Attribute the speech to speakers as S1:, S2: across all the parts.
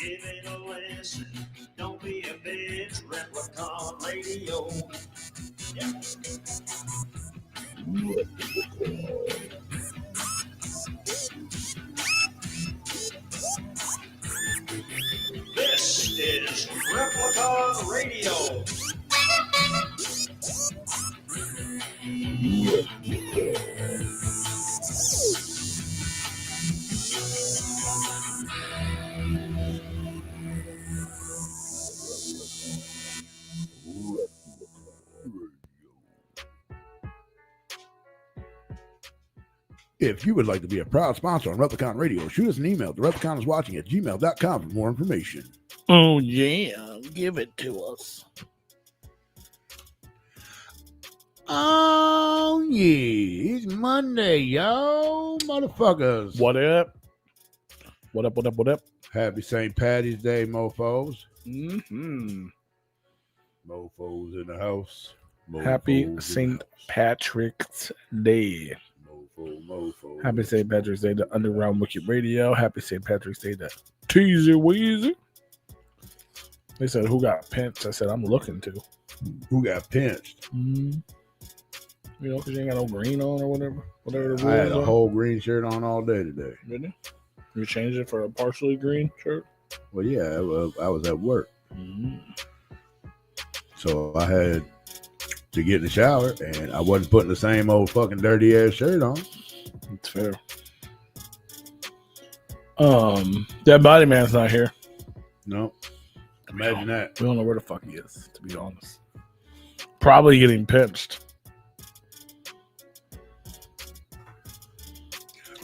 S1: Give it a listen. Don't be a bitch. Replicon Radio. Yeah. This is Replicon Radio.
S2: If you would like to be a proud sponsor on Replicon Radio, shoot us an email to repliconiswatching@gmail.com for more information.
S3: Oh, yeah. Give it to us.
S2: Oh, yeah. It's Monday, yo. Motherfuckers.
S3: What up? What up, what up, what up?
S2: Happy St. Patty's Day, mofos.
S3: Mm-hmm.
S2: Mofos in the house. Mofos
S3: Happy
S2: in the
S3: St.
S2: house.
S3: Patrick's Day.
S2: Mofo.
S3: Happy St. Patrick's Day to Underground Wicked Radio. Happy St. Patrick's Day to Teasy Weezy. They said, who got pinched? I said, I'm looking to.
S2: Who got pinched?
S3: Mm-hmm. You know, because you ain't got no green on or whatever. Whatever the
S2: I had
S3: rules
S2: a
S3: are.
S2: whole green shirt on all day today.
S3: Didn't you? You changed it for a partially green shirt?
S2: Well, yeah, I was at work.
S3: Mm-hmm.
S2: So I had to get in the shower, and I wasn't putting the same old fucking dirty ass shirt on.
S3: It's fair. That body man's not here.
S2: No. Imagine that.
S3: We don't know where the fuck he is, to be honest. Probably getting pinched.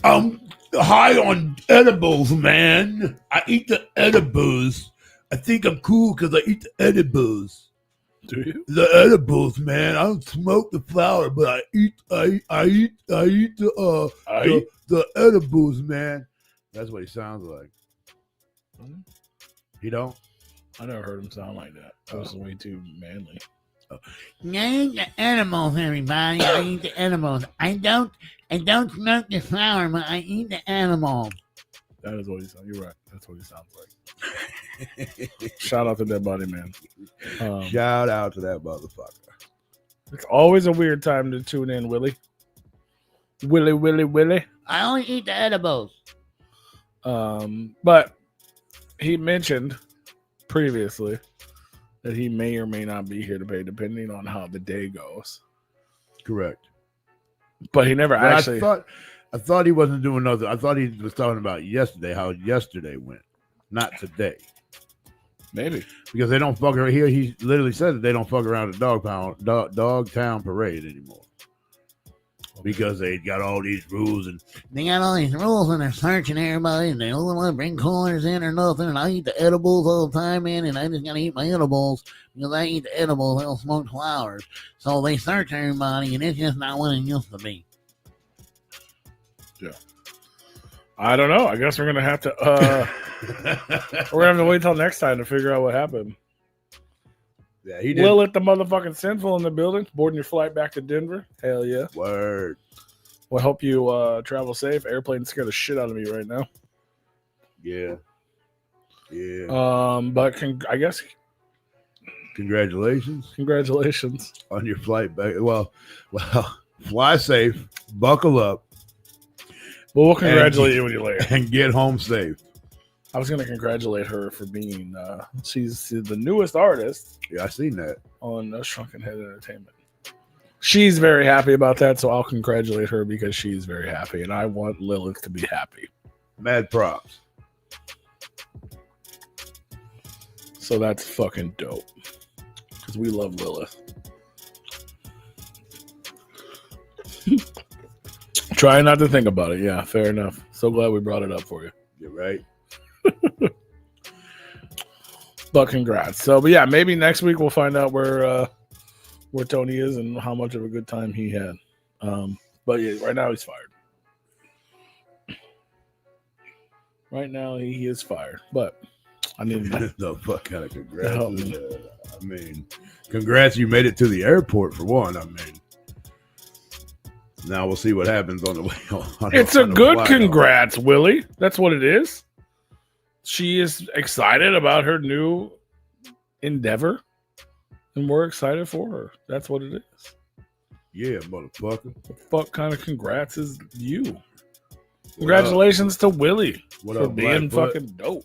S2: I'm high on edibles, man. I eat the edibles. I think I'm cool because I eat the edibles.
S3: Do you?
S2: The edibles, man. I don't smoke the flower, but I eat the edibles, man. That's what he sounds like.
S3: Mhm.
S2: You don't?
S3: I never heard him sound like that. That was way too manly.
S4: I eat the edibles, everybody. I eat the edibles. I don't smoke the flower, but I eat the animal.
S3: That is what he sounds. You're right. That's what he sounds like. Shout out to that body man.
S2: Shout out to that motherfucker.
S3: It's always a weird time to tune in, Willie. Willie.
S4: I only eat the edibles.
S3: But he mentioned previously that he may or may not be here today, depending on how the day goes.
S2: Correct.
S3: But he never
S2: But
S3: actually.
S2: I thought he wasn't doing nothing. I thought he was talking about yesterday, how yesterday went, not today.
S3: Maybe.
S2: Because they don't fuck around here. He literally said that they don't fuck around at Dogtown Parade anymore. Because they got all these rules and
S4: They got all these rules and they're searching everybody and they don't want to bring coolers in or nothing. And I eat the edibles all the time, man. And I just got to eat my edibles because I eat the edibles. I don't smoke flowers. So they search everybody and it's just not what it used to be.
S3: Yeah. I don't know. I guess we're gonna have to. We're gonna have to wait till next time to figure out what happened.
S2: yeah, he did.
S3: Lilith, the motherfucking sinful in the building, boarding your flight back to Denver. Hell yeah.
S2: Word.
S3: Well, hope you travel safe. Airplane scared the shit out of me right now.
S2: Yeah. Yeah.
S3: But I guess
S2: Congratulations
S3: congratulations.
S2: on your flight back. Well, fly safe, buckle up,
S3: Well, we'll congratulate you when you later.
S2: and get home safe.
S3: I was gonna congratulate her for being she's the newest artist
S2: Yeah, I seen that.
S3: on Shrunken Head Entertainment. She's very happy about that, so I'll congratulate her because she's very happy, and I want Lilith to be happy.
S2: Mad props.
S3: So that's fucking dope because we love Lilith. Try not to think about it. Yeah, fair enough. So glad we brought it up for you.
S2: You're right.
S3: But congrats. So, but yeah, maybe next week we'll find out where Tony is and how much of a good time he had. But yeah, right now he's fired. Right now he is fired. But I need to
S2: The fuck kind of congrats.
S3: Help
S2: is
S3: me.
S2: that? I mean, congrats, you made it to the airport for one. I mean, now we'll see what happens on the way.
S3: It's a good congrats, Willie. That's what it is. she is excited about her new endeavor, and we're excited for her. That's what it is.
S2: Yeah, motherfucker.
S3: The fuck kind of congrats is you? Congratulations to Willie for being fucking dope.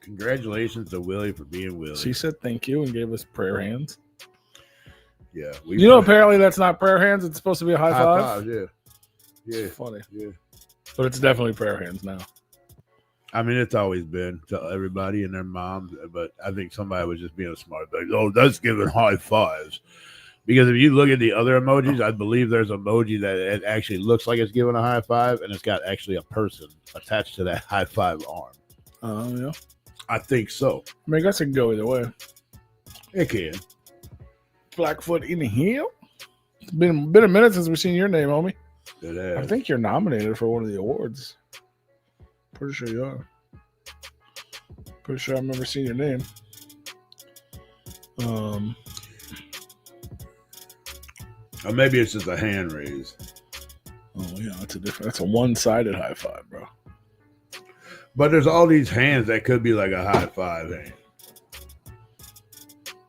S2: Congratulations to Willie for being Willie.
S3: She said thank you and gave us prayer hands.
S2: Yeah.
S3: Apparently that's not prayer hands. It's supposed to be a high five.
S2: Yeah. Yeah.
S3: It's funny.
S2: Yeah.
S3: But it's definitely prayer hands now.
S2: I mean, it's always been to everybody and their moms, but I think somebody was just being a smart. Like, oh, that's giving high fives. Because if you look at the other emojis, I believe there's an emoji that it actually looks like it's giving a high five, and it's got actually a person attached to that high five arm.
S3: Yeah.
S2: I think so.
S3: I mean, I guess it can go either way.
S2: It can.
S3: Blackfoot in the hill. It's been a minute since we've seen your name, homie.
S2: It has.
S3: I think you're nominated for one of the awards. Pretty sure you are. Pretty sure I remember seeing your name.
S2: Or maybe it's just a hand raise.
S3: Oh yeah, that's a one-sided high five, bro.
S2: But there's all these hands that could be like a high five hand.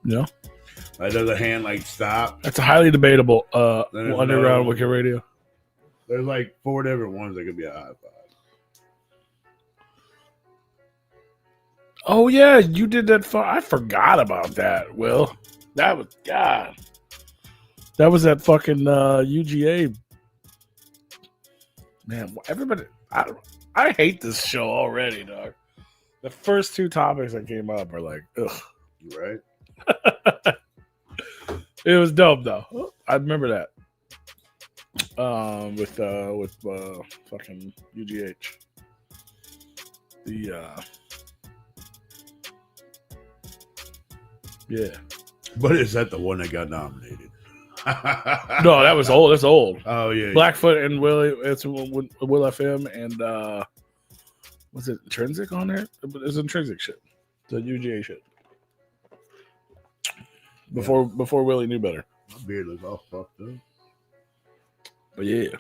S3: Yeah.
S2: Like there's a hand like stop.
S3: That's a highly debatable underground wicked radio.
S2: There's like 4 different ones that could be a high five.
S3: Oh yeah, you did that. I forgot about that. Will, that was God. That was that fucking UGA. Man, everybody. I hate this show already, dog. The first 2 topics that came up are like, ugh.
S2: Right.
S3: It was dope though. I remember that. With fucking UGH. Yeah.
S2: But is that the one that got nominated?
S3: No, that was old. That's old.
S2: Oh yeah.
S3: Blackfoot and Willie. It's Will FM and was it Intrinsic on there? It's Intrinsic shit. The UGA shit. Before Willie knew better.
S2: My beard looks all fucked up.
S3: But yeah.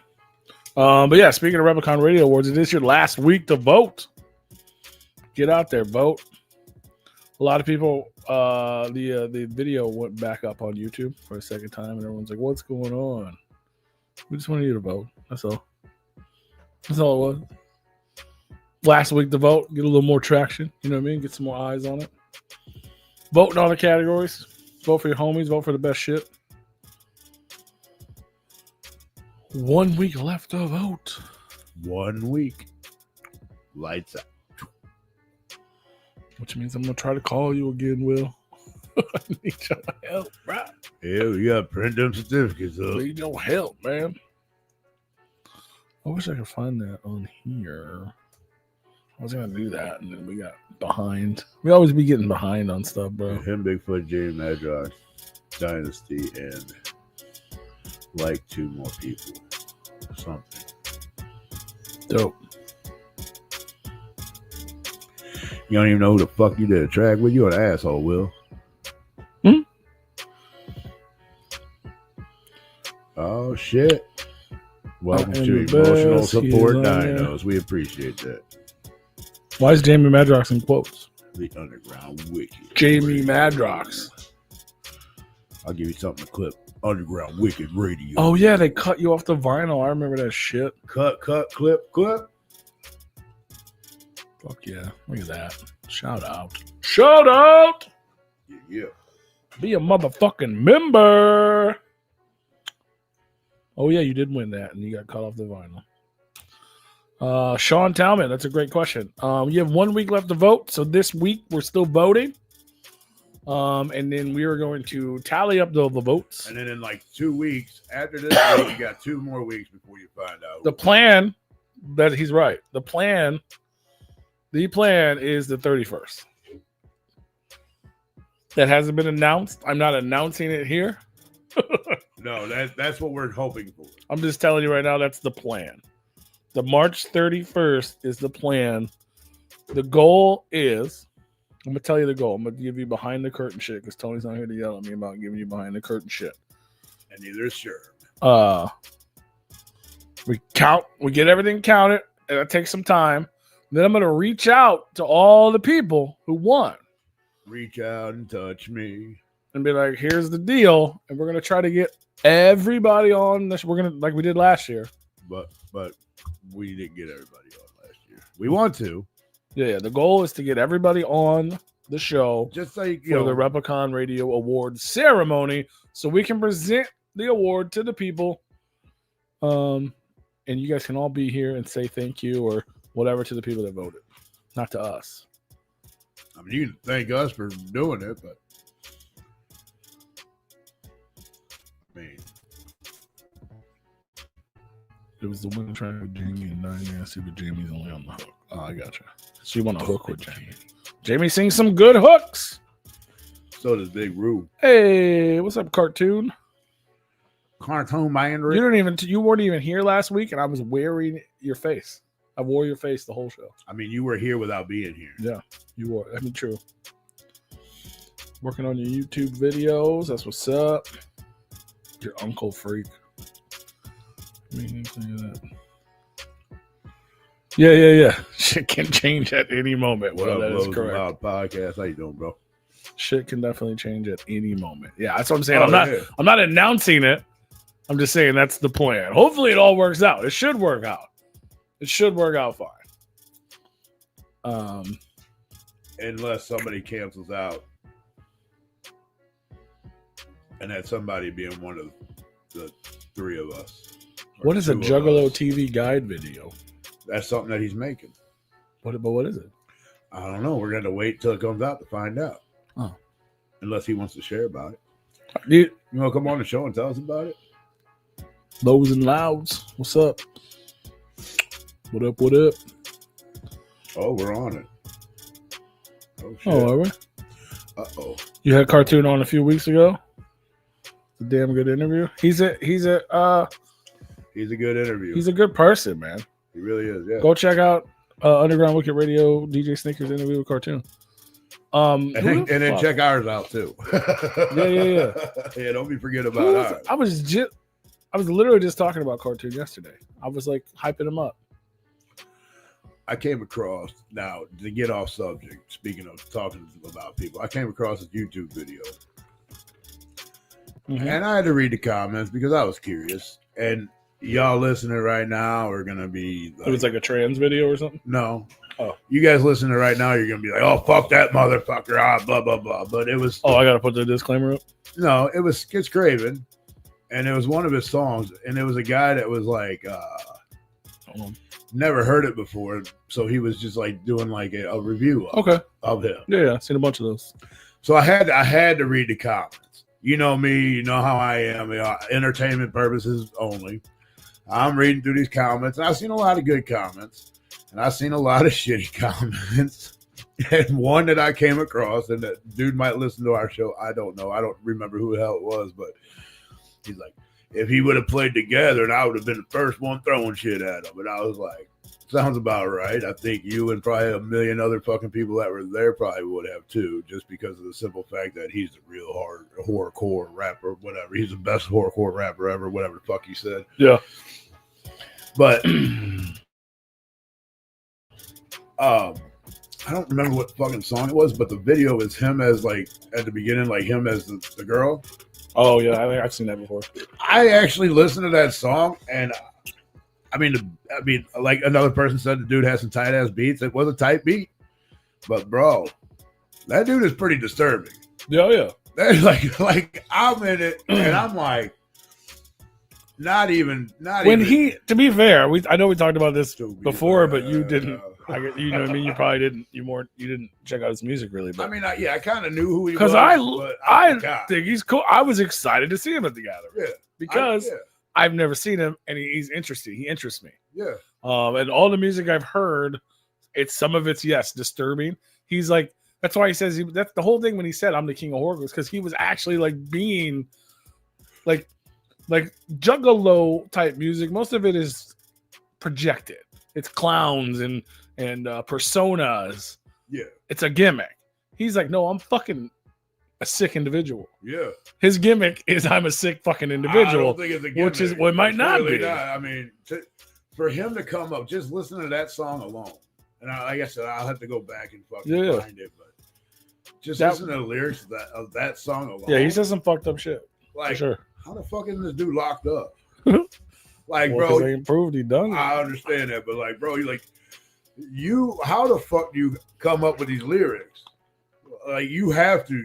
S3: Speaking of Replicon Radio Awards, it is your last week to vote. Get out there, vote. A lot of people, the video went back up on YouTube for a second time, and everyone's like, "What's going on?" We just wanted you to vote. That's all. That's all it was. Last week to vote, get a little more traction. You know what I mean? Get some more eyes on it. Vote in all the categories. Vote for your homies. Vote for the best shit. 1 week left to vote.
S2: 1 week. Lights out.
S3: Which means I'm going to try to call you again, Will. I need your help, right?
S2: Yeah, we got to print them certificates up.
S3: Need your help, man. I wish I could find that on here. I was going to do that, and then we got behind. We always be getting behind on stuff, bro.
S2: Him, Bigfoot, Jamie Madrox, Dynasty, and like 2 more people. Something.
S3: Dope.
S2: You don't even know who the fuck you did a track with? You an asshole, Will. Oh, shit. Welcome to Emotional Support Dinos. We appreciate that.
S3: Why is Jamie Madrox in quotes?
S2: The Underground Wicked.
S3: Jamie Madrox.
S2: I'll give you something to clip. Underground Wicked Radio.
S3: Oh, yeah, they cut you off the vinyl. I remember that shit.
S2: Cut, clip.
S3: Fuck yeah. Look at that. Shout out. Shout out!
S2: Yeah.
S3: Be a motherfucking member. Oh, yeah, you did win that, and you got cut off the vinyl. Sean Talman, that's a great question. You have 1 week left to vote, so this week we're still voting. And then we are going to tally up the votes.
S2: And then in like 2 weeks, after this week, you got 2 more weeks before you find out.
S3: The plan, that he's right. The plan is the 31st. That hasn't been announced. I'm not announcing it here.
S2: No, that's what we're hoping for.
S3: I'm just telling you right now, that's the plan. The March 31st is the plan. The goal is, I'm going to tell you the goal. I'm going to give you behind the curtain shit because Tony's not here to yell at me about giving you behind the curtain shit.
S2: And neither is Sherm.
S3: We get everything counted, and it takes some time. Then I'm going to reach out to all the people who won
S2: Reach out and touch me.
S3: and be like, here's the deal. And we're going to try to get everybody on this. We're going to, like we did last year.
S2: But we didn't get everybody on last year. We want to.
S3: Yeah. The goal is to get everybody on the show
S2: Just like,
S3: for the Replicon Radio Awards ceremony so we can present the award to the people. And you guys can all be here and say thank you or whatever to the people that voted, not to us.
S2: I mean, you can thank us for doing it, but I mean,
S3: it was the one trying with Jamie and 9 but Jamie's only on the hook. Oh, I gotcha. So you want to hook with Jamie. Jamie sings some good hooks.
S2: so does Big Roo.
S3: Hey, what's up, cartoon?
S2: Cartoon man.
S3: You weren't even here last week, and I was wearing your face. I wore your face the whole show.
S2: I mean, you were here without being here.
S3: Yeah, you wore. I mean, true. Working on your YouTube videos. That's what's up. Your uncle freak. Yeah. Shit can change at any moment.
S2: What
S3: Well,
S2: up,
S3: that is
S2: Lowe's
S3: correct.
S2: Loud Podcast? How you doing, bro?
S3: Shit can definitely change at any moment. Yeah, that's what I'm saying.
S2: Oh,
S3: I'm
S2: yeah.
S3: not announcing it. I'm just saying that's the plan. Hopefully it all works out. It should work out. It should work out fine.
S2: Unless somebody cancels out. And that somebody being one of the three of us. Or
S3: What is a
S2: two of
S3: Juggalo
S2: us.
S3: TV guide video?
S2: That's something that he's making.
S3: But what is it?
S2: I don't know. We're going to wait till it comes out to find out.
S3: Oh.
S2: Unless he wants to share about it.
S3: Dude,
S2: You want to come on the show and tell us about it?
S3: Lows and Louds. What's up? What up? What up?
S2: Oh, we're on it. Oh, shit.
S3: Oh, are we?
S2: Uh-oh.
S3: You had Cartoon on a few weeks ago. A damn good interview. He's a
S2: He's a good interview.
S3: he's a good person, man.
S2: He really is, yeah.
S3: Go check out Underground Wicked Radio DJ Sneakers interview with Cartoon.
S2: And then check ours out, too.
S3: Yeah.
S2: Yeah, don't be forgetting about ours.
S3: I was literally just talking about Cartoon yesterday. I was like hyping him up.
S2: I came across, now, to get off subject, speaking of talking about people, I came across a YouTube video.
S3: Mhm.
S2: And I had to read the comments because I was curious. And y'all listening right now are going to be
S3: It was like a trans video or something.
S2: no.
S3: Oh.
S2: You guys listening right now, you're going to be like, oh, fuck that motherfucker, blah, blah, blah. But it was,
S3: Oh, I gotta put the disclaimer up.
S2: no, it was Skitz Craven. And it was one of his songs. And it was a guy that was like,
S3: Hold on.
S2: never heard it before. So he was just like doing like a review
S3: Okay.
S2: of him.
S3: Yeah, I've seen a bunch of those.
S2: So I had to read the comments. You know me, you know how I am, entertainment purposes only. I'm reading through these comments, and I've seen a lot of good comments, and I've seen a lot of shitty comments. And one that I came across, and that dude might listen to our show. I don't know. I don't remember who the hell it was, but he's like, if he would have played together, and I would have been the first one throwing shit at him. And I was like, sounds about right. I think you and probably a million other fucking people that were there probably would have too, just because of the simple fact that he's a real hard horrorcore rapper, whatever. He's the best horrorcore rapper ever, whatever the fuck he said.
S3: Yeah.
S2: But I don't remember what fucking song it was, but the video is him as like at the beginning, like him as the girl.
S3: Oh yeah, I think I've seen that before.
S2: I actually listened to that song, and I mean, like another person said, the dude has some tight ass beats. It was a tight beat, but bro, that dude is pretty disturbing.
S3: Yeah.
S2: That's like I'm in it, and I'm like, not even.
S3: When to be fair, I know we talked about this
S2: To be
S3: before,
S2: fair,
S3: but you didn't. You know what I mean? You probably didn't. You didn't check out his music really. But
S2: I mean, I kind of knew who he was
S3: because
S2: but
S3: I
S2: forgot.
S3: think he's cool. I was excited to see him at the gathering.
S2: Yeah,
S3: because
S2: yeah,
S3: I've never seen him, and he's interesting. He interests me.
S2: yeah.
S3: And all the music I've heard, some of it's disturbing. He's like, that's why he says that's the whole thing when he said I'm the king of horror, because he was actually like being like juggalo type music. Most of it is projected. It's clowns and personas.
S2: Yeah,
S3: It's a gimmick. He's like, no, I'm fucking a sick individual.
S2: yeah.
S3: His gimmick is I'm a sick fucking
S2: I
S3: individual.
S2: don't think it's a
S3: which is
S2: gimmick.
S3: what it might
S2: It's
S3: not
S2: really
S3: be.
S2: I mean, for him to come up, just listening to that song alone, And like I said, I'll have to go back and fucking
S3: Yeah.
S2: find it. But just
S3: That-
S2: listen to the lyrics of that song alone.
S3: Yeah, he says some fucked up shit.
S2: like,
S3: For sure.
S2: how the fuck is this dude locked up? Like,
S3: Well, 'cause
S2: bro,
S3: they improved. He done it.
S2: I understand that, but like, bro, how the fuck do you come up with these lyrics? Like, you have to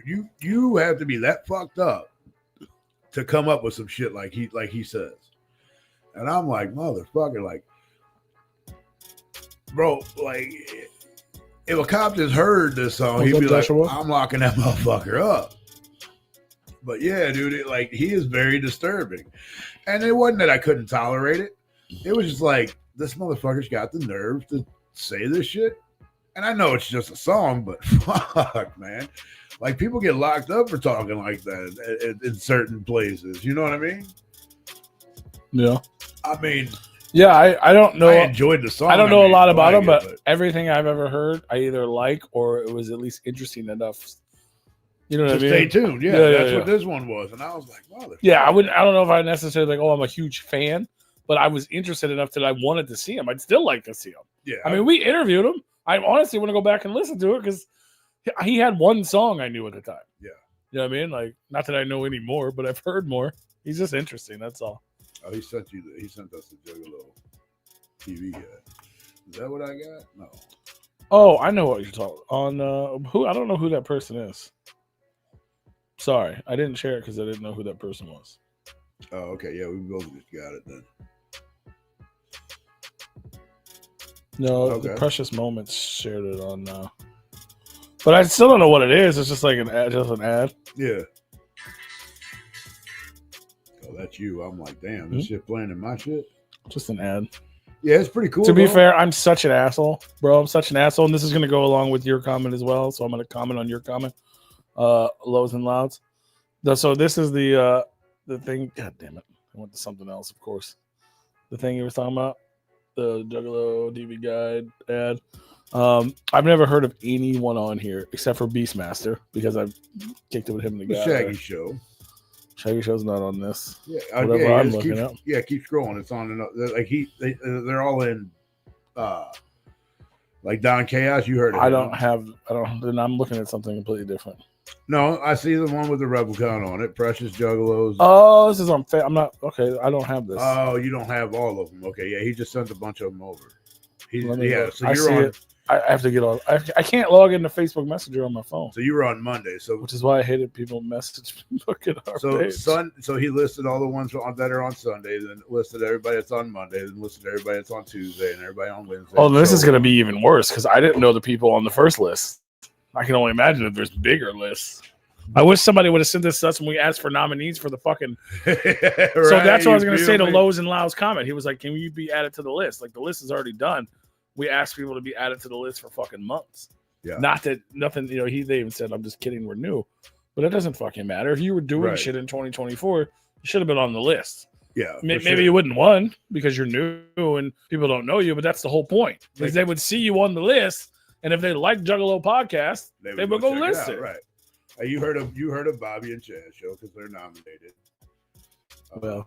S2: be that fucked up to come up with some shit like he says. And I'm like, motherfucker, like, bro, like, if a cop just heard this song,
S3: What's
S2: he'd
S3: up,
S2: be like,
S3: Joshua?
S2: I'm locking that motherfucker up. But yeah, dude, he is very disturbing. And it wasn't that I couldn't tolerate it. It was just like, this motherfucker's got the nerve to say this shit. And I know it's just a song, but fuck, man. Like, people get locked up for talking like that in certain places. You know what I mean?
S3: Yeah.
S2: I mean,
S3: Yeah, I don't know.
S2: I enjoyed the song.
S3: I don't know a lot about him,
S2: like
S3: but everything I've ever heard, I either like or it was at least interesting enough. You know what I
S2: to
S3: mean?
S2: stay tuned. Yeah,
S3: Yeah,
S2: that's
S3: yeah.
S2: what this one was. And I was like, motherfucker.
S3: Yeah, I don't know if I necessarily like, oh, I'm a huge fan, but I was interested enough that I wanted to see him. I'd still like to see him.
S2: Yeah.
S3: I mean, we interviewed him. I honestly want to go back and listen to it because he had one song I knew at the time.
S2: Yeah.
S3: You know what I mean? Like, not that I know any more, but I've heard more. He's just interesting. That's all.
S2: Oh, he sent us the Juggalo TV guy. Is that what I got? No.
S3: Oh, I know what you're talking on. Who? I don't know who that person is. Sorry, I didn't share it because I didn't know who that person was.
S2: Oh, okay. Yeah, we both just got it then.
S3: No,
S2: Okay.
S3: the Precious Moments shared it on. But I still don't know what it is. It's just like an ad. Just an ad.
S2: Yeah. Oh, that's you. I'm like, damn, this shit playing in my shit.
S3: Just an ad.
S2: Yeah, it's pretty cool.
S3: To be
S2: though.
S3: fair, I'm such an asshole, bro. I'm such an asshole, and this is going to go along with your comment as well. So I'm going to comment on your comment, lows and louds. So this is the thing. God damn it! I went to something else, of course. The thing you were talking about, the Juggalo DV guide ad. I've never heard of anyone on here except for Beastmaster because I've kicked it with him and the
S2: The
S3: guy.
S2: Shaggy Show.
S3: Shaggy Show's not on this.
S2: Yeah,
S3: Whatever
S2: yeah,
S3: I'm
S2: just
S3: looking at.
S2: Yeah, keep scrolling. It's on another. Like they're all in. Like Don Chaos. You heard it?
S3: I don't. Then I'm looking at something completely different.
S2: No, I see the one with the Replicon on it. Precious Juggalos.
S3: Oh, this is on. I'm not okay. I don't have this.
S2: Oh, you don't have all of them. Okay, yeah, he just sent a bunch of them over.
S3: Let me
S2: Yeah,
S3: look.
S2: so
S3: I
S2: you're
S3: see
S2: on.
S3: it. I have to get on. I can't log into Facebook Messenger on my phone,
S2: So you were on Monday. So
S3: which is why I hated people message me looking at our page.
S2: So he listed all the ones that are on Sunday, then listed everybody that's on Monday, then listed everybody that's on Tuesday, and everybody on Wednesday.
S3: Oh, this
S2: So-
S3: is going to be even worse because I didn't know the people on the first list. I can only imagine if there's bigger lists. I wish somebody would have sent this to us when we asked for nominees for the fucking. So that's what I was going to say to Lowe's and Lau's comment. He was like, "Can you be added to the list? Like the list is already done. We asked people to be added to the list for fucking months.
S2: Yeah.
S3: Not that nothing. You know, they even said, "I'm just kidding. We're new." But it doesn't fucking matter. If you were doing
S2: Right.
S3: shit in 2024, you should have been on the list.
S2: Yeah,
S3: Maybe you wouldn't won because you're new and people don't know you, but that's the whole point. Is they would see you on the list, and if they like Juggalo podcast, they would go
S2: check
S3: list
S2: out,
S3: it.
S2: Right. You heard of Bobby and Chad show because they're nominated.
S3: Well,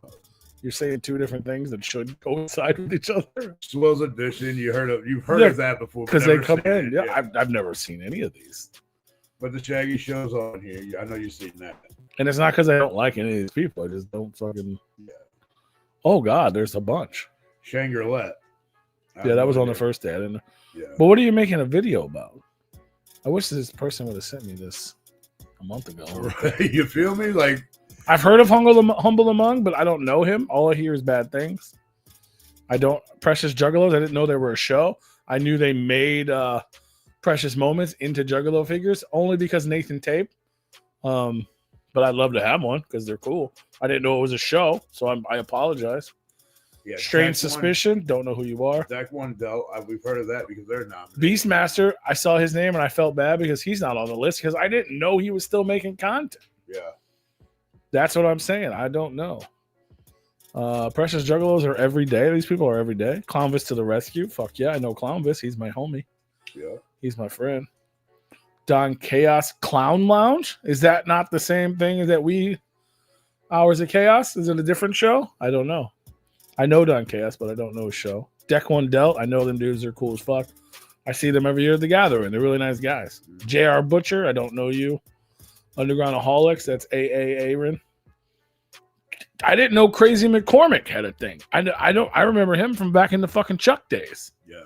S3: you're saying two different things that should coincide with each other
S2: Swell's Edition. You've heard
S3: Yeah,
S2: of that before but
S3: because they
S2: never
S3: come
S2: seen
S3: in.
S2: it,
S3: Yeah, I've never seen any of these,
S2: but the Shaggy show's on here. I know you've seen that.
S3: and it's not because I don't like any of these people. I just don't fucking.
S2: Yeah.
S3: Oh God, there's a bunch.
S2: Shangri-La.
S3: Yeah, that was on the first day. I didn't know.
S2: Yeah.
S3: But what are you making a video about? I wish this person would have sent me this a month ago.
S2: You feel me? Like,
S3: I've heard of Humble Among, but I don't know him. All I hear is bad things. Precious Juggalos, I didn't know they were a show. I knew they made Precious Moments into Juggalo figures only because Nathan Tape. But I'd love to have one because they're cool. I didn't know it was a show, so I apologize.
S2: yeah,
S3: Strange Suspicion, don't know who you are.
S2: Deck One Delt. We've heard of that because they're nominated.
S3: Beastmaster, I saw his name and I felt bad because he's not on the list because I didn't know he was still making content.
S2: Yeah.
S3: That's what I'm saying. I don't know. Precious Juggalos are every day. These people are every day. Clownvis to the rescue. Fuck yeah, I know Clownvis. He's my homie.
S2: Yeah.
S3: He's my friend. Don Chaos Clown Lounge. Is that not the same thing as that Hours of Chaos? Is it a different show? I don't know. I know Don Chaos, but I don't know his show. Deck One Delt. I know them dudes are cool as fuck. I see them every year at the Gathering. They're really nice guys. J.R. Butcher, I don't know you. Undergroundaholics, that's A.A. Aaron. I didn't know Crazy McCormick had a thing. I remember him from back in the fucking Chuck days.
S2: Yeah.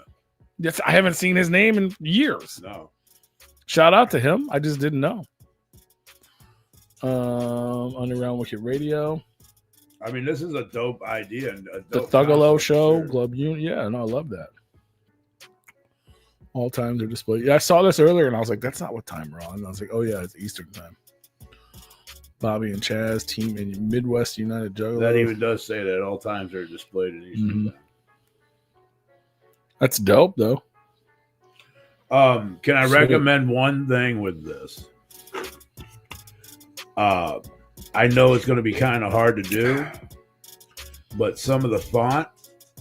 S3: Yes, I haven't seen his name in years.
S2: No.
S3: Shout out to him. I just didn't know. Underground Wicked Radio.
S2: I mean, this is a dope idea. And a
S3: The
S2: dope
S3: Thuggalo
S2: concept,
S3: Show,
S2: sure.
S3: Glove Unit. Yeah, no, I love that. All times are displayed. Yeah, I saw this earlier and I was like, that's not what time we're on. And I was like, oh yeah, it's Eastern time. Bobby and Chaz, team in Midwest United Juggalos.
S2: That even does say that all times are displayed in Eastern time.
S3: That's dope, though.
S2: Can I recommend one thing with this? I know it's going to be kind of hard to do, but some of the font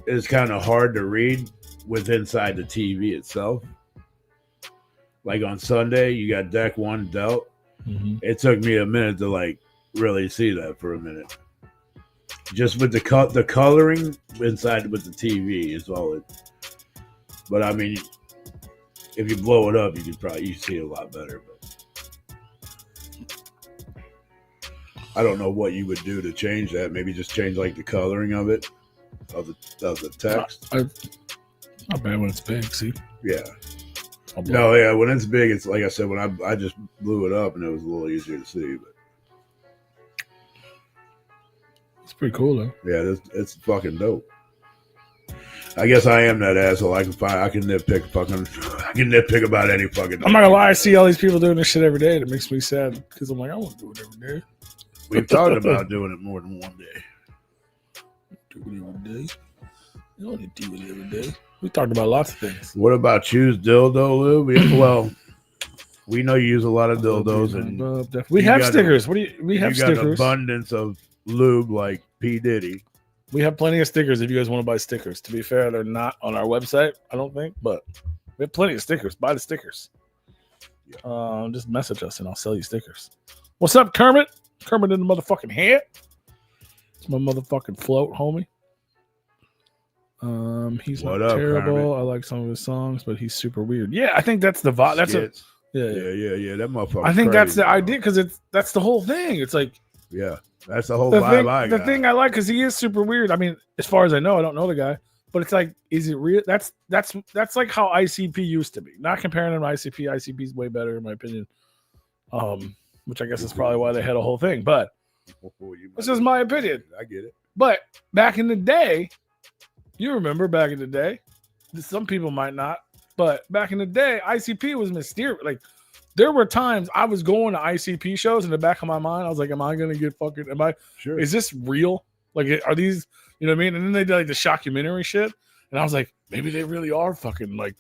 S2: is kind of hard to read with inside the TV itself. Like on Sunday, you got deck one dealt.
S3: Mm-hmm.
S2: It took me a minute to like really see that for a minute. Just with the coloring inside with the TV is all it. But I mean, if you blow it up, you see it a lot better. But I don't know what you would do to change that. Maybe just change like the coloring of it, of the text.
S3: Not bad when it's big. See,
S2: Yeah. No, yeah. When it's big, it's like I said. When I just blew it up, and it was a little easier to see. But
S3: it's pretty cool though.
S2: yeah, it's fucking dope. I guess I am that asshole. I can nitpick about any fucking.
S3: I'm not gonna lie. I see all these people doing this shit every day. That makes me sad because I'm like, I want to do it every day.
S2: We've talked about doing it more than one day.
S3: Do it every day. You don't need to do it every day. We talked about lots of things.
S2: What about choose dildo lube? Well, we know you use a lot of dildos, and
S3: we have
S2: got
S3: stickers. We have
S2: you got an
S3: stickers.
S2: abundance of lube like P. Diddy.
S3: We have plenty of stickers if you guys want to buy stickers. To be fair, they're not on our website, I don't think, but we have plenty of stickers. Buy the stickers. Just message us and I'll sell you stickers. What's up, Kermit? Kermit in the motherfucking head. It's my motherfucking float, homie. He's
S2: What
S3: not
S2: up,
S3: terrible.
S2: Kermit?
S3: I like some of his songs, but he's super weird. Yeah, I think that's the vibe. That's
S2: Skits.
S3: yeah.
S2: That motherfucker.
S3: I think that's
S2: crazy,
S3: the
S2: bro.
S3: idea because that's the whole thing. It's like
S2: Yeah, that's the whole
S3: the
S2: vibe.
S3: thing, the thing I like because he is super weird. I mean, as far as I know, I don't know the guy, but it's like, is it real? That's like how ICP used to be. Not comparing him to ICP. ICP is way better in my opinion. Which I guess is probably why they had a whole thing. But this is my opinion.
S2: I get it.
S3: But back in the day, you remember back in the day, some people might not, but back in the day, ICP was mysterious. Like, there were times I was going to ICP shows in the back of my mind. I was like, am I going to get fucking,
S2: Sure.
S3: is this real? Like, are these, you know what I mean? And then they did like the shockumentary shit. And I was like, maybe they really are fucking like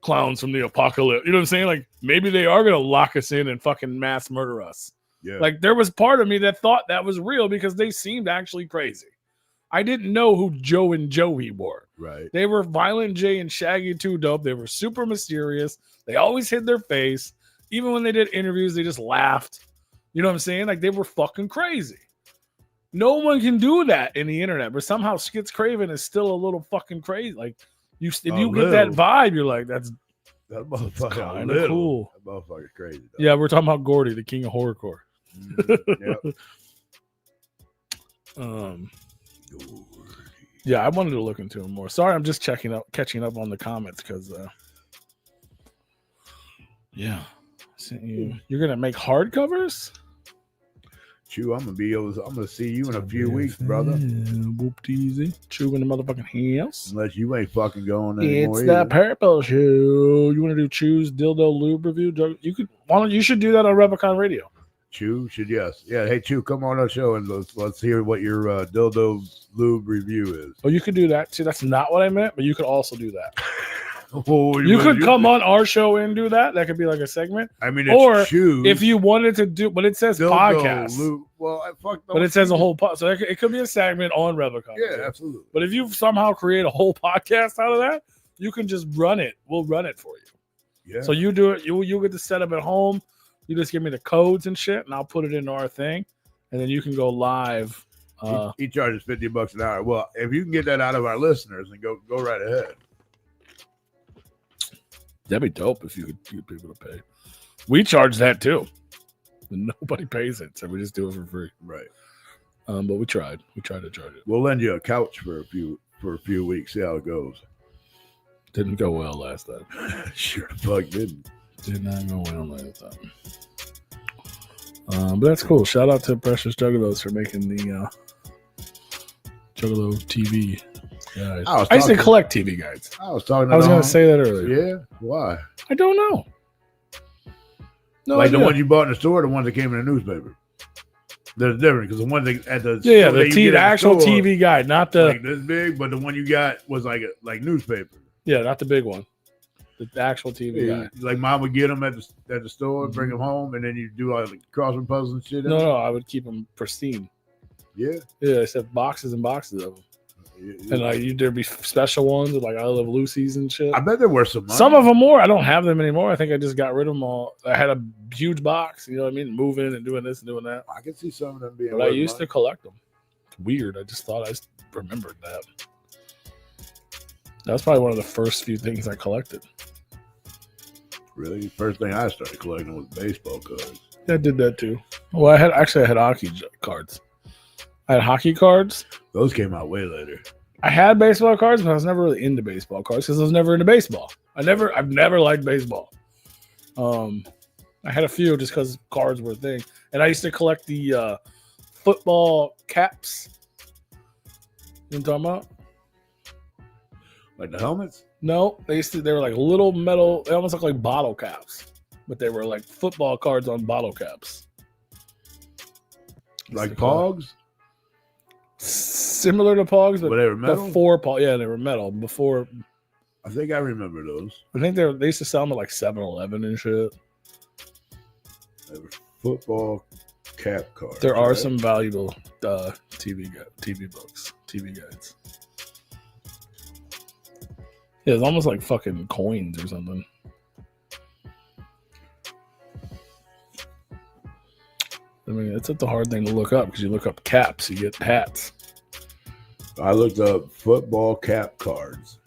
S3: clowns from the apocalypse. You know what I'm saying? Like, maybe they are going to lock us in and fucking mass murder us.
S2: Yeah.
S3: Like, there was part of me that thought that was real because they seemed actually crazy. I didn't know who Joe and Joey were.
S2: Right.
S3: They were Violent J and Shaggy 2 Dope. They were super mysterious. They always hid their face. Even when they did interviews, they just laughed. You know what I'm saying? Like, they were fucking crazy. No one can do that in the internet, but somehow Skits Craven is still a little fucking crazy. Like, if you get that vibe, you're like, that
S2: motherfucker
S3: kind of cool.
S2: That motherfucker's crazy. Though.
S3: Yeah, we're talking about Gordy, the king of horrorcore.
S2: Yep.
S3: Yeah, I wanted to look into him more. Sorry, I'm just catching up on the comments because, yeah, you're gonna make hardcovers.
S2: Chew, I'm gonna see you in a few weeks, brother.
S3: Whoop teasy, Chew in the motherfucking house.
S2: Unless you ain't fucking going anymore.
S3: It's the purple shoe. You want to do Chew's dildo lube review? You could. You should do that on Replicon Radio.
S2: Chew should yes. Hey Chew, come on our show and let's hear what your dildo lube review is.
S3: Oh, you could do that too. That's not what I meant, but you could also do that.
S2: Oh,
S3: you could come on our show and do that. That could be like a segment.
S2: I mean,
S3: or
S2: Chew,
S3: if you wanted to do, but it says podcast.
S2: Lube. Well, I fucked up.
S3: But it says a whole so it could be a segment on Replicon.
S2: Yeah, absolutely.
S3: But if you somehow create a whole podcast out of that, you can just run it. We'll run it for you.
S2: Yeah.
S3: So you do it. You get to set up at home. You just give me the codes and shit, and I'll put it into our thing, and then you can go live.
S2: He charges $50 an hour. Well, if you can get that out of our listeners, then go right ahead.
S3: That'd be dope if you could get people to pay. We charge that too. Nobody pays it, so we just do it for free.
S2: Right.
S3: But we tried. We tried to charge it.
S2: We'll lend you a couch for a few weeks. See how it goes.
S3: Didn't go well last time.
S2: Sure the fuck didn't.
S3: Did not go well last time. But that's cool. Shout out to Precious Juggalos for making the Juggalo TV guide. I used to collect TV guides.
S2: I was talking.
S3: I was going to say that earlier.
S2: Yeah. Why?
S3: I don't know. No,
S2: like the one you bought in the store, the ones that came in the newspaper. There's different because the one that at the
S3: the actual store, TV guide, not the
S2: like this big, but the one you got was like newspaper.
S3: Yeah, not the big one. The actual TV guide.
S2: Like mom would get them at the store, bring them home, and then you do all the crossword puzzles and shit.
S3: No, I would keep them pristine.
S2: Yeah,
S3: I said boxes and boxes of them. Yeah. And there'd be special ones with like I Love Lucy's and shit.
S2: I bet there were some.
S3: Some of them more. I don't have them anymore. I think I just got rid of them all. I had a huge box. You know what I mean? Moving and doing this and doing that.
S2: I can see some of them being.
S3: But I used to collect them. It's weird. I just thought I remembered that. That was probably one of the first few things I collected.
S2: Really? The first thing I started collecting was baseball cards.
S3: Yeah, I did that too. Well, I had hockey cards. I had hockey cards.
S2: Those came out way later.
S3: I had baseball cards, but I was never really into baseball cards because I was never into baseball. I've never liked baseball. I had a few just because cards were a thing, and I used to collect the football caps. You know what I'm talking about?
S2: Like the helmets?
S3: No, they were like little metal. They almost looked like bottle caps, but they were like football cards on bottle caps.
S2: Like Pogs?
S3: Similar to Pogs, but
S2: they were metal?
S3: Before Pogs, yeah, they were metal. Before,
S2: I think I remember those.
S3: I think they used to sell them at like 7-Eleven and shit.
S2: They were football cap cards.
S3: There are some valuable TV guides. Yeah, it's almost like fucking coins or something. I mean, it's a hard thing to look up because you look up caps, you get hats.
S2: I looked up football cap cards.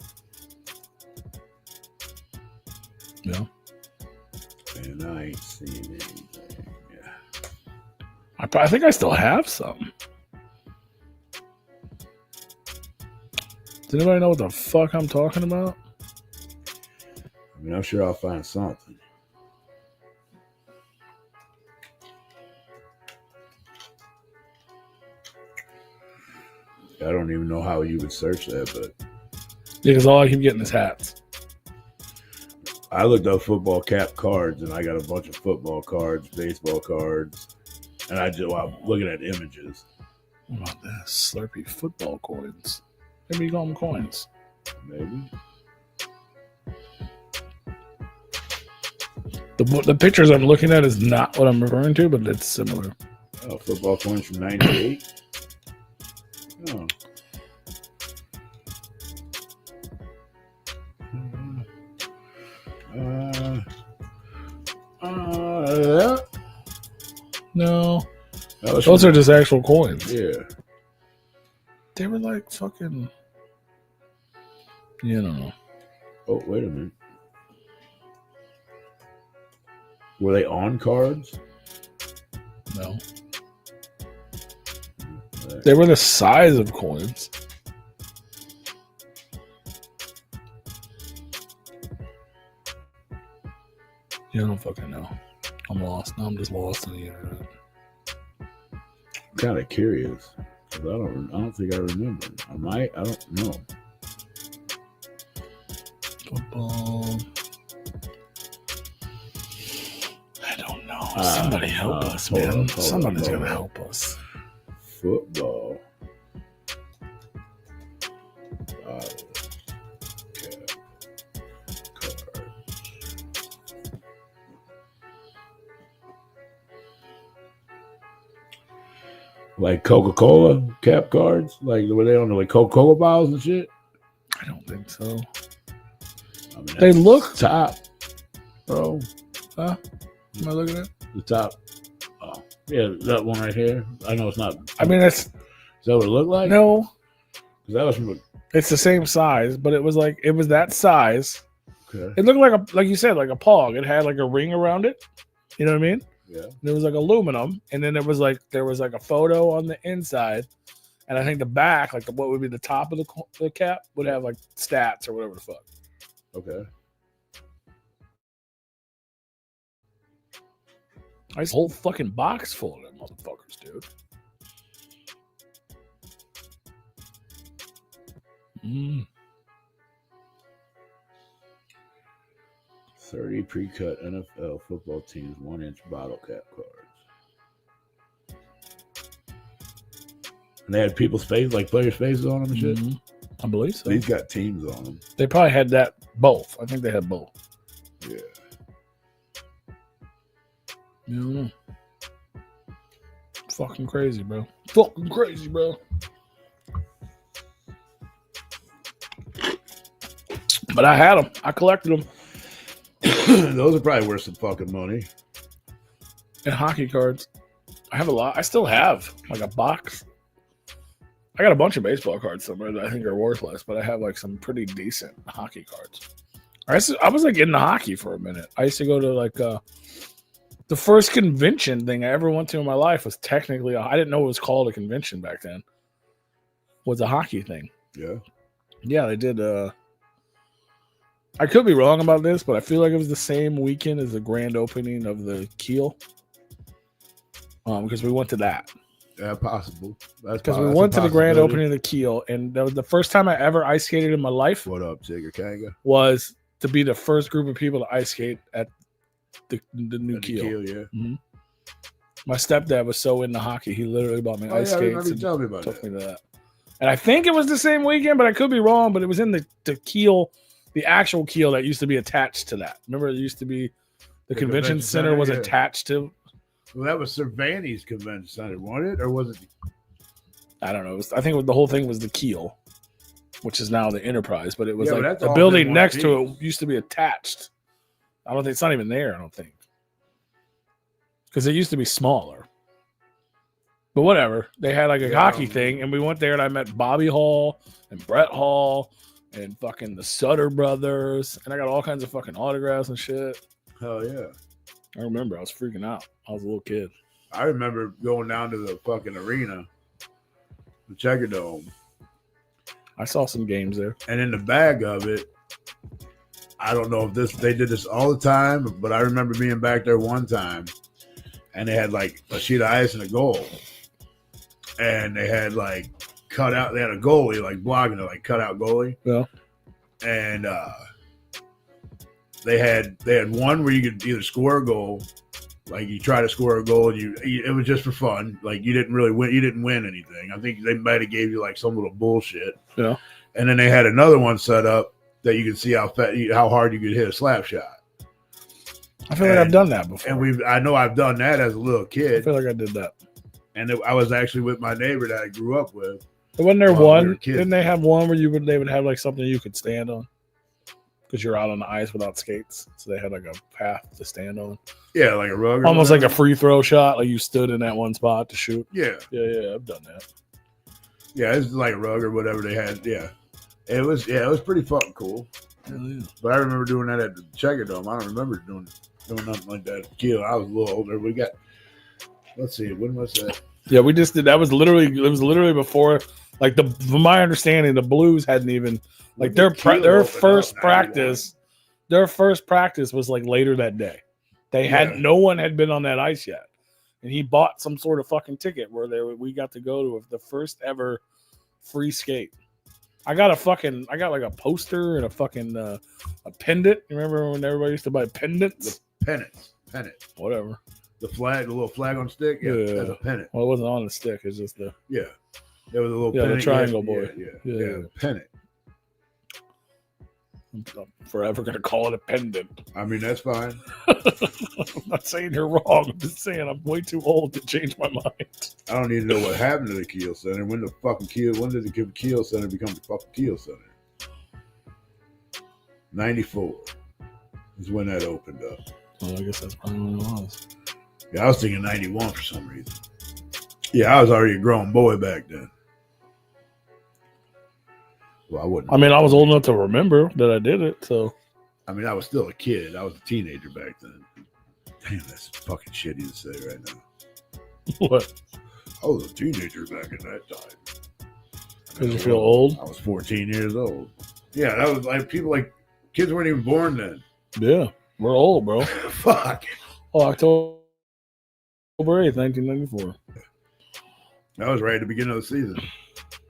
S3: Yeah.
S2: And I ain't seen anything. Yeah.
S3: I think I still have some. Does anybody know what the fuck I'm talking about?
S2: I mean, I'm sure I'll find something. I don't even know how you would search that, but
S3: yeah, because all I keep getting is hats.
S2: I looked up football cap cards, and I got a bunch of football cards, baseball cards, and I'm looking at images.
S3: What about this? Slurpee football coins. Maybe you call them coins.
S2: Maybe.
S3: The pictures I'm looking at is not what I'm referring to, but it's similar.
S2: Oh, football coins from '98. Oh. No. Those are just actual coins. Yeah.
S3: They were like fucking. You don't know.
S2: Oh, wait a minute. Were they on cards?
S3: No. They were the size of coins. You don't fucking know. I'm lost. Now I'm just lost in the internet.
S2: I'm kind of curious. I don't think I remember. I don't know.
S3: Football. I don't know. Somebody help us, man. Somebody's gonna help us.
S2: Football. Like Coca-Cola cap cards? Like, were they on the like Coca-Cola bottles and shit?
S3: I don't think so.
S2: I mean,
S3: they look
S2: top, bro.
S3: Huh? Am I looking at
S2: the top? Oh, yeah, that one right here. I know it's not.
S3: I mean, is
S2: that what it looked like?
S3: No,
S2: that was from.
S3: It's the same size, but it was that size,
S2: Okay.
S3: It looked like you said, like a pog. It had like a ring around it. You know what I mean?
S2: Yeah.
S3: And it was like aluminum, and then there was like a photo on the inside, and I think the back, like what would be the top of the cap, would have like stats or whatever the fuck.
S2: Okay.
S3: Nice whole fucking box full of them motherfuckers, dude. Mm.
S2: 30 pre-cut NFL football teams 1-inch bottle cap cards. And they had people's faces, like players' faces on them and shit.
S3: Mhm. I believe so.
S2: These got teams on them.
S3: They probably had that both. I think they had both.
S2: Yeah.
S3: Yeah. Fucking crazy, bro. Fucking crazy, bro. But I had them. I collected them.
S2: Those are probably worth some fucking money.
S3: And hockey cards. I have a lot. I still have like a box. I got a bunch of baseball cards somewhere that I think are worthless, but I have like some pretty decent hockey cards. I was like into hockey for a minute. I used to go to like the first convention thing I ever went to in my life was technically I didn't know it was called a convention back then. Was a hockey thing.
S2: Yeah.
S3: Yeah, they did. I could be wrong about this, but I feel like it was the same weekend as the grand opening of the Kiel. Because we went to that.
S2: Yeah, possible.
S3: Because we went to the grand opening of the Kiel, and that was the first time I ever ice skated in my life.
S2: What up, Tigger Kanga?
S3: Was to be the first group of people to ice skate at the new Kiel.
S2: Yeah.
S3: Mm-hmm. My stepdad was so into hockey, he literally bought me ice skates and
S2: tell me about
S3: took
S2: that.
S3: me to that. And I think it was the same weekend, but I could be wrong. But it was in the Kiel, the actual Kiel that used to be attached to that. Remember, it used to be the convention center was attached to.
S2: Well, that was Cervantes Convention Center, wasn't it? Or was it?
S3: I don't know. I think the whole thing was the Kiel, which is now the Enterprise. But it was
S2: Yeah,
S3: like
S2: but
S3: the building next to it used to be attached. I don't think it's not even there. I don't think. Because it used to be smaller. But whatever. They had like a hockey thing, and we went there, and I met Bobby Hall and Brett Hall and fucking the Sutter brothers, and I got all kinds of fucking autographs and shit.
S2: Hell yeah.
S3: I remember I was freaking out. I was a little kid.
S2: I remember going down to the fucking arena, the Checker Dome.
S3: I saw some games there.
S2: And in the bag of it, I don't know if they did this all the time, but I remember being back there one time, and they had like a sheet of ice and a goal. And they had like cut out, they had a goalie like blocking it, like cut out goalie.
S3: Yeah.
S2: And they had one where you could either score a goal, like you try to score a goal, and it was just for fun. Like you didn't really win, you didn't win anything. I think they might have gave you like some little bullshit.
S3: Yeah.
S2: And then they had another one set up that you could see how hard you could hit a slap shot.
S3: I feel like I've done that before.
S2: And I know I've done that as a little
S3: I
S2: kid.
S3: feel like I did that.
S2: And I was actually with my neighbor that I grew up with.
S3: But wasn't there
S2: While we
S3: one?
S2: were kids.
S3: Didn't they have one where they would have like something you could stand on? Because you're out on the ice without skates, so they had like a path to stand on.
S2: Yeah, like a rug.
S3: Almost like a free throw shot, like you stood in that one spot to shoot.
S2: Yeah.
S3: Yeah, I've done that.
S2: Yeah, it's like a rug or whatever they had. Yeah. It was pretty fucking cool.
S3: Hell yeah.
S2: But I remember doing that at the Checker Dome. I don't remember doing nothing like that at Kiel. I was a little older. Let's see, when was that?
S3: Yeah, we just did. It was literally before, like from my understanding, the Blues hadn't even like their first practice. Their first practice was like later that day. No one had been on that ice yet, and he bought some sort of fucking ticket where we got to go to the first ever free skate. I got like a poster and a fucking a pendant. You remember when everybody used to buy pendants?
S2: Pennant.
S3: Whatever.
S2: The little flag on stick. Yeah, that's a pennant.
S3: Well, it wasn't on the stick. It's just the
S2: It was a little
S3: the
S2: pennant.
S3: triangle boy.
S2: Yeah, pennant.
S3: I'm forever gonna call it a pendant.
S2: I mean, that's fine.
S3: I'm not saying you're wrong. I'm just saying I'm way too old to change my mind.
S2: I don't need to know what happened to the Kiel Center. When did the Kiel Center become the fucking Kiel Center? 94 is when that opened up.
S3: Well, I guess that's probably what it was.
S2: Yeah, I was thinking 91 for some reason. Yeah, I was already a grown boy back then. Well, I wouldn't.
S3: I mean, I was old enough to remember that I did it, so
S2: I mean, I was still a kid. I was a teenager back then. Damn, that's fucking shitty to say right now.
S3: What?
S2: I was a teenager back in that time.
S3: Because you feel old?
S2: I was 14 years old. Yeah, that was like kids weren't even born then.
S3: Yeah, we're old, bro.
S2: Fuck.
S3: Oh, October 8th, 1994.
S2: That was right at the beginning of the season.
S3: That's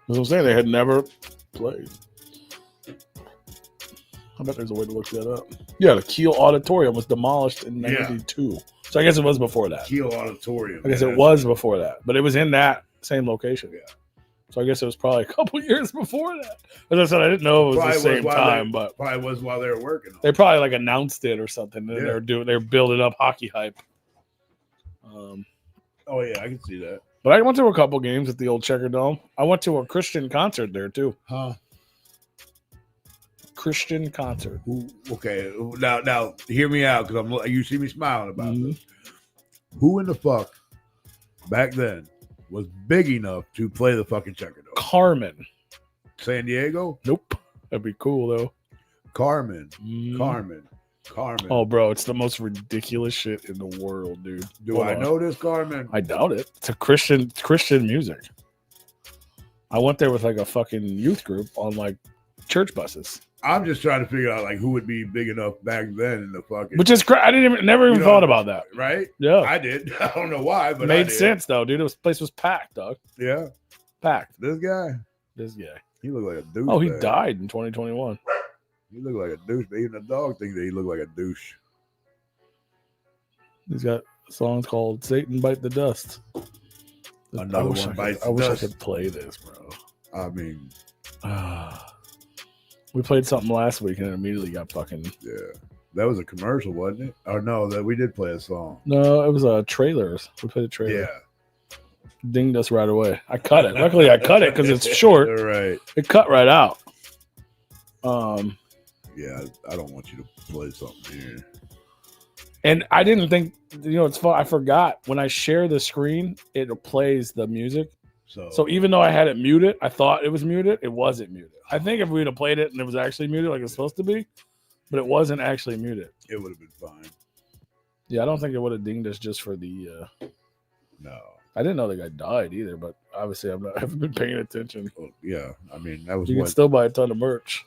S3: what I'm saying. They had never played. I bet there's a way to look that up. Yeah, the Kiel Auditorium was demolished in 92. So I guess it was before that.
S2: Kiel Auditorium.
S3: I guess it was before that. But it was in that same location. Yeah. So I guess it was probably a couple years before that. As I said, I didn't know it was the same time, but
S2: probably was while they were working on it.
S3: They probably like announced it or something. And they were building up hockey hype.
S2: Oh yeah, I can see that.
S3: But I went to a couple games at the old Checker Dome. I went to a Christian concert there too.
S2: Huh?
S3: Christian concert.
S2: Okay, now hear me out because you see me smiling about this. Who in the fuck back then was big enough to play the fucking Checker Dome?
S3: Carmen.
S2: San Diego?
S3: Nope. That'd be cool though.
S2: Carmen.
S3: Oh, bro, it's the most ridiculous shit in the world, dude.
S2: Do I know this, Carmen?
S3: I doubt it. It's a Christian music. I went there with like a fucking youth group on like church buses.
S2: I'm just trying to figure out like who would be big enough back then in the fucking.
S3: Which is I never even thought about that.
S2: Right?
S3: Yeah,
S2: I did. I don't know why, but
S3: it made sense though, dude. This place was packed, dog.
S2: Yeah,
S3: packed.
S2: This guy.
S3: He
S2: looked like a douche.
S3: Oh, he died in 2021.
S2: He looked like a douche. But even the dog thinks that he looked like a douche.
S3: He's got songs called "Satan Bite the Dust."
S2: Another one bites.
S3: I wish I could play this, bro.
S2: I mean.
S3: We played something last week and it immediately got fucking.
S2: Yeah, that was a commercial, wasn't it? Or no, that we did play a song.
S3: No, it was trailers. We played a trailer.
S2: Yeah,
S3: dinged us right away. I cut it. Luckily, I cut it because it's short.
S2: Right.
S3: It cut right out.
S2: Yeah, I don't want you to play something here.
S3: And I didn't think. It's fun. I forgot when I share the screen, it plays the music. So even though I had it muted, I thought it was muted. It wasn't muted. I think if we'd have played it and it was actually muted like it's supposed to be, but it wasn't actually muted.
S2: It would have been fine.
S3: Yeah, I don't think it would have dinged us just for the.
S2: No.
S3: I didn't know the guy died either, but obviously I haven't been paying attention.
S2: Well, yeah, I mean that was.
S3: You can still buy a ton of merch.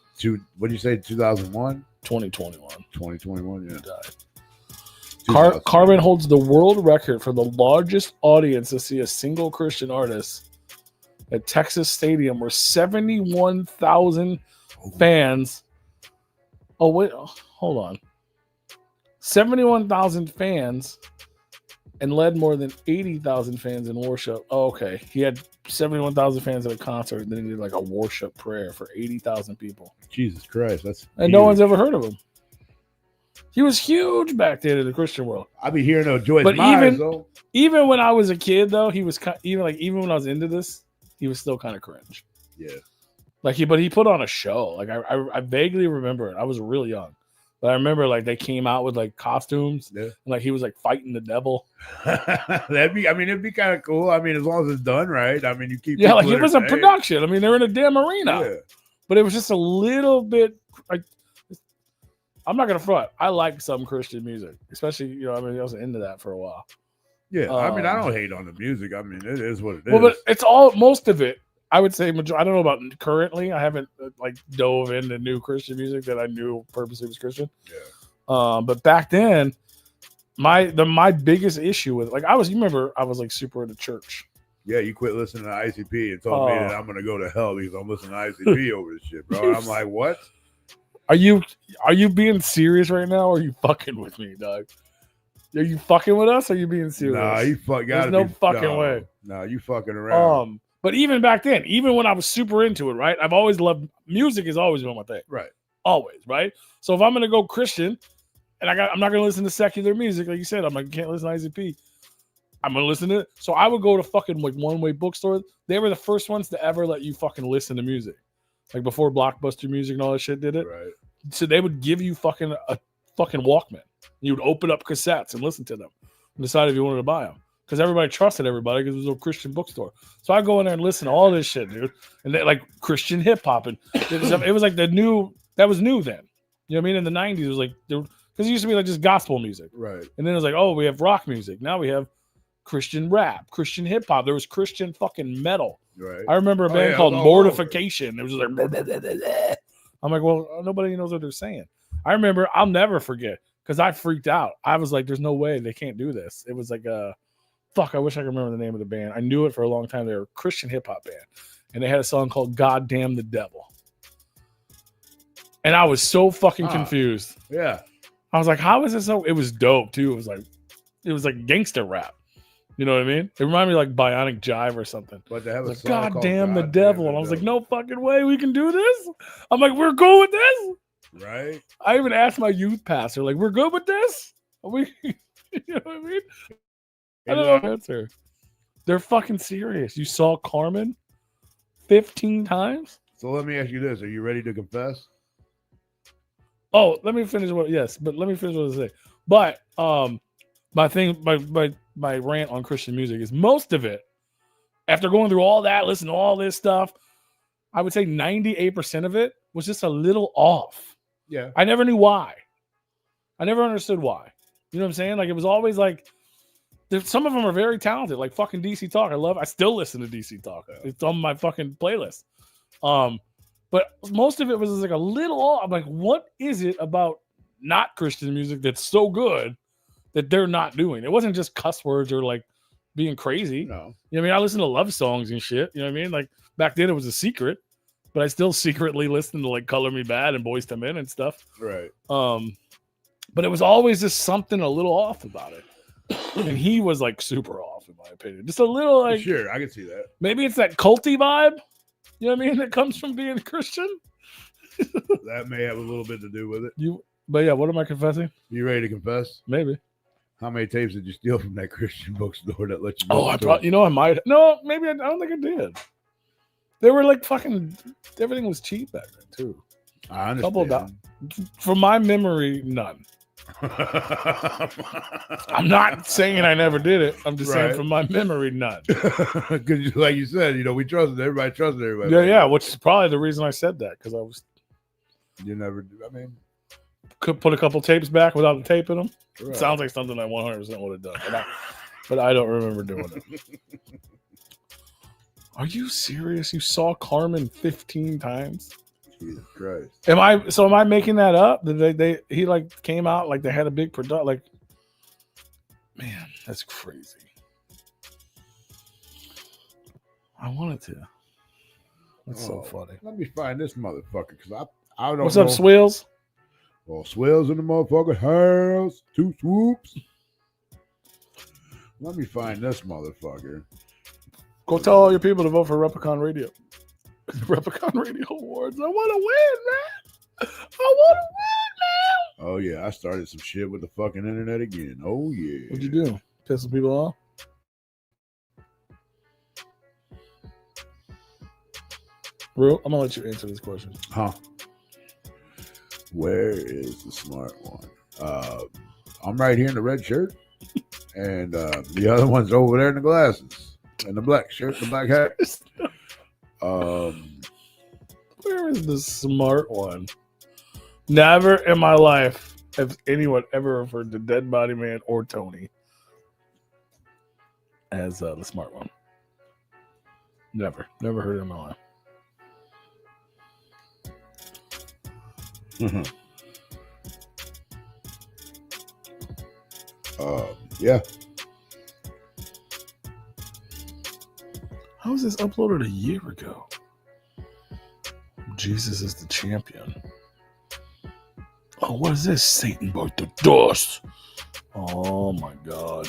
S2: What did you say? 2001.
S3: 2021.
S2: 2021. Yeah.
S3: He died. Carmen holds the world record for the largest audience to see a single Christian artist at Texas Stadium, where 71,000 fans. Oh wait, hold on. 71,000 fans, and led more than 80,000 fans in worship. Oh, okay, he had 71,000 fans at a concert, and then he did like a worship prayer for 80,000 people.
S2: Jesus Christ, that's
S3: and huge. No one's ever heard of him. He was huge back then in the Christian world.
S2: I'd be hearing no Joyce
S3: but
S2: Myers, though.
S3: Even when I was a kid, though, he was even when I was into this, he was still kind of cringe.
S2: Yeah.
S3: But he put on a show. Like I vaguely remember it. I was really young, but I remember like they came out with like costumes. Yeah. And, like he was like fighting the devil.
S2: It'd be kind of cool. I mean, as long as it's done right. I mean, you keep.
S3: Yeah, like it was a production. I mean, they're in a damn arena. Yeah. But it was just a little bit like. I'm not gonna front. I like some Christian music, especially I was into that for a while.
S2: Yeah, I mean, I don't hate on the music. I mean, it is what it is.
S3: Well, but it's most of it. I would say, I don't know about currently. I haven't like dove into new Christian music that I knew purposely was Christian. Yeah. But back then, my biggest issue with you remember I was like super into church.
S2: Yeah, you quit listening to ICP and told me that I'm gonna go to hell because I'm listening to ICP over this shit, bro. And I'm like, what?
S3: Are you being serious right now, or are you fucking with me, dog? Are you fucking with us, or are you being serious?
S2: Nah, you gotta
S3: There's no fucking way.
S2: Nah, you fucking around.
S3: But even back then, even when I was super into it, right? I've always loved music. Has always been my thing,
S2: right?
S3: Always, right? So if I'm gonna go Christian, and I'm not gonna listen to secular music, like you said, can't listen to ICP. I'm gonna listen to it. So I would go to fucking like one-way bookstore. They were the first ones to ever let you fucking listen to music. Like before Blockbuster Music and all that shit did it.
S2: Right.
S3: So they would give you fucking a fucking Walkman. You would open up cassettes and listen to them and decide if you wanted to buy them. Because everybody trusted everybody because it was a Christian bookstore. So I go in there and listen to all this shit, dude. And they, like Christian hip hop. And it was like that was new then. You know what I mean? In the 90s, it was like, because it used to be like just gospel music.
S2: Right.
S3: And then it was like, oh, we have rock music. Now we have Christian rap, Christian hip hop. There was Christian fucking metal.
S2: Right.
S3: I remember a band
S2: yeah,
S3: called
S2: it was all
S3: Mortification. It was just like, blah, blah, blah, blah, blah. I'm like, well, nobody knows what they're saying. I remember, I'll never forget, because I freaked out. I was like, there's no way they can't do this. It was like fuck, I wish I could remember the name of the band. I knew it for a long time. They were a Christian hip hop band. And they had a song called God Damn the Devil. And I was so fucking confused.
S2: Yeah.
S3: I was like, how is this so? It was dope too. It was like gangster rap. You know what I mean? It reminded me like Bionic Jive or something.
S2: But they have a
S3: Like,
S2: song
S3: God
S2: called
S3: damn the
S2: God
S3: devil.
S2: Damn
S3: And I was like,
S2: Devil.
S3: no fucking way we can do this. I'm like, we're good with this.
S2: Right.
S3: I even asked my youth pastor, like, we're good with this? Are we, you know what I mean? I don't know the answer. They're fucking serious. You saw Carmen 15 times?
S2: So let me ask you this. Are you ready to confess?
S3: Oh, let me finish what I say. But my rant on Christian music is most of it, after going through all that, listening to all this stuff, I would say 98% of it was just a little off.
S2: Yeah.
S3: I never knew why. I never understood why. You know what I'm saying? Like, it was always like, some of them are very talented, like fucking DC Talk. I still listen to DC Talk. It's on my fucking playlist. But most of it was just like a little off. I'm like, what is it about not Christian music that's so good that they're not doing? It wasn't just cuss words or like being crazy.
S2: No.
S3: You know what I mean? I listen to love songs and shit. You know what I mean? Like, back then it was a secret, but I still secretly listened to like Color Me Bad and Boyz II Men and stuff.
S2: Right.
S3: But it was always just something a little off about it. And he was like super off, in my opinion. Just a little like,
S2: Sure, I can see that.
S3: maybe it's that culty vibe. You know what I mean? That comes from being a Christian.
S2: That may have a little bit to do with it.
S3: But yeah, what am I confessing?
S2: You ready to confess?
S3: Maybe.
S2: How many tapes did you steal from that Christian bookstore that let you?
S3: Oh, I probably, I might. No, maybe I don't think I did. They were like fucking. Everything was cheap back then too.
S2: I understand.
S3: Couple dollars. From my memory, none. I'm not saying I never did it. I'm just saying from my memory, none.
S2: Because, like you said, we trusted everybody. Trusted everybody.
S3: Yeah, which is probably the reason I said that, because I was.
S2: You never. I mean,
S3: could put a couple tapes back without the tape in them.
S2: right.
S3: Sounds like something I 100% would have done, but I don't remember doing it. Are you serious? You saw Carmen 15 times?
S2: Jesus Christ.
S3: Am I making that up? Did he like came out like they had a big production? Like, man, that's crazy. I wanted to. That's so funny.
S2: Let me find this motherfucker, because I don't know.
S3: What's up, Swills?
S2: Well, Swills in the motherfucking house. 2 swoops. Let me find this motherfucker.
S3: Go tell all your people to vote for Replicon Radio. Replicon Radio Awards. I want to win, man. I want to win, man.
S2: Oh, yeah. I started some shit with the fucking internet again. Oh, yeah.
S3: What'd you do? Piss some people off? Real? I'm going to let you answer this question.
S2: Huh? Where is the smart one? I'm right here in the red shirt. And the other one's over there in the glasses. And the black shirt, the black hat.
S3: Where is the smart one? Never in my life has anyone ever referred to Dead Body Man or Tony as the smart one. Never heard it in my life.
S2: Yeah.
S3: How was this uploaded a year ago? Jesus is the champion. Oh, what is this? Satan bite the dust. Oh my God.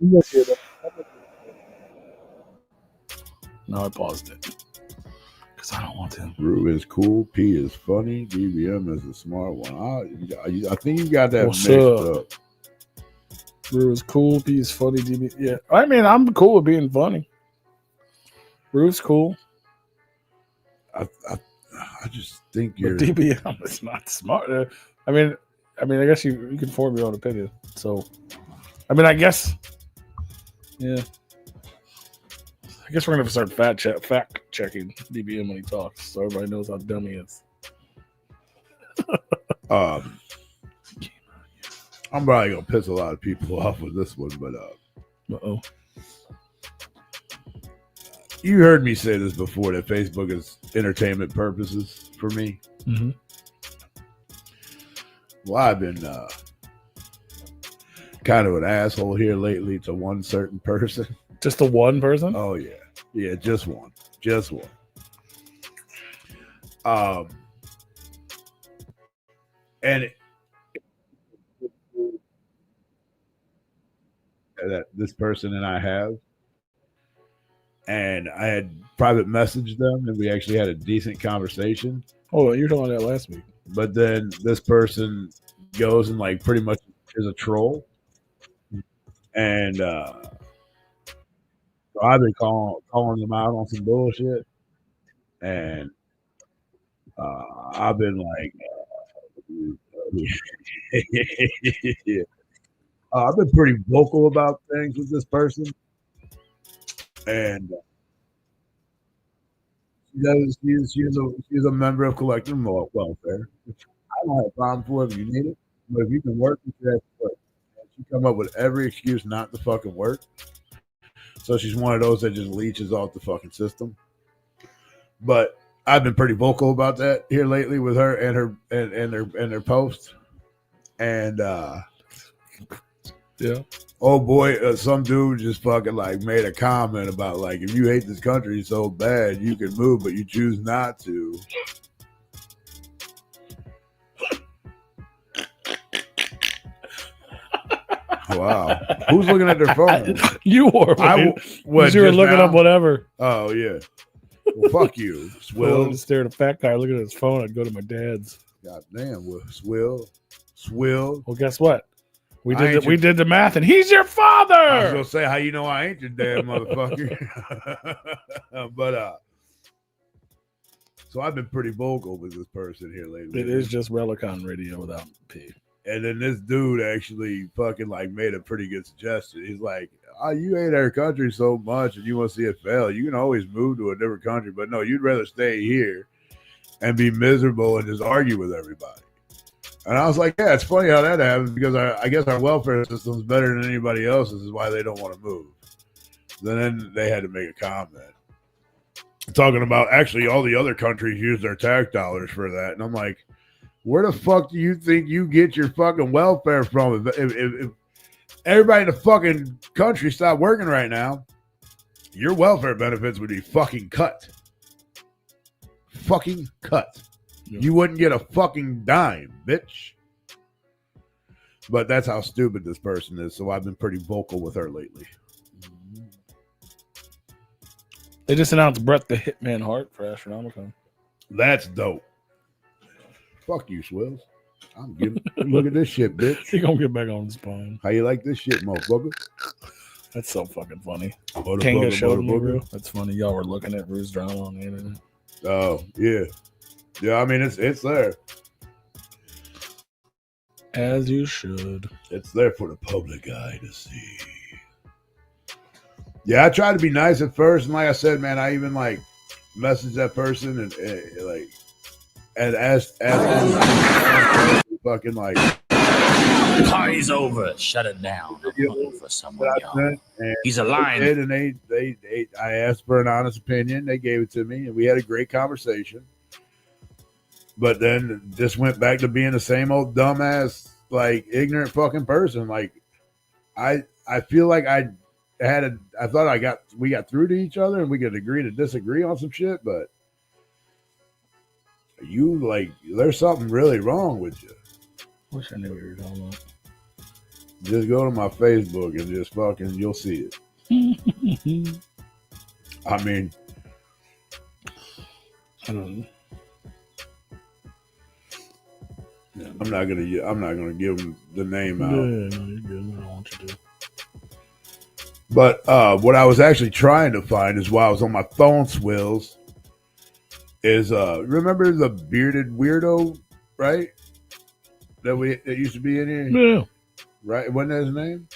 S3: No, I paused it. Because I don't want to.
S2: Rue is cool. P is funny. DBM is a smart one. I think you got that
S3: What's
S2: mixed
S3: up?
S2: up.
S3: Rue is cool. P is funny. DB. Yeah. I mean, I'm cool with being funny. Rue's cool.
S2: I just think you're.
S3: But DBM is not smart. I mean, I guess you can form your own opinion. So, I guess. Yeah. I guess we're gonna start fact checking DBM when he talks, so everybody knows how dumb he is.
S2: I'm probably gonna piss a lot of people off with this one, but
S3: Uh-oh.
S2: you heard me say this before that Facebook is entertainment purposes for me.
S3: Mm-hmm.
S2: Well, I've been kind of an asshole here lately to one certain person.
S3: Just the one person?
S2: Oh yeah, just one. And that this person and I have, and I had private messaged them, and we actually had a decent conversation.
S3: Oh, you were talking about that last week.
S2: But then this person goes and like pretty much is a troll, and so I've been calling them out on some bullshit, and I've been like, I've been pretty vocal about things with this person, and she's a member of collective welfare. I don't have a problem for it if you need it, but if you can work, you should have to work. And she come up with every excuse not to fucking work. So she's one of those that just leeches off the fucking system. But I've been pretty vocal about that here lately with her and their posts. And
S3: yeah.
S2: Oh boy, some dude just fucking like made a comment about like, if you hate this country so bad, you can move, but you choose not to. Wow. Who's looking at their phone?
S3: You were. You were looking up whatever.
S2: Oh, yeah. Well, fuck you, Swill.
S3: I just stare at a fat guy looking at his phone. I'd go to my dad's.
S2: God damn, Swill. Well,
S3: guess what? We did the math, and he's your father.
S2: I was gonna say, how you know I ain't your damn motherfucker? But so I've been pretty vocal with this person here lately.
S3: It is just Replicon radio without P.
S2: And then this dude actually fucking like made a pretty good suggestion. He's like, "Oh, you hate our country so much, and you want to see it fail. You can always move to a different country, but no, you'd rather stay here and be miserable and just argue with everybody." And I was like, yeah, it's funny how that happens because I guess our welfare system is better than anybody else's, is why they don't want to move. Then they had to make a comment talking about actually all the other countries use their tax dollars for that. And I'm like, where the fuck do you think you get your fucking welfare from? If everybody in the fucking country stopped working right now, your welfare benefits would be fucking cut. Fucking cut. You wouldn't get a fucking dime, bitch. But that's how stupid this person is. So I've been pretty vocal with her lately.
S3: They just announced Brett the Hitman Hart for Astronomicon.
S2: That's dope. Fuck you, Swills. I'm giving. Look at this shit, bitch.
S3: He gonna get back on his phone.
S2: How you like this shit, motherfucker?
S3: That's so fucking funny. Kanga showed me, bro. That's funny. Y'all were looking at Rue's drama on the internet.
S2: Oh yeah. Yeah, I mean it's there.
S3: As you should.
S2: It's there for the public eye to see. Yeah, I tried to be nice at first, and like I said, man, I even like messaged that person and asked fucking like,
S1: party's over. Shut it down. I'm looking for someone, y'all. He's a lion.
S2: And I asked for an honest opinion. They gave it to me, and we had a great conversation. But then just went back to being the same old dumbass, like ignorant fucking person. Like I feel like we got through to each other and we could agree to disagree on some shit, but you like there's something really wrong with you.
S3: Wish I knew what you were talking about.
S2: Just go to my Facebook and just fucking you'll see it. I mean,
S3: I don't know.
S2: Yeah, I'm not gonna give him the name out.
S3: Yeah, no, you're good. I don't want you to.
S2: But what I was actually trying to find is while I was on my phone, Swills, is remember the bearded weirdo, right? That used to be in here?
S3: Yeah.
S2: Right? Wasn't that his name?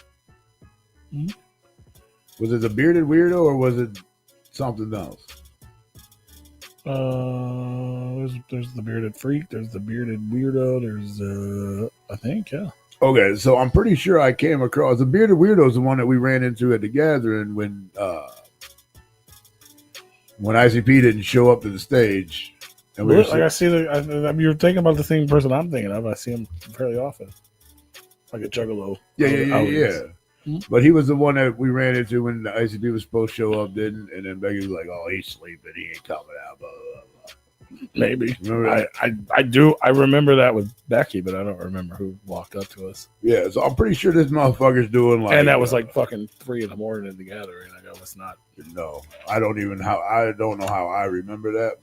S3: Mm-hmm.
S2: Was it the bearded weirdo or was it something else?
S3: There's the bearded freak. There's the bearded weirdo. There's I think
S2: Okay, so I'm pretty sure I came across the bearded weirdo is the one that we ran into at the gathering when ICP didn't show up to the stage. And we were
S3: like I see you're thinking about the same person I'm thinking of. I see him fairly often, like a juggalo.
S2: Yeah.
S3: Mm-hmm.
S2: But he was the one that we ran into when the ICP was supposed to show up, didn't? And then Becky was like, "Oh, he's sleeping. He ain't coming out." Blah, blah, blah.
S3: Maybe.
S2: Remember that?
S3: I do. I remember that with Becky, but I don't remember who walked up to us.
S2: Yeah, so I'm pretty sure this motherfucker's doing like,
S3: and that was like fucking 3 a.m. in the gathering. Like I was not.
S2: No, I don't know how I remember that,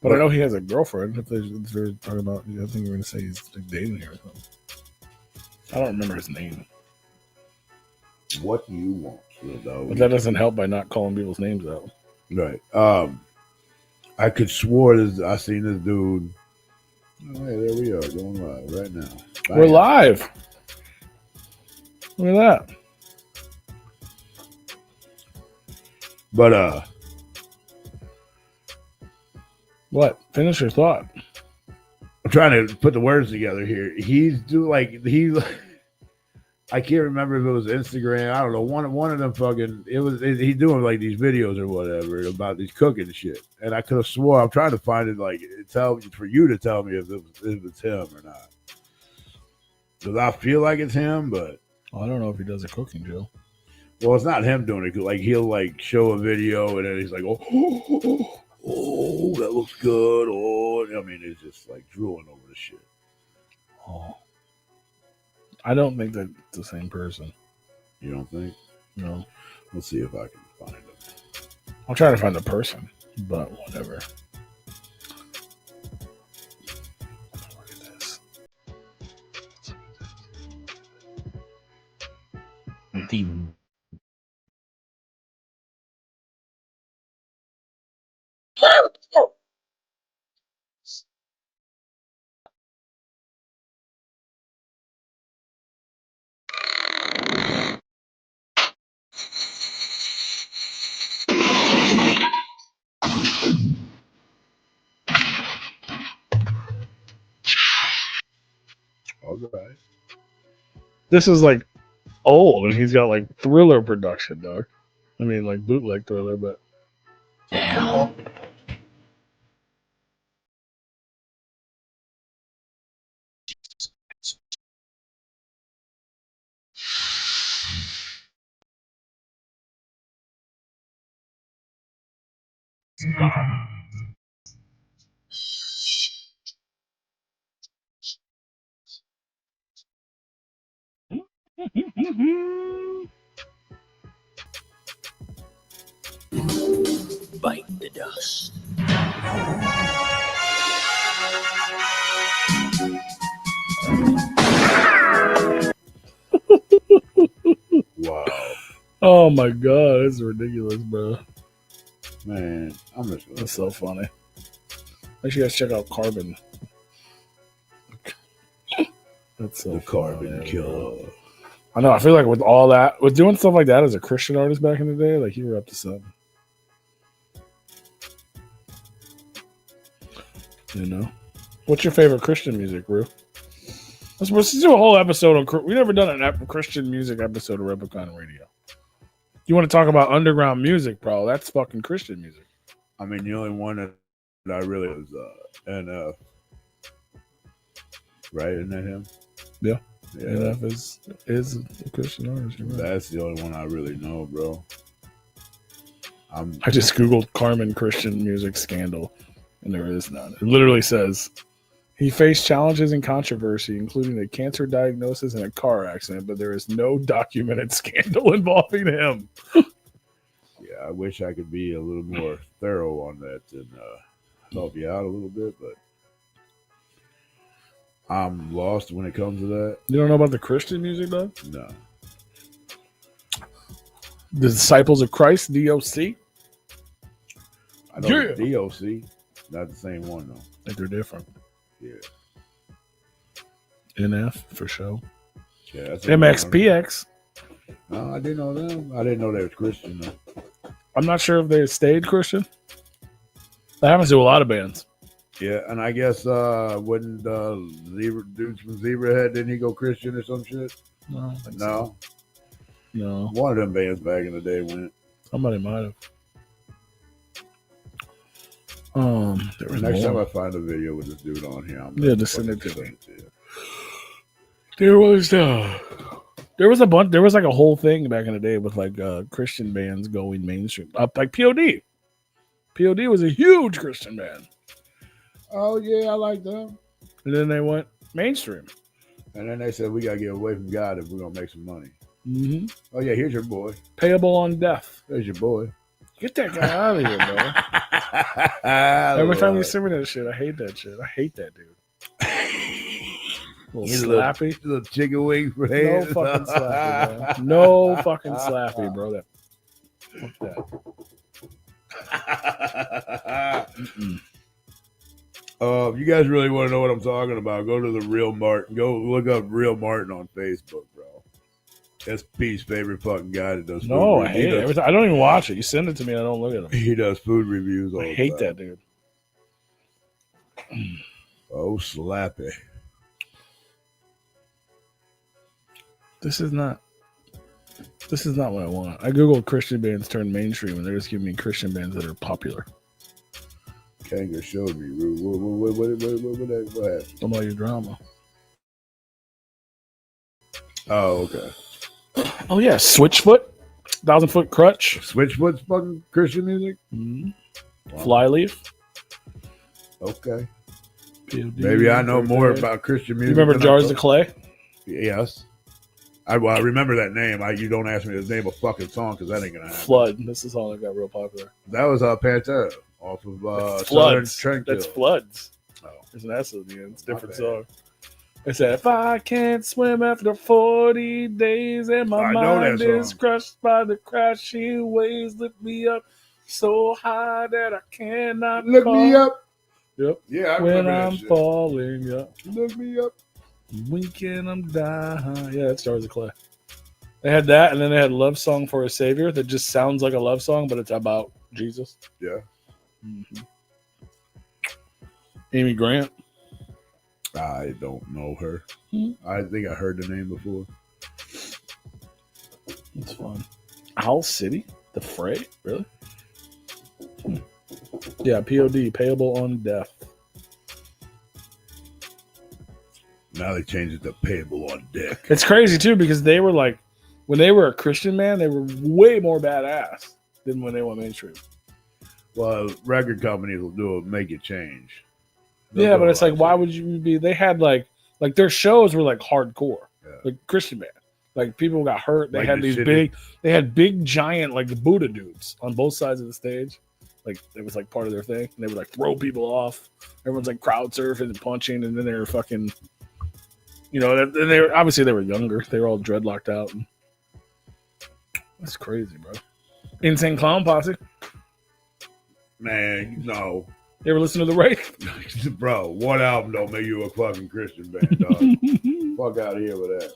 S3: But I know he has a girlfriend. If they're talking about, I think we're gonna say he's like dating her or something. I don't remember his name.
S2: What do you want, though?
S3: But that doesn't help by not calling people's names out.
S2: Right. I could swore I seen this dude. Oh, hey, there we are, going live right now.
S3: We're live. Look at that.
S2: But
S3: What? Finish your thought.
S2: I'm trying to put the words together here. He's doing I can't remember if it was Instagram. I don't know. One of them fucking. He's doing like these videos or whatever about these cooking shit. And I could have swore I'm trying to find it for you to tell me if it's him or not. Because I feel like it's him, but
S3: I don't know if he does a cooking, Joe.
S2: Well, it's not him doing it. Like he'll like show a video and then he's like, oh, that looks good. Oh, I mean, it's just like drooling over the shit.
S3: Oh. I don't think that's the same person.
S2: You don't think?
S3: No.
S2: Let's see if I can find him.
S3: I'll try to find the person, but whatever. Look at this.
S2: All right.
S3: This is like old, and he's got like thriller production, dog. I mean, like bootleg thriller, but.
S1: Bite the dust.
S2: Wow.
S3: Oh my god, it's ridiculous, bro.
S2: Man, I'm just
S3: That's so funny. Make sure you guys check out Carbon. That's so
S2: the Carbon
S3: funny,
S2: Killer.
S3: bro. I know. I feel like with all that, with doing stuff like that as a Christian artist back in the day, like you were up to something. You know, what's your favorite Christian music, Rue? Let's do a whole episode on. We've never done a Christian music episode of Replicon Radio. You want to talk about underground music, bro? That's fucking Christian music.
S2: I mean, the only one that I really was NF. Right? Isn't that him?
S3: Yeah.
S2: Yeah.
S3: NF is a Christian artist. Right.
S2: That's the only one I really know, bro.
S3: I just Googled Carmen Christian music scandal, and there is none. It literally says he faced challenges and controversy, including a cancer diagnosis and a car accident, but there is no documented scandal involving him.
S2: Yeah, I wish I could be a little more thorough on that and help you out a little bit, but I'm lost when it comes to that.
S3: You don't know about the Christian music, though?
S2: No.
S3: The Disciples of Christ, DOC?
S2: I know DOC. Not the same one, though.
S3: I think they're different.
S2: Yeah.
S3: NF, for sure.
S2: Yeah, that's
S3: MXPX.
S2: No, I didn't know them. I didn't know they were Christian, though.
S3: I'm not sure if they stayed Christian. That happens to a lot of bands.
S2: Yeah, and I guess wouldn't Zebra dudes from Zebrahead, didn't he go Christian or some shit?
S3: No, I don't think so.
S2: No.
S3: No.
S2: One of them bands back in the day went.
S3: Somebody might have. There was
S2: Next time
S3: more.
S2: I find a video with this dude on here, I'm
S3: Yeah, just send it to
S2: fucking
S3: me.
S2: send it to you.
S3: There was a bunch. There was like a whole thing back in the day with like Christian bands going mainstream. Like POD. POD was a huge Christian band,
S2: Oh yeah, I like them.
S3: and then they went mainstream.
S2: And then they said we gotta get away from God if we're gonna make some money.
S3: Mm-hmm.
S2: Oh yeah, here's your boy.
S3: Payable on death.
S2: There's your boy.
S3: Get that guy out of here, bro. Every time you send me that shit, I hate that shit. I hate that dude. Little
S2: He's
S3: slappy.
S2: little chicken wing for
S3: No
S2: hands.
S3: fucking slappy, bro. No fucking slappy, bro. That. Fuck that.
S2: You guys really want to know what I'm talking about? Go to the Real Martin. Go look up Real Martin on Facebook, bro. That's Pete's favorite fucking guy that does.
S3: No,
S2: food
S3: I hate it. Every time, I don't even watch it. You send it to me, I don't look at it.
S2: He does food reviews all
S3: I
S2: the
S3: hate
S2: time.
S3: that dude.
S2: Oh, slappy.
S3: This is not what I want. I googled Christian bands turn mainstream, and they're just giving me Christian bands that are popular.
S2: Kanga showed me. What happened?
S3: Some of your drama.
S2: Oh, okay.
S3: Oh yeah, Switchfoot, 1,000-Foot Crutch,
S2: Switchfoot's fucking Christian music? Wow.
S3: Flyleaf.
S2: Okay.
S3: POD,
S2: Maybe I know more about Christian
S3: You
S2: music.
S3: remember
S2: than I
S3: Jars
S2: thought.
S3: of Clay?
S2: Yes. I remember that name. You don't ask me to name a fucking song because that ain't gonna happen.
S3: Flood. This is a song that got real popular.
S2: That was Pantera off of Southern
S3: Floods.
S2: Tranquil.
S3: That's Floods.
S2: Oh.
S3: There's an S at the end. It's a different
S2: My bad.
S3: song. It said, if I can't swim after 40 days and my
S2: I know
S3: mind
S2: that
S3: is
S2: song.
S3: crushed by the crashing waves, lift me up so high that I cannot
S2: Look
S3: fall.
S2: me up.
S3: Yep.
S2: Yeah, I
S3: When
S2: remember
S3: I'm
S2: that shit.
S3: falling, yep.
S2: Look me up.
S3: Winking, I'm dying. Yeah, that's Jars of Clay. They had that, and then they had Love Song for a Savior that just sounds like a love song, but it's about Jesus.
S2: Yeah.
S3: Mm-hmm. Amy Grant.
S2: I don't know her.
S3: Hmm.
S2: I think I heard the name before.
S3: It's fun. Owl City? The Fray? Really? Yeah, POD, payable on death.
S2: Now they changed it to payable on deck.
S3: It's crazy, too, because they were like, when they were a Christian band, they were way more badass than when they went mainstream.
S2: Well, record companies will do it, make it change.
S3: Yeah, but it's like, why would you be? They had like their shows were like hardcore,
S2: Yeah.
S3: like Christian band. Like people got hurt. They
S2: Like
S3: had
S2: the
S3: these
S2: shit
S3: big giant like the Buddha dudes on both sides of the stage. Like it was like part of their thing. And they would like throw people off. Everyone's like crowd surfing and punching, and then they were fucking. You know, they were obviously they were younger. They were all dreadlocked out. And that's crazy, bro. Insane Clown Posse.
S2: Man, no.
S3: You ever listen to the Rake?
S2: Bro, one album don't make you a fucking Christian band, dog. Fuck out of here with that.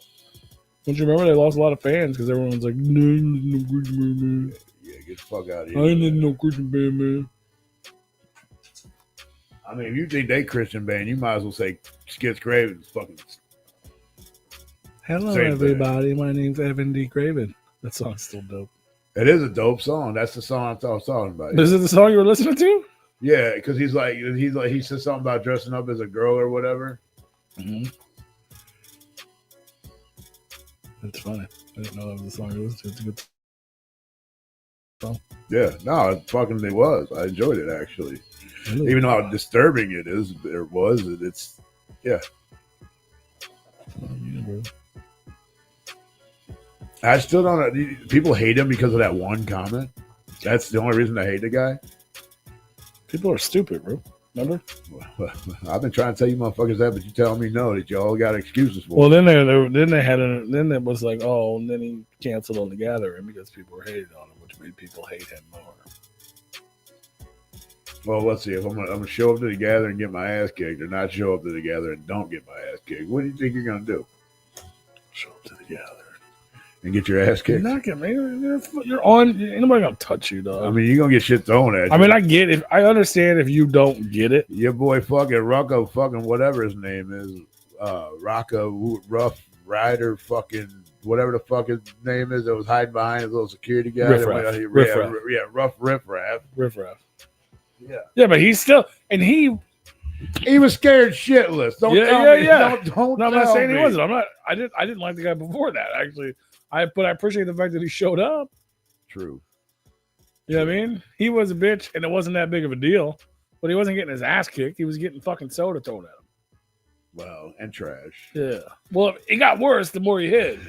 S3: Don't you remember they lost a lot of fans because everyone's like, no Christian band, man.
S2: Yeah, get the fuck out of
S3: I
S2: here.
S3: ain't
S2: with
S3: in
S2: that.
S3: no Christian band, man.
S2: I mean, if you think they Christian band, you might as well say Skits Craven's fucking.
S3: Hello,
S2: Same
S3: everybody. My name's Evan D. Craven. That song's still dope.
S2: It is a dope song. That's the song I was talking about.
S3: Is it the song you were listening to?
S2: Yeah, because he said something about dressing up as a girl or whatever.
S3: Mm-hmm. That's funny. I didn't know that was the song you listened to. It's a good song.
S2: Yeah, no, it was. I enjoyed it actually,
S3: Really?
S2: even though how disturbing it is. It was. It's
S3: Oh, yeah, bro.
S2: I still don't. People hate him because of that one comment. That's the only reason I hate the guy.
S3: People are stupid, bro. Remember?
S2: I've been trying to tell you motherfuckers that, but you telling me no, that you all got excuses for.
S3: Well, then then it was like, oh, and then he canceled on the Gathering because people were hating on him, which made people hate him more.
S2: Well, let's see. If I'm gonna show up to the Gathering and get my ass kicked, or not show up to the Gathering and don't get my ass kicked, what do you think you're gonna do?
S3: Show up to the Gathering.
S2: and get your ass
S3: You're
S2: kicked.
S3: not gonna, man. You're on. Ain't nobody gonna touch you, dog.
S2: I mean, you're gonna get shit thrown at you.
S3: I mean, I get it. I understand if you don't get it.
S2: Your boy fucking Rocco fucking whatever his name is, Rocco Rough Rider fucking whatever the fuck his name is that was hiding behind his little security guy.
S3: Riff-Raff.
S2: Rough Riff-Raff.
S3: Riff-Raff.
S2: Yeah.
S3: Yeah, but he's still, and he
S2: was scared shitless. Don't tell me. Don't
S3: No, I'm
S2: tell
S3: not saying
S2: me.
S3: he wasn't. I didn't like the guy before that, actually. But I appreciate the fact that he showed up.
S2: True.
S3: You know what I mean? He was a bitch, and it wasn't that big of a deal. But he wasn't getting his ass kicked. He was getting fucking soda thrown at him.
S2: Well, and trash.
S3: Yeah. Well, it got worse the more he hit.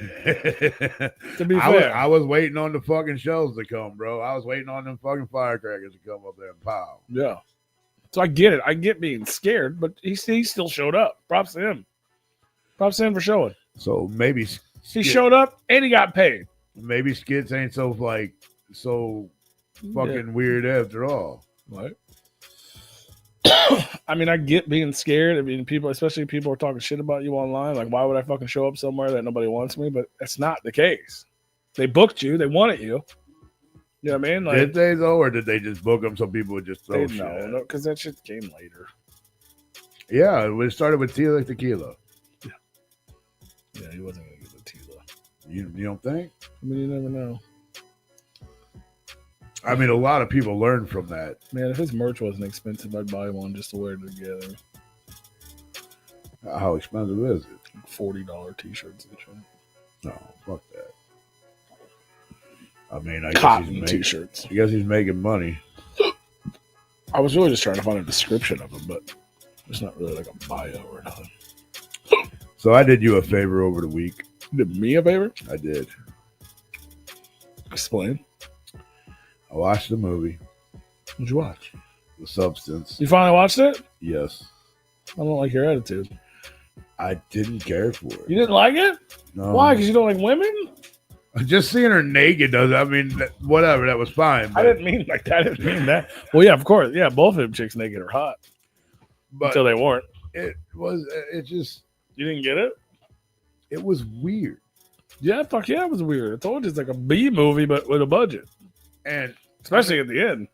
S3: To be fair.
S2: I was waiting on the fucking shows to come, bro. I was waiting on them fucking firecrackers to come up there and pow.
S3: Yeah. So I get it. I get being scared, but he still showed up. Props to him. Props to him for showing.
S2: So maybe
S3: He showed up and he got paid.
S2: Maybe skits ain't so fucking weird after all.
S3: Right. I mean, I get being scared. I mean, especially people are talking shit about you online. Like, why would I fucking show up somewhere that nobody wants me? But that's not the case. They booked you. They wanted you. You know what I mean? Like,
S2: did they though, or did they just book them so people would just throw shit?
S3: No, because that shit came later.
S2: Yeah, it started with Tequila.
S3: Yeah, he wasn't gonna get the Tila.
S2: You don't think?
S3: I mean, you never know.
S2: I mean, a lot of people learned from that.
S3: Man, if his merch wasn't expensive, I'd buy one just to wear it together.
S2: How expensive is it?
S3: $40 t-shirts and shit.
S2: No, fuck that. I mean, I
S3: Cotton t-shirts.
S2: I guess he's making money.
S3: I was really just trying to find a description of him, but there's not really like a bio or nothing.
S2: So I did you a favor over the week.
S3: You did me a favor?
S2: I did.
S3: Explain.
S2: I watched the movie.
S3: What'd you watch?
S2: The Substance.
S3: You finally watched it?
S2: Yes.
S3: I don't like your attitude.
S2: I didn't care for it.
S3: You didn't like it?
S2: No.
S3: Why? Because you don't like women?
S2: Just seeing her naked does. I mean, whatever. That was fine.
S3: I didn't mean like that. I didn't mean that. Well, yeah, of course. Yeah, both of them chicks naked are hot.
S2: But
S3: until they weren't.
S2: It just.
S3: You didn't get it?
S2: It was weird.
S3: Yeah, fuck yeah, it was weird. I told you it's like a B movie, but with a budget.
S2: And
S3: especially at the end.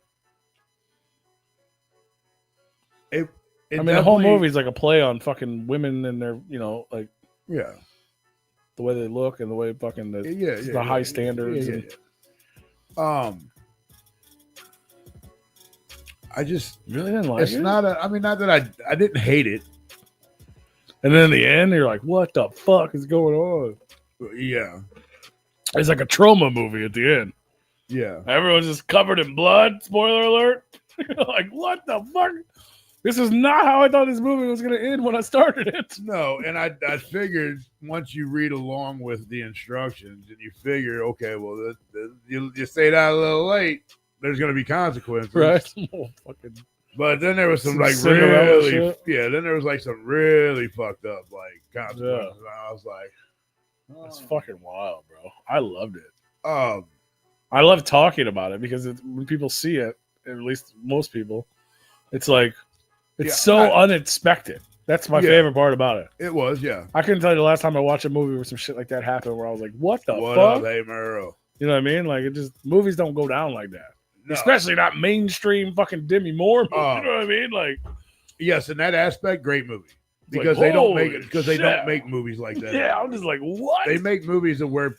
S2: I
S3: mean, the whole movie is like a play on fucking women and their, like
S2: the
S3: way they look and the way fucking the high standards.
S2: I just
S3: really didn't like it.
S2: It's not not that I didn't hate it.
S3: And then in the end, you're like, what the fuck is going on?
S2: Yeah.
S3: It's like a trauma movie at the end.
S2: Yeah.
S3: Everyone's just covered in blood. Spoiler alert. You're like, what the fuck? This is not how I thought this movie was going to end when I started it.
S2: No, and I figured once you read along with the instructions and you figure, okay, well, you stayed out a little late, there's going to be consequences.
S3: Right.
S2: But then there was some like
S3: Cinderella
S2: really,
S3: shit.
S2: then there was like some really fucked up like consequences. Yeah. And I was like,
S3: it's fucking wild, bro. I loved it.
S2: I
S3: love talking about it because when people see it, at least most people, it's like, it's so unexpected. That's my favorite part about it.
S2: It was, yeah.
S3: I couldn't tell you the last time I watched a movie where some shit like that happened where I was like, what the fuck?
S2: Up, hey, Merle?
S3: You know what I mean? Like, movies don't go down like that. No. Especially not mainstream fucking Demi Moore movies. You know what I mean? Like,
S2: yes, in that aspect, great movie. Because they don't make movies like that.
S3: Yeah, I'm just like, what?
S2: They make movies where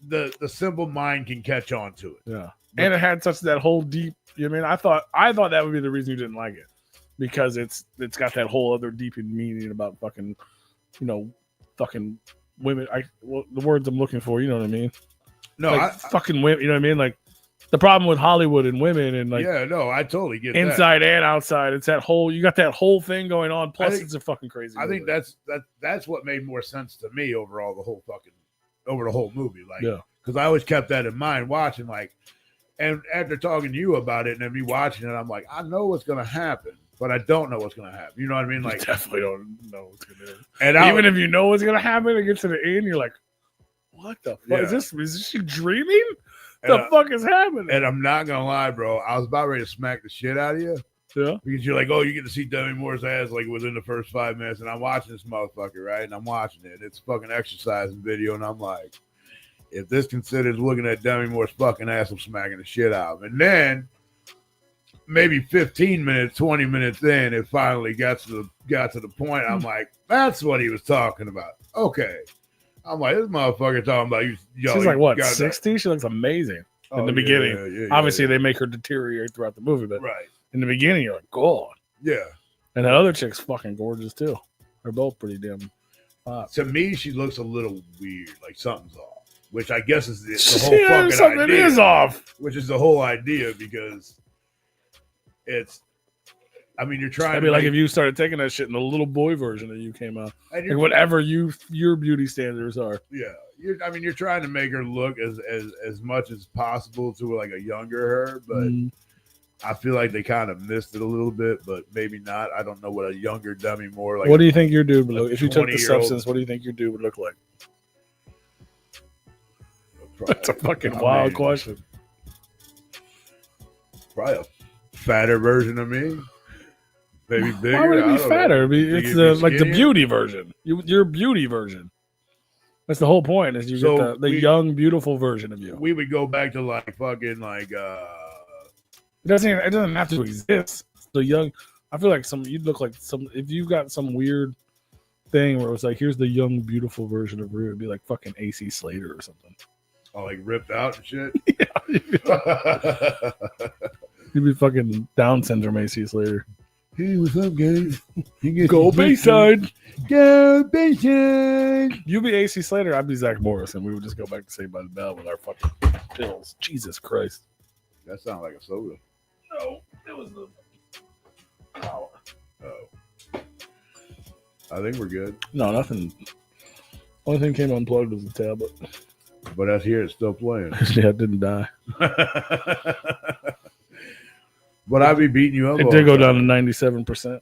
S2: the simple mind can catch on to it.
S3: Yeah. And it had that whole deep, you know what I mean? I thought that would be the reason you didn't like it. Because it's got that whole other deep meaning about fucking, fucking women. The words I'm looking for, you know what I mean?
S2: No,
S3: like fucking women, you know what I mean? Like the problem with Hollywood and women and like
S2: I totally get
S3: inside
S2: that.
S3: And outside. It's you got that whole thing going on. Plus, it's a fucking crazy.
S2: I think that's what made more sense to me over the whole movie. Like, because I always kept that in mind watching like, and after talking to you about it and then me watching it, I'm like, I know what's gonna happen. But I don't know what's going to happen. You know what I mean? Like,
S3: you definitely don't know what's going to happen. And even if you know what's going to happen, it gets to the end, you're like, what the fuck? Yeah. Is this she dreaming? The fuck is happening?
S2: And I'm not going to lie, bro. I was about ready to smack the shit out of you.
S3: Yeah.
S2: Because you're like, oh, you get to see Demi Moore's ass like within the first 5 minutes. And I'm watching this motherfucker, right? And I'm watching it. It's fucking exercising video. And I'm like, if this considers looking at Demi Moore's fucking ass, I'm smacking the shit out of him. And then maybe 15 minutes, 20 minutes in, it finally got to the point. I'm like, that's what he was talking about. Okay. I'm like, this motherfucker talking about you.
S3: She's like, what, 60? She looks amazing in the beginning. Obviously, they make her deteriorate throughout the movie, but in the beginning, you're like, God.
S2: Yeah.
S3: And that other chick's fucking gorgeous, too. They're both pretty damn hot.
S2: To me, she looks a little weird, like something's off, which I guess is the whole fucking
S3: something
S2: idea.
S3: Is off.
S2: Which is the whole idea, because it's, I mean, you're trying
S3: to be like if you started taking that shit and the little boy version of you came out. Like whatever your beauty standards are.
S2: Yeah. You're trying to make her look as much as possible to like a younger her, but I feel like they kind of missed it a little bit, but maybe not. I don't know what a younger Demi Moore like.
S3: What do you think your dude would look? If you took the substance, what do you think your dude would look like? That's a fucking wild question.
S2: Probably a fatter version of me. Maybe bigger.
S3: Why would it be fatter? It's like the beauty version. Your beauty version. That's the whole point. Is you get the young, beautiful version of you.
S2: We would go back to like fucking like.
S3: It doesn't have to exist. The young. I feel like you'd look like some. If you got some weird thing where it was like, here's the young, beautiful version of Rue, it'd be like fucking AC Slater or something.
S2: Oh, like ripped out and shit.
S3: Yeah. You'd be fucking Down syndrome AC Slater.
S2: Hey, what's up, guys?
S3: Go Bayside.
S2: Go Bayside.
S3: You be AC Slater, I'd be Zach Morris, and we would just go back to Saved by the Bell with our fucking pills. Jesus Christ.
S2: That sounds like a soda.
S3: No, it was the power.
S2: Oh. I think we're good.
S3: No, nothing. Only thing came unplugged was the tablet.
S2: But that's here, it's still playing.
S3: Yeah, it didn't die.
S2: But I'd be beating you up.
S3: It did go down to 97%.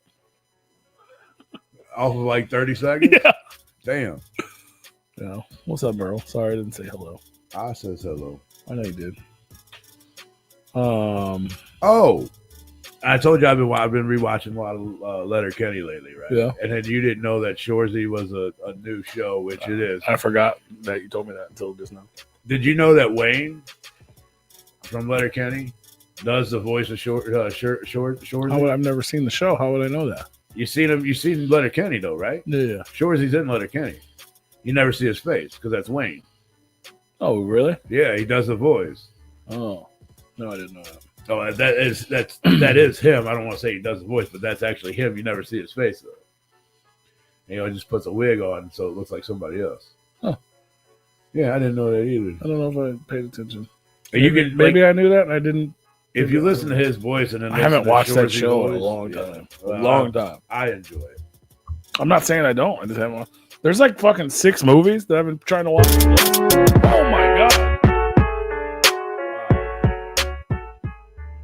S2: Off of like 30 seconds?
S3: Yeah.
S2: Damn.
S3: Yeah. What's up, Merle? Sorry I didn't say hello.
S2: I said hello.
S3: I know you did.
S2: Oh. I told you I've been rewatching a lot of Letterkenny lately, right?
S3: Yeah.
S2: And then you didn't know that Shoresy was a new show, which it is.
S3: I forgot that you told me that until just now.
S2: Did you know that Wayne from Letterkenny does the voice of Shoresy?
S3: I've never seen the show. How would I know that?
S2: You've seen Letterkenny though, right?
S3: Yeah.
S2: Shoresy's in Letterkenny. You never see his face because that's Wayne.
S3: Oh, really?
S2: Yeah, he does the voice.
S3: Oh, no, I didn't know that.
S2: Oh, that is him. I don't want to say he does the voice, but that's actually him. You never see his face though. And he just puts a wig on, so it looks like somebody else.
S3: Huh?
S2: Yeah, I didn't know that either.
S3: I don't know if I paid attention.
S2: Maybe
S3: I knew that and I didn't.
S2: If you listen to his voice and then
S3: I haven't watched that show
S2: voice,
S3: in a long time. A long time.
S2: I enjoy it.
S3: I'm not saying I don't. I just haven't. There's like fucking 6 movies that I've been trying to watch. Oh my god!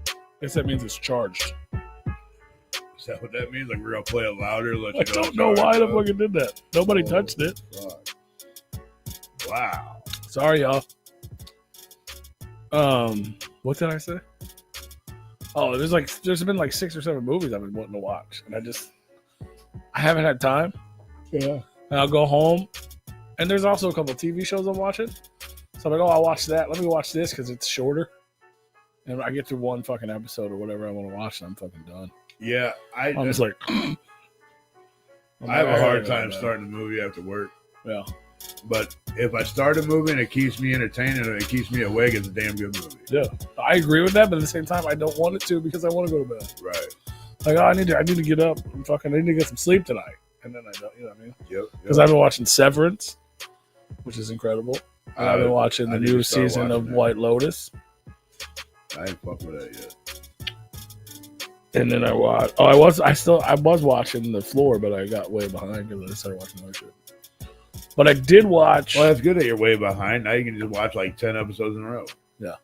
S3: I guess that means it's charged.
S2: Is that what that means? Like we're gonna play it louder?
S3: I don't know why the fuck it did that. Nobody touched it.
S2: Fuck. Wow.
S3: Sorry, y'all. What did I say? Oh, there's been like 6 or 7 movies I've been wanting to watch, and I haven't had time.
S2: Yeah.
S3: And I'll go home, and there's also a couple TV shows I'm watching. So I'm like, I'll watch that. Let me watch this because it's shorter. And I get through one fucking episode or whatever I want to watch, and I'm fucking done.
S2: Yeah,
S3: I'm just like,
S2: I have a hard time starting a movie after work.
S3: Yeah.
S2: But if I start a movie and it keeps me entertained and it keeps me awake, it's a damn good movie.
S3: Yeah, I agree with that, but at the same time, I don't want it to because I want to go to bed.
S2: Right.
S3: Like, I need to get up and I need to get some sleep tonight, and then I don't. You know what I mean?
S2: Yep.
S3: Because I've been watching Severance, which is incredible. And I've been watching the new season of White Lotus.
S2: I ain't fucking with that yet.
S3: And then I watched. I was watching The Floor, but I got way behind because I started watching other shit. But I did watch.
S2: Well, that's good that you're way behind. Now you can just watch like 10 episodes in a row.
S3: Yeah.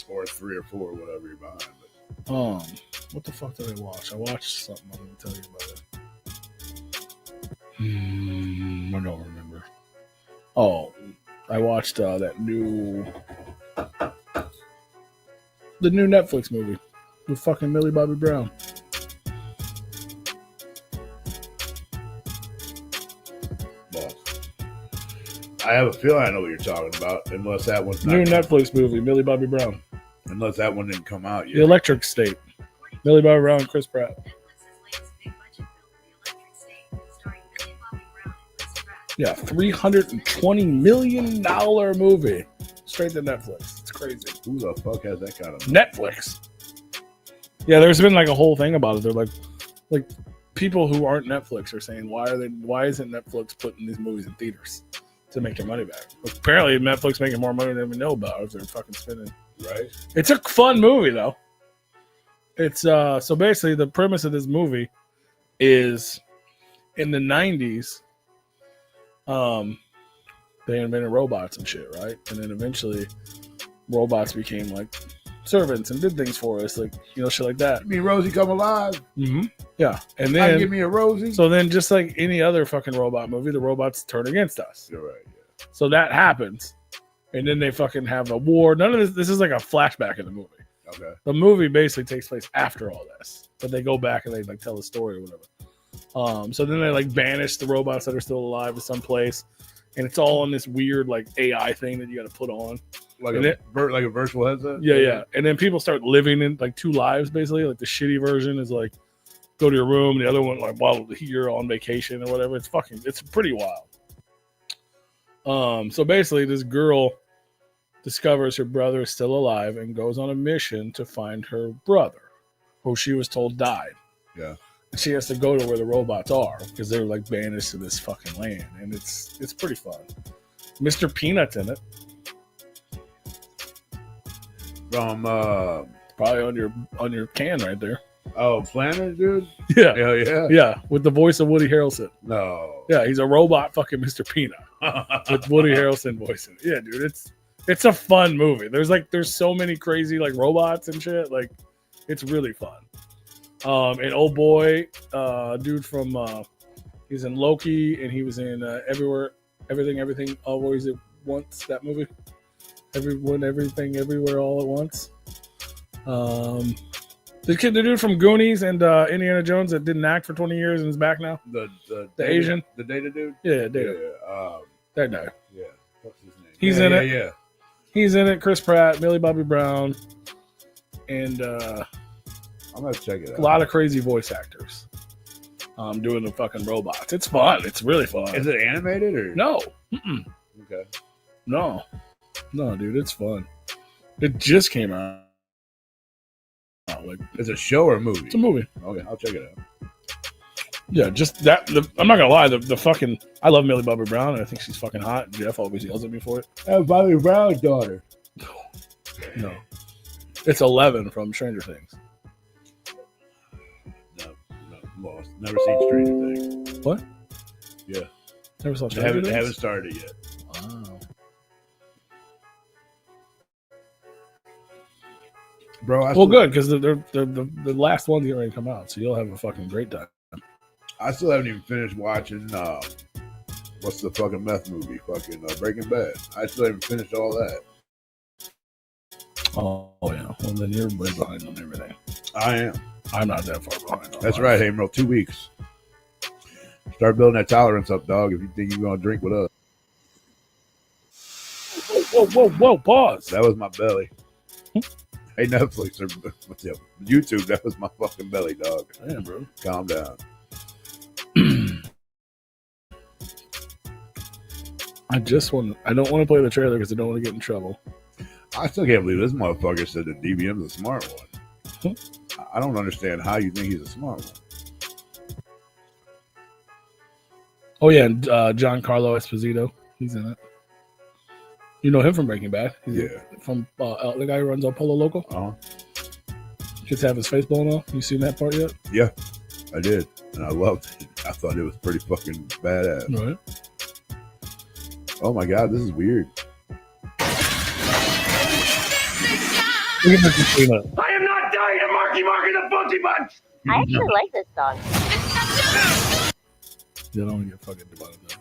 S2: Or 3 or 4, whatever you're behind.
S3: But. What the fuck did I watch? I watched something. I'm going to tell you about it. I don't remember. Oh, I watched the new Netflix movie with fucking Millie Bobby Brown.
S2: I have a feeling I know what you're talking about, unless that one's not
S3: New Netflix movie, Millie Bobby Brown.
S2: unless that one didn't come out
S3: The
S2: yet.
S3: Electric State. Millie Bobby Brown and Chris Pratt. Yeah, $320 million movie. Straight to Netflix. It's crazy.
S2: Who the fuck has that kind of
S3: Netflix. Yeah, there's been like a whole thing about it. They're like people who aren't Netflix are saying, why isn't Netflix putting these movies in theaters to make their money back? But apparently Netflix making more money than we know about if they're fucking spending.
S2: right?
S3: It's a fun movie though. It's so basically the premise of this movie is in the 90s, they invented robots and shit, right? And then eventually robots became like servants and did things for us, like, you know, shit like that.
S2: You mean Rosie Come Alive?
S3: Mm-hmm. Yeah. And
S2: Now
S3: then
S2: give me a Rosie?
S3: so then just like any other fucking robot movie, the robots turn against us.
S2: You're right, yeah.
S3: So that happens. And then they fucking have a war. None of this is like a flashback in the movie.
S2: Okay.
S3: The movie basically takes place after all this, but they go back and they like tell a story or whatever. So then they like banish the robots that are still alive to some place, and it's all on this weird like AI thing that you got to put on.
S2: Like
S3: And
S2: like a virtual headset?
S3: Yeah. And then people start living in like two lives basically. Like the shitty version is like go to your room, the other one like while you're on vacation or whatever. It's pretty wild. So basically this girl discovers her brother is still alive and goes on a mission to find her brother, who she was told died.
S2: Yeah.
S3: And she has to go to where the robots are because they're like banished to this fucking land, and it's pretty fun. Mr. Peanut's in it,
S2: From
S3: probably on your can right there.
S2: Planet, dude?
S3: Yeah,
S2: Hell yeah.
S3: yeah, with the voice of Woody Harrelson.
S2: No.
S3: Yeah, he's a robot fucking Mr. Peanut with Woody Harrelson voicing it. Yeah, dude, it's a fun movie. There's so many crazy like robots and shit. Like, it's really fun. And oh boy, dude from he's in Loki, and he was in Everything, Always at Once. That movie, Everyone, Everything, Everywhere, All at Once. The dude from Goonies and Indiana Jones that didn't act for 20 years and is back now.
S2: The
S3: Asian,
S2: the Data dude.
S3: yeah, Data.
S2: Yeah.
S3: That guy.
S2: Yeah. What's his name?
S3: He's
S2: yeah,
S3: in
S2: yeah,
S3: it.
S2: Yeah.
S3: He's in it. Chris Pratt, Millie Bobby Brown, and
S2: I'm gonna check it out.
S3: a lot of crazy voice actors doing the fucking robots. It's fun. It's really fun.
S2: Is it animated or
S3: No. Mm-mm.
S2: Okay.
S3: No, dude, it's fun. It just came out. Like,
S2: It's a show or a movie?
S3: it's a movie.
S2: Okay, I'll check it out.
S3: Yeah, just that. I'm not gonna lie. The fucking I love Millie Bobby Brown, and I think she's fucking hot. Jeff always yells at me for it.
S2: That's Bobby Brown's daughter.
S3: No, it's 11 from Stranger Things.
S2: No, lost. Never seen Stranger Things.
S3: What?
S2: Yeah.
S3: Never saw
S2: They
S3: Stranger Things.
S2: haven't started yet.
S3: Wow.
S2: Bro,
S3: Well, good, because the last one's getting ready to come out, so you'll have a fucking great time.
S2: I still haven't even finished watching what's the fucking meth movie? Fucking Breaking Bad. I still haven't finished all that.
S3: Oh yeah. Well, then you're way behind on everything.
S2: I am.
S3: I'm not that far behind. on
S2: That's
S3: mine.
S2: right, Hamro. 2 weeks. Start building that tolerance up, dog, if you think you're gonna drink with us.
S3: Whoa! Pause.
S2: That was my belly. Hey, Netflix or YouTube, that was my fucking belly, dog.
S3: Damn, bro.
S2: Calm down.
S3: I don't want to play the trailer because I don't want to get in trouble.
S2: I still can't believe this motherfucker said that DBM's a smart one.
S3: Hmm.
S2: I don't understand how you think he's a smart one.
S3: Oh yeah, and Giancarlo Esposito, he's in it. You know him from Breaking Bad. He's
S2: Yeah.
S3: from the guy who runs El Polo Loco.
S2: Uh-huh.
S3: Just have his face blown off. You seen that part yet?
S2: Yeah, I did. And I loved it. I thought it was pretty fucking badass.
S3: Right.
S2: Oh my God, this is weird.
S3: Look at this peanut.
S1: I am not dying of Marky Mark and the Funky Bunch.
S5: I actually like this song.
S3: Yeah, I don't want to get fucking divided now.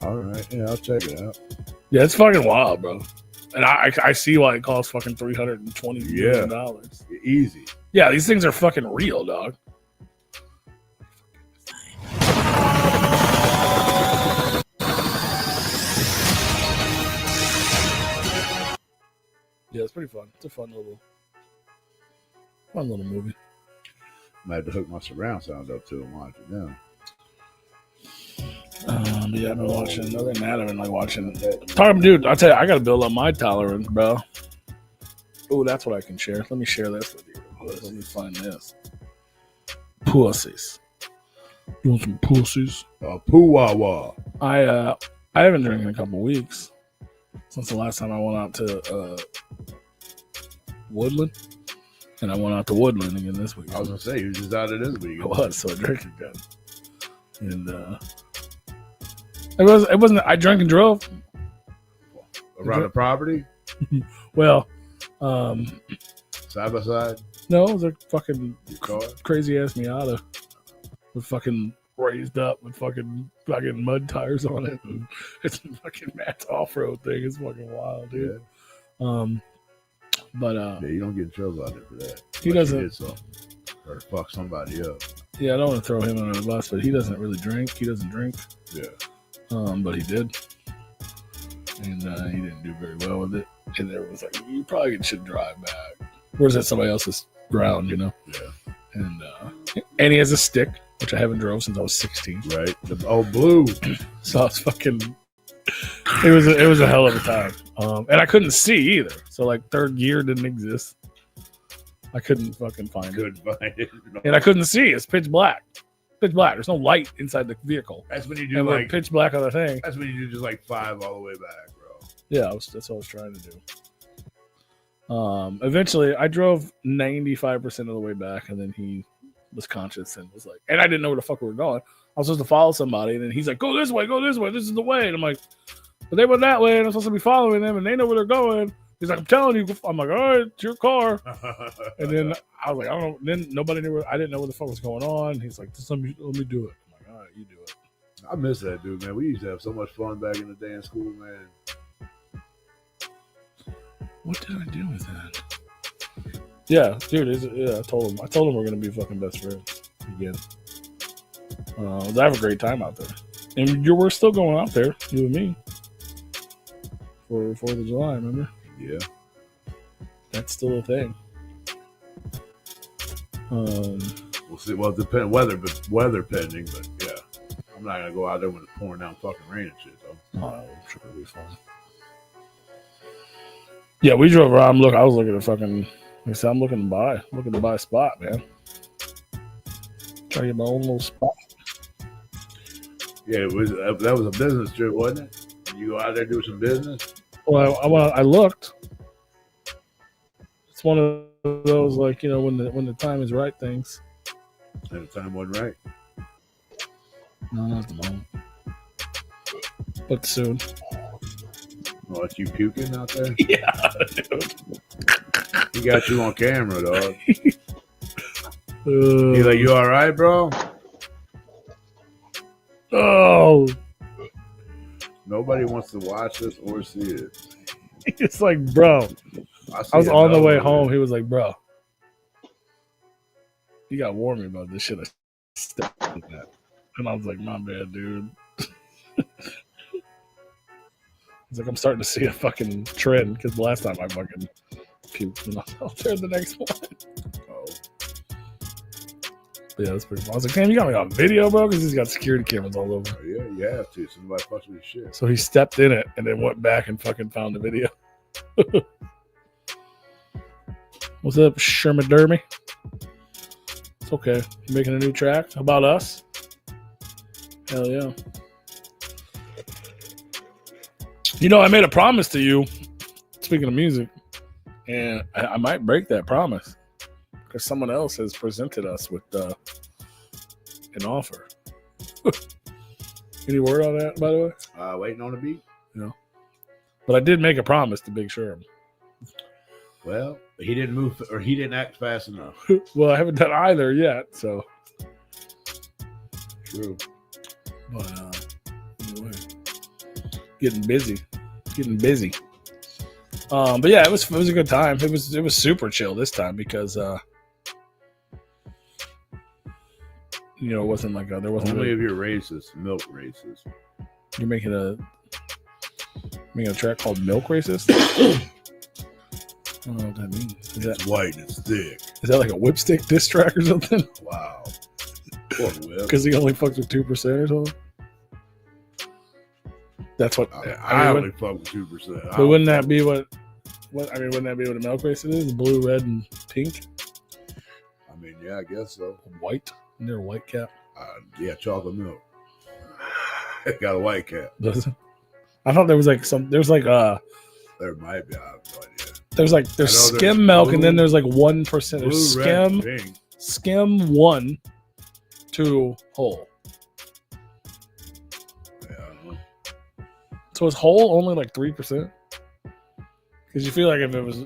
S2: All right, yeah, I'll check it out.
S3: Yeah, it's fucking wild, bro. And I see why it costs fucking $320 million.
S2: Easy.
S3: Yeah, these things are fucking real, dog. pretty fun. It's a fun little movie.
S2: Might have to hook my surround sound up too and watch it now.
S3: But yeah, I've been watching. Other than that, I've been like watching. Dude, I tell you, I got to build up my tolerance, bro. Oh, that's what I can share. Let me share this with you. Let me find this. Pussies. You want some pussies?
S2: Poo-wah-wah.
S3: I haven't drank in a couple weeks since the last time I went out to Woodland, and I went out to Woodland again this week.
S2: I was gonna say you were just out of this week.
S3: I was, so I drank again, and it wasn't. I drank and drove
S2: Around the property,
S3: well,
S2: side by side.
S3: no, it was a fucking
S2: Your car.
S3: crazy ass Miata with fucking raised up with fucking mud tires on it. And it's a fucking Matt's off-road thing. It's fucking wild, dude. But
S2: Yeah, you don't get in trouble out there for that.
S3: He
S2: Unless
S3: doesn't-
S2: you did something or fuck somebody up.
S3: yeah, I don't want to throw him under the bus, but he doesn't really drink. He doesn't drink.
S2: Yeah.
S3: But he did, and he didn't do very well with it. And there was like, you probably should drive back. Where's that somebody else's ground, you know?
S2: Yeah.
S3: And he has a stick, which I haven't drove since I was 16.
S2: Right. The old blue.
S3: So it's fucking. It was a hell of a time, and I couldn't see either. So like third gear didn't exist. I couldn't fucking find it,
S2: Couldn't find it. No.
S3: and I couldn't see. It's pitch black. Pitch black. There's no light inside the vehicle.
S2: That's when you do
S3: And we're
S2: like.
S3: pitch black on the thing.
S2: That's when you do just like 5 all the way back, bro.
S3: Yeah, that's what I was trying to do. Eventually, I drove 95% of the way back, and then he was conscious and was like, and I didn't know where the fuck we were going. I was supposed to follow somebody, and then he's like, go this way, this is the way. And I'm like, but they went that way, and I'm supposed to be following them, and they know where they're going. He's like, I'm telling you. I'm like, all right, it's your car. And then I was like, I don't know. Then nobody knew I didn't know what the fuck was going on. He's like, just let me do it. I'm like, all right, you do it.
S2: I miss that dude, man. We used to have so much fun back in the day in school, man.
S3: What did I do with that? Yeah, dude. I told him we're gonna be fucking best friends again. I have a great time out there, and we're still going out there, you and me, for 4th of July. Remember?
S2: Yeah.
S3: That's still a thing.
S2: We'll see. Well, depend weather pending, but yeah. I'm not gonna go out there when it's pouring down fucking rain and shit, though.
S3: I'm sure it'll be fun. Yeah, we drove around. I was looking at fucking. I said, I'm looking to buy a spot, man. Try to get my own little spot.
S2: Yeah, it was. That was a business trip, wasn't it? You go out there do some business.
S3: Well, I looked. It's one of those, like, you know, when the time is right things.
S2: And the time wasn't right.
S3: No, not at the moment, but soon.
S2: Oh, it's you puking out there?
S3: Yeah, dude.
S2: He got you on camera, dog. He's like, you all right, bro?
S3: Oh,
S2: Nobody wants to watch this or see it.
S3: it's like, bro. I was on the way home. He was like, bro, you got to warn me about this shit. I stepped in that. And I was like, my bad, dude. He's like, I'm starting to see a fucking trend because the last time I fucking puked and I was out there the next one.
S2: Oh.
S3: But yeah, that's pretty fun. I was like, damn, you got me on video, bro? Because he's got security cameras all over.
S2: Oh, yeah, you have to. Somebody fucks with your shit.
S3: So he stepped in it and then went back and fucking found the video. What's up, Sherman Dermy? It's okay. You making a new track? How about us? Hell yeah. You know, I made a promise to you, speaking of music, and I might break that promise because someone else has presented us with an offer. Any word on that, by the way?
S2: Waiting on the beat?
S3: No. But I did make a promise to Big Sherm.
S2: Well, he didn't move, or he didn't act fast enough.
S3: Well, I haven't done either yet, so.
S2: True.
S3: But anyway, getting busy. But yeah, it was a good time. It was super chill this time because you know, it wasn't like there wasn't
S2: Only
S3: really,
S2: of your races, milk races.
S3: you're making a track called Milk Racist. I don't know what that means.
S2: It's white and it's thick.
S3: Is that like a whipstick diss track or something?
S2: Wow. Poor Whip.
S3: Because he only fucks with 2% or something? That's what
S2: I only fuck with 2%.
S3: But wouldn't that be what wouldn't that be what a milk race it is? Blue, red, and pink?
S2: I mean, yeah, I guess so.
S3: White? Isn't there a white cap?
S2: Yeah, chocolate milk. It got a white cap.
S3: Does it? I thought there was like there's like
S2: There might be. I have no idea.
S3: There's skim milk
S2: blue,
S3: and then there's like 1%. There's
S2: Blue, red, pink.
S3: skim 1 to whole.
S2: Yeah.
S3: So is whole only like 3%? Because you feel like if it was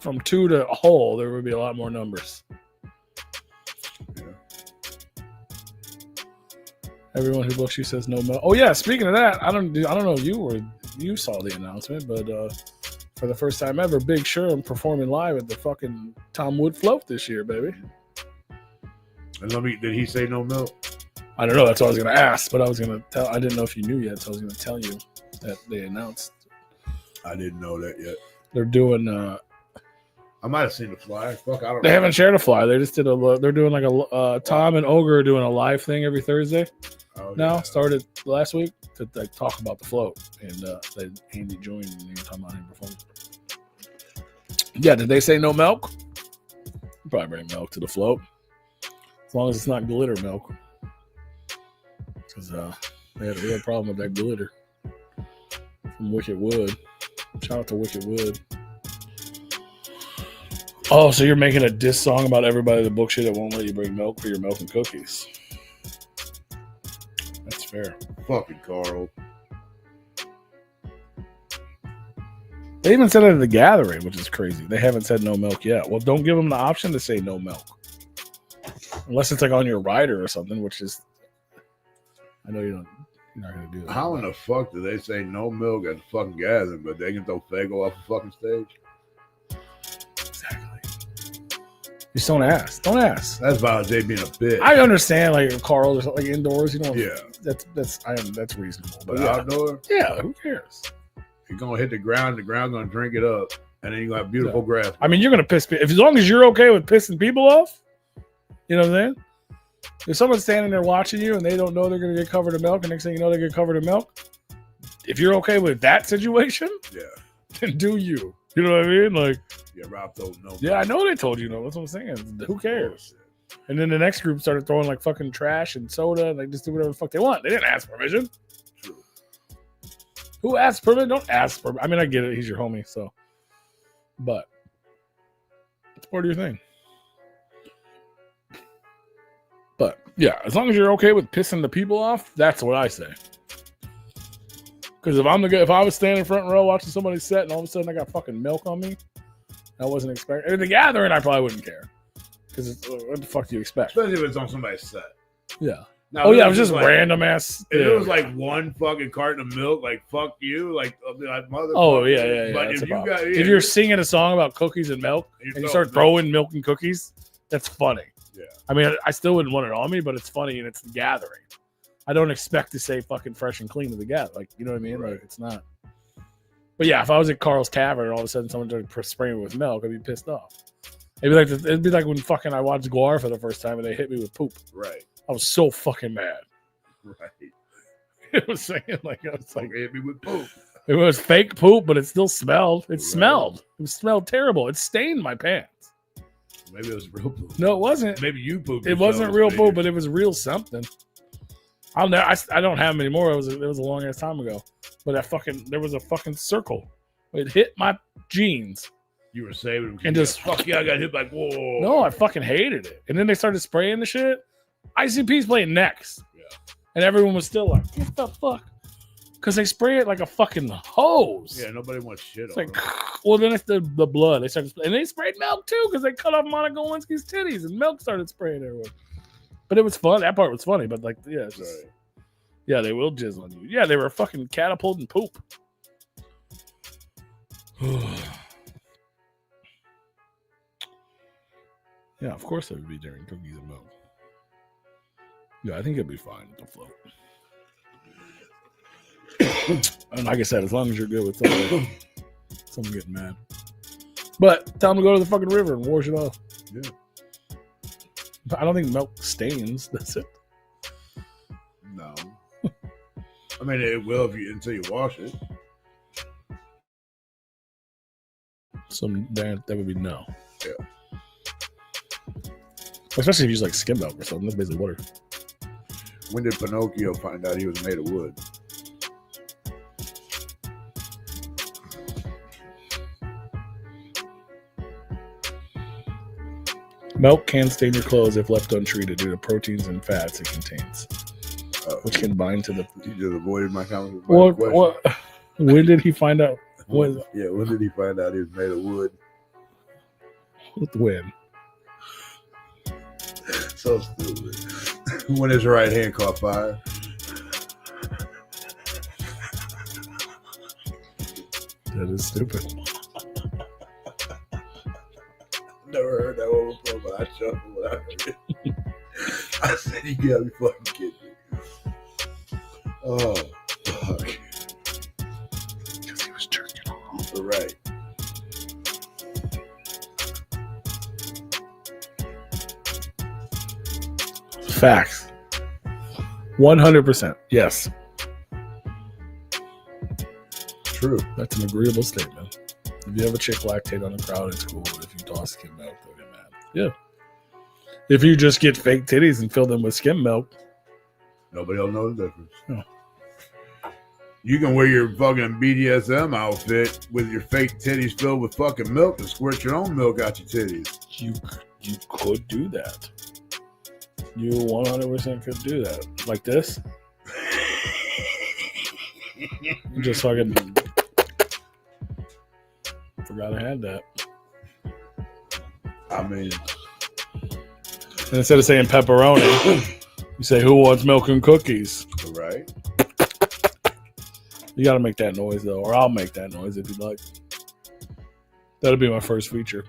S3: from 2 to whole, there would be a lot more numbers.
S2: Yeah.
S3: Everyone who books you says no milk. Oh yeah, speaking of that, I don't know if you saw the announcement, but for the first time ever, Big Sherm performing live at the fucking Tom Wood Float this year, baby.
S2: And did he say no milk?
S3: I don't know. That's what I was going to ask, but I was going to tell. I didn't know if you knew yet, so I was going to tell you that they announced.
S2: I didn't know that yet.
S3: They're doing.
S2: I might have seen the flyer. Fuck, I don't know.
S3: They haven't shared a flyer. They just did They're doing like a Tom and Ogre are doing a live thing every Thursday.
S2: Oh,
S3: Now
S2: yeah.
S3: started last week to like talk about the float, and Andy joined and they were talking about him performing. Yeah, did they say no milk? Probably bring milk to the float, as long as it's not glitter milk, because they had a real problem with that glitter from Wicked Wood. Shout out to Wicked Wood. Oh, so you're making a diss song about everybody that books you that won't let you bring milk for your milk and cookies? That's fair.
S2: Fucking Carl.
S3: They even said it at the gathering, which is crazy. They haven't said no milk yet. Well, don't give them the option to say no milk. Unless it's like on your rider or something, which is... I know you're not going to do that.
S2: How in the fuck do they say no milk at the fucking gathering, but they can throw Fago off the fucking stage?
S3: Exactly. Just don't ask. Don't ask.
S2: That's about Jay being a bitch.
S3: I understand, like, Carl or something, like indoors, you know.
S2: Yeah.
S3: That's reasonable.
S2: But
S3: yeah.
S2: outdoor,
S3: Yeah, who cares?
S2: you're gonna hit the ground gonna drink it up, and then you're gonna have beautiful grass.
S3: I mean, you're going to piss people. As long as you're okay with pissing people off, you know what I'm saying? If someone's standing there watching you and they don't know they're going to get covered in milk, and next thing you know, they get covered in milk, if you're okay with that situation,
S2: Yeah.
S3: then do you. You know what I mean? Like,
S2: Yeah, Rob told no.
S3: yeah, I know they told you no. That's what I'm saying. Who cares? And then the next group started throwing like fucking trash and soda, and they just do whatever the fuck they want. They didn't ask permission.
S2: True.
S3: Who asked permission? Don't ask for. I mean, I get it. He's your homie, so. But it's part of your thing. But yeah, as long as you're okay with pissing the people off, that's what I say. Because if I was standing front row watching somebody set, and all of a sudden I got fucking milk on me, I wasn't expecting. At the gathering, I probably wouldn't care. Because what the fuck do you expect?
S2: Especially if it's on somebody's set.
S3: Yeah.
S2: Now,
S3: Oh
S2: if
S3: yeah, it was just
S2: like,
S3: random ass.
S2: If
S3: Yeah.
S2: it was like one fucking carton of milk, like fuck you, like I'll be like motherfucker.
S3: Oh yeah.
S2: But
S3: That's
S2: if
S3: a problem.
S2: got,
S3: If you're singing a song about cookies and milk, and you start throwing milk and cookies, that's funny.
S2: Yeah.
S3: I mean, I still wouldn't want it on me, but it's funny and it's the gathering. I don't expect to say fucking fresh and clean to the gather. Like, you know what I mean?
S2: Right.
S3: Like, it's not. But yeah, if I was at Carl's Tavern and all of a sudden someone started spraying me with milk, I'd be pissed off. It'd be like when fucking I watched Guar for the first time and they hit me with poop.
S2: Right.
S3: I was so fucking mad.
S2: Right.
S3: It was saying like I was like,
S2: Like hit me with poop.
S3: it was fake poop, but it still smelled. It
S2: Right.
S3: smelled. It smelled terrible. It stained my pants.
S2: Maybe it was real poop.
S3: No, it wasn't.
S2: Maybe you pooped.
S3: It wasn't real poop, but it was real something. I don't have them anymore. It was a long ass time ago. But there was a fucking circle. It hit my jeans.
S2: You were saving them.
S3: And just-
S2: fuck yeah, I got hit by whoa.
S3: No, I fucking hated it. And then they started spraying the shit. ICP's playing next.
S2: Yeah.
S3: And everyone was still like, what the fuck? Because they spray it like a fucking hose.
S2: Yeah, nobody wants shit
S3: It's
S2: on
S3: like,
S2: them.
S3: well, then it's the blood. And they sprayed milk too because they cut off Monica Lewinsky's titties and milk started spraying everywhere. But it was fun. That part was funny. But like, yeah, it's just,
S2: Right.
S3: yeah, they will jizz on you. Yeah, they were fucking catapulting poop. Yeah, of course it would be during cookies and milk. Yeah, I think it'd be fine with the float. And like I said, as long as you're good with someone getting mad. But tell them to go to the fucking river and wash it off.
S2: Yeah.
S3: I don't think milk stains. That's it.
S2: No. I mean, it will if you until you wash it.
S3: So that would be no.
S2: Yeah.
S3: Especially if you use like skim milk or something. That's basically water.
S2: When did Pinocchio find out he was made of wood?
S3: Milk can stain your clothes if left untreated due to proteins and fats it contains, which can bind to the.
S2: You just avoided my conversation.
S3: What? When did he find out? When?
S2: Yeah, when did he find out he was made of wood?
S3: When?
S2: So stupid. When his right hand caught fire.
S3: That is stupid.
S2: Never heard that one before, but I chuckled when I heard it. I said, "You gotta be fucking kidding me." Oh, fuck.
S3: Because he was jerking off.
S2: Right.
S3: Facts. 100%. Yes.
S2: True.
S3: That's an agreeable statement. If you have a chick lactate on the crowd, it's cool. If you toss skim milk, they'll get mad. Yeah. If you just get fake titties and fill them with skim milk,
S2: Nobody will know the difference.
S3: No.
S2: You can wear your fucking BDSM outfit with your fake titties filled with fucking milk and squirt your own milk out your titties.
S3: you could do that. You 100% could do that. Like this. Just fucking forgot I had that.
S2: I mean,
S3: And instead of saying pepperoni, you say, "Who wants milk and cookies?"
S2: right?
S3: You got to make that noise, though, or I'll make that noise if you'd like. That'll be my first feature.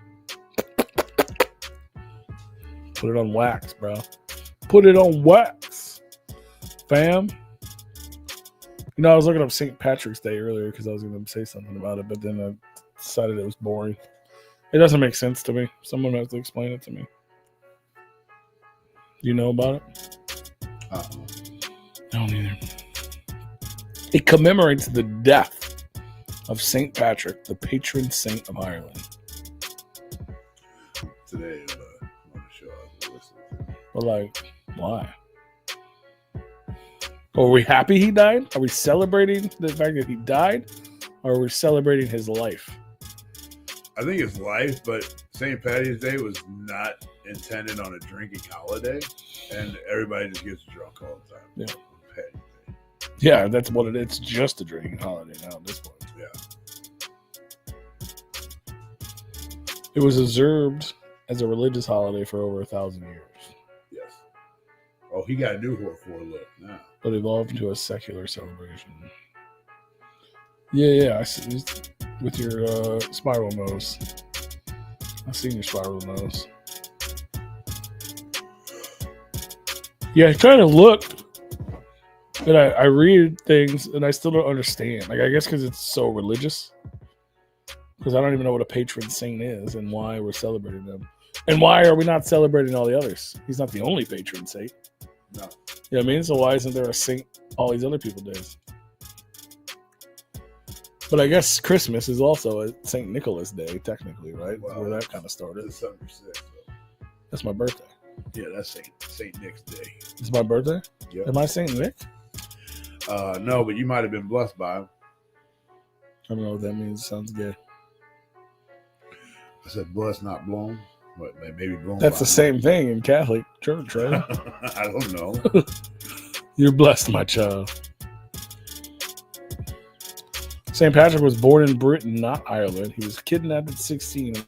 S3: Put it on wax, bro. Put it on wax, fam. You know, I was looking up St. Patrick's Day earlier because I was going to say something about it, but then I decided it was boring. It doesn't make sense to me. Someone has to explain it to me. You know about it?
S2: Uh-uh.
S3: I don't either. It commemorates the death of St. Patrick, the patron saint of Ireland.
S2: Today, on the show, I was listening to.
S3: But, like, why? Are we happy he died? Are we celebrating the fact that he died? Or are we celebrating his life?
S2: I think it's life, but St. Patty's Day was not intended on a drinking holiday, and everybody just gets drunk all the time.
S3: Yeah.
S2: On Patty's Day.
S3: Yeah, that's what it is. It's just a drinking holiday now at this point.
S2: Yeah.
S3: It was observed as a religious holiday for over 1,000 years,
S2: Yes. Oh, he got a new hardcore look now.
S3: but evolved into a secular celebration. Yeah, I see. With your spiral nose. I've seen your spiral nose. Yeah, I try to look, and I read things, and I still don't understand. Like, I guess because it's so religious. Because I don't even know what a patron saint is and why we're celebrating them. And why are we not celebrating all the others? He's not the only patron saint.
S2: No.
S3: You know what I mean? So why isn't there a saint all these other people days? But I guess Christmas is also a St. Nicholas Day, technically, right?
S2: Wow.
S3: Where that kind of started.
S2: December 6th. So.
S3: That's my birthday.
S2: Yeah, that's St. Nick's Day.
S3: It's my birthday?
S2: Yep.
S3: Am I St. Nick?
S2: No, but you might have been blessed by him.
S3: I don't know what that means. It sounds gay.
S2: I said blessed, not blown. But maybe blown.
S3: That's
S2: by
S3: the same thing in Catholic Church, right?
S2: I don't know.
S3: You're blessed, my child. St. Patrick was born in Britain, not Ireland. He was kidnapped at 16 and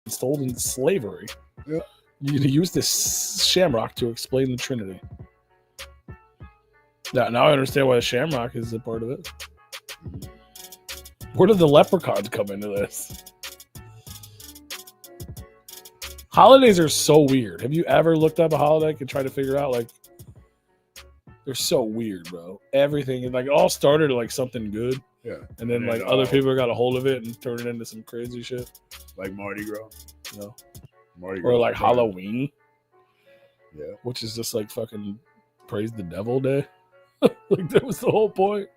S3: sold into slavery.
S2: Yeah.
S3: You used this shamrock to explain the Trinity. Now I understand why the shamrock is a part of it. Where did the leprechauns come into this? Holidays are so weird. Have you ever looked up a holiday and tried to figure out, like, They're so weird, bro. Everything, like, it all started like something good.
S2: Yeah.
S3: And then like other people got a hold of it and turned it into some crazy shit.
S2: Like Mardi Gras.
S3: You know?
S2: Mardi
S3: Or
S2: Gras.
S3: like Halloween.
S2: Yeah.
S3: Which is just like fucking praise the devil day. Like that was the whole point.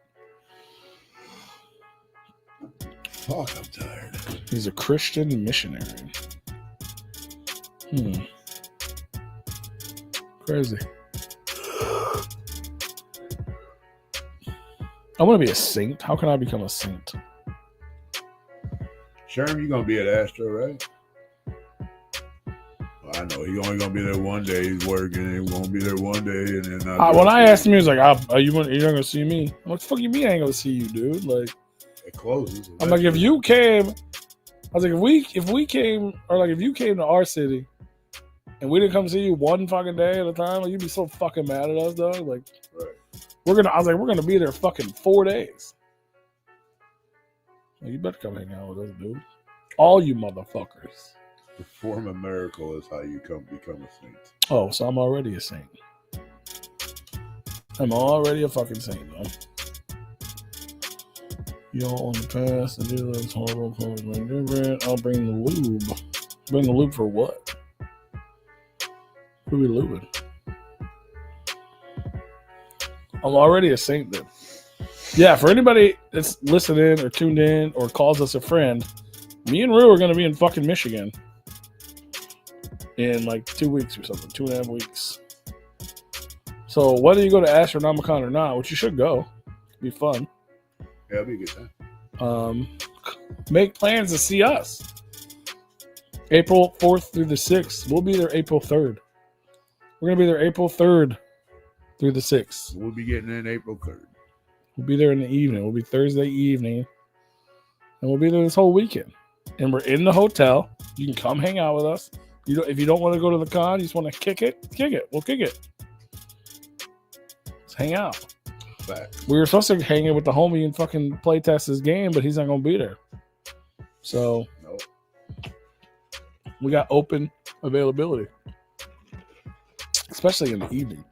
S2: Fuck, I'm tired.
S3: He's a Christian missionary. Crazy. I want to be a saint. How can I become a saint?
S2: Sherm, you gonna be at Astro, right? I know he only gonna be there one day. He's working. He won't be there one day, and then
S3: when I asked him, he was like, "Are you not gonna see me?" I'm like, "Fuck you, mean I ain't gonna see you, dude." Like,
S2: it closes.
S3: I'm like, if you came, I was like, if we came, or like if you came to our city, and we didn't come see you one fucking day at a time, like, you'd be so fucking mad at us, dog. Like,
S2: right.
S3: I was like, we're gonna be there fucking 4 days. Like, you better come hang out with us, dude. All you motherfuckers.
S2: Perform a miracle is how you become a saint.
S3: Oh, so I'm already a saint. I'm already a fucking saint, though. Y'all on the past, and do those horrible clothes like different. I'll bring the lube. Bring the lube for what? Who we lubing? I'm already a saint, then. Yeah, for anybody that's listening or tuned in or calls us a friend, me and Rue are going to be in fucking Michigan in like 2 weeks or something, 2.5 weeks. So whether you go to Astronomicon or not, which you should go, it'll be fun.
S2: Yeah, it'll be a good time.
S3: Make plans to see us. April 4th through the 6th. We'll be there April 3rd. We're going to be there April 3rd through the 6th.
S2: We'll be getting in April 3rd.
S3: We'll be there in the evening. We'll be Thursday evening. And we'll be there this whole weekend. And we're in the hotel. You can come hang out with us. If you don't want to go to the con, you just want to kick it. We'll kick it. Let's hang out.
S2: Facts.
S3: We were supposed to hang out with the homie and fucking play test his game, but he's not going to be there. So,
S2: nope.
S3: We got open availability. Especially in the evening.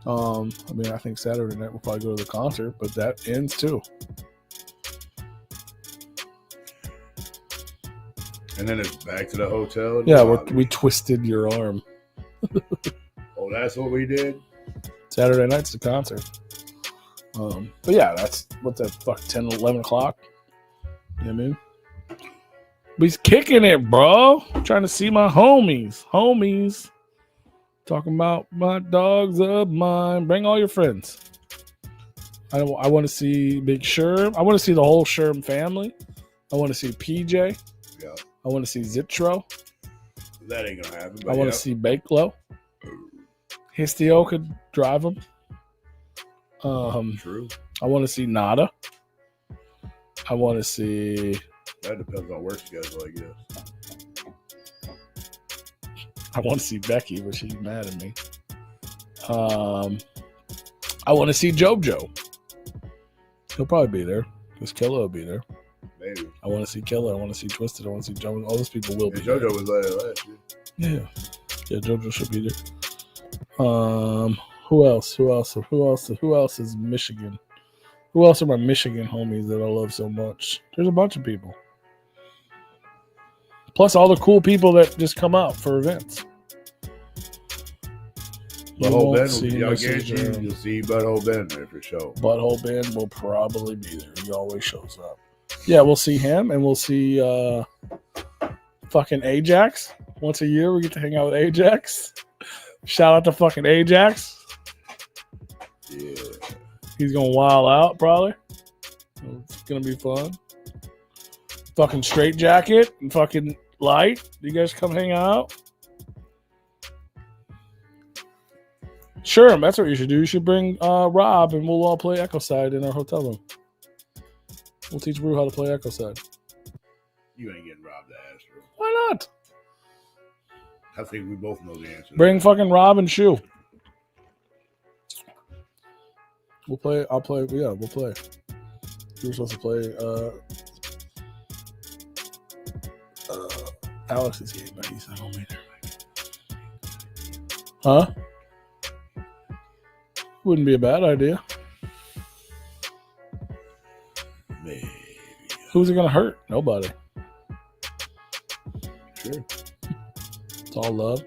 S3: I think Saturday night we'll probably go to the concert, but that ends too.
S2: And then it's back to the hotel.
S3: Yeah, we twisted your arm.
S2: Oh, that's what we did?
S3: Saturday night's the concert. But yeah, that's, what's that, fuck, 10, 11 o'clock? You know what I mean? We's kicking it, bro. I'm trying to see my homies. Talking about my dogs of mine. Bring all your friends. I want to see Big Sherm. I want to see the whole Sherm family. I want to see PJ.
S2: Yeah.
S3: I want to see Zitro.
S2: That ain't gonna happen.
S3: I want to see Bakelo. Histio could drive him.
S2: True.
S3: I want to see Nada. I want to see.
S2: That depends on work schedule, I guess.
S3: I want to see Becky, but she's mad at me. I want to see JoJo. He'll probably be there because Killer will be there.
S2: Maybe.
S3: I want to see Killer. I want to see Twisted. I want to see JoJo. All those people will be
S2: JoJo
S3: there.
S2: was there last year.
S3: Yeah, JoJo should be there. Who else is Michigan? Who else are my Michigan homies that I love so much? There's a bunch of people. Plus all the cool people that just come out for events.
S2: Butthole Ben, I guarantee you'll see Butthole Ben there for sure.
S3: Butthole Ben will probably be there. He always shows up. Yeah, we'll see him, and we'll see fucking Ajax. Once a year, we get to hang out with Ajax. Shout out to fucking Ajax.
S2: Yeah.
S3: He's gonna wild out, probably. It's gonna be fun. Fucking Straight Jacket and fucking Light. You guys come hang out? Sure, that's what you should do. You should bring Rob and we'll all play Echo Side in our hotel room. We'll teach Rue how to play Echo Side.
S2: You ain't getting robbed to Astro.
S3: Why not?
S2: I think we both know the answer.
S3: Bring fucking Rob and Shu. We'll play. I'll play. Yeah, we'll play. You were supposed to play Alex's game, but he's not home either. Huh? Wouldn't be a bad idea.
S2: Maybe.
S3: Who's it gonna hurt? Nobody.
S2: Sure.
S3: It's all love.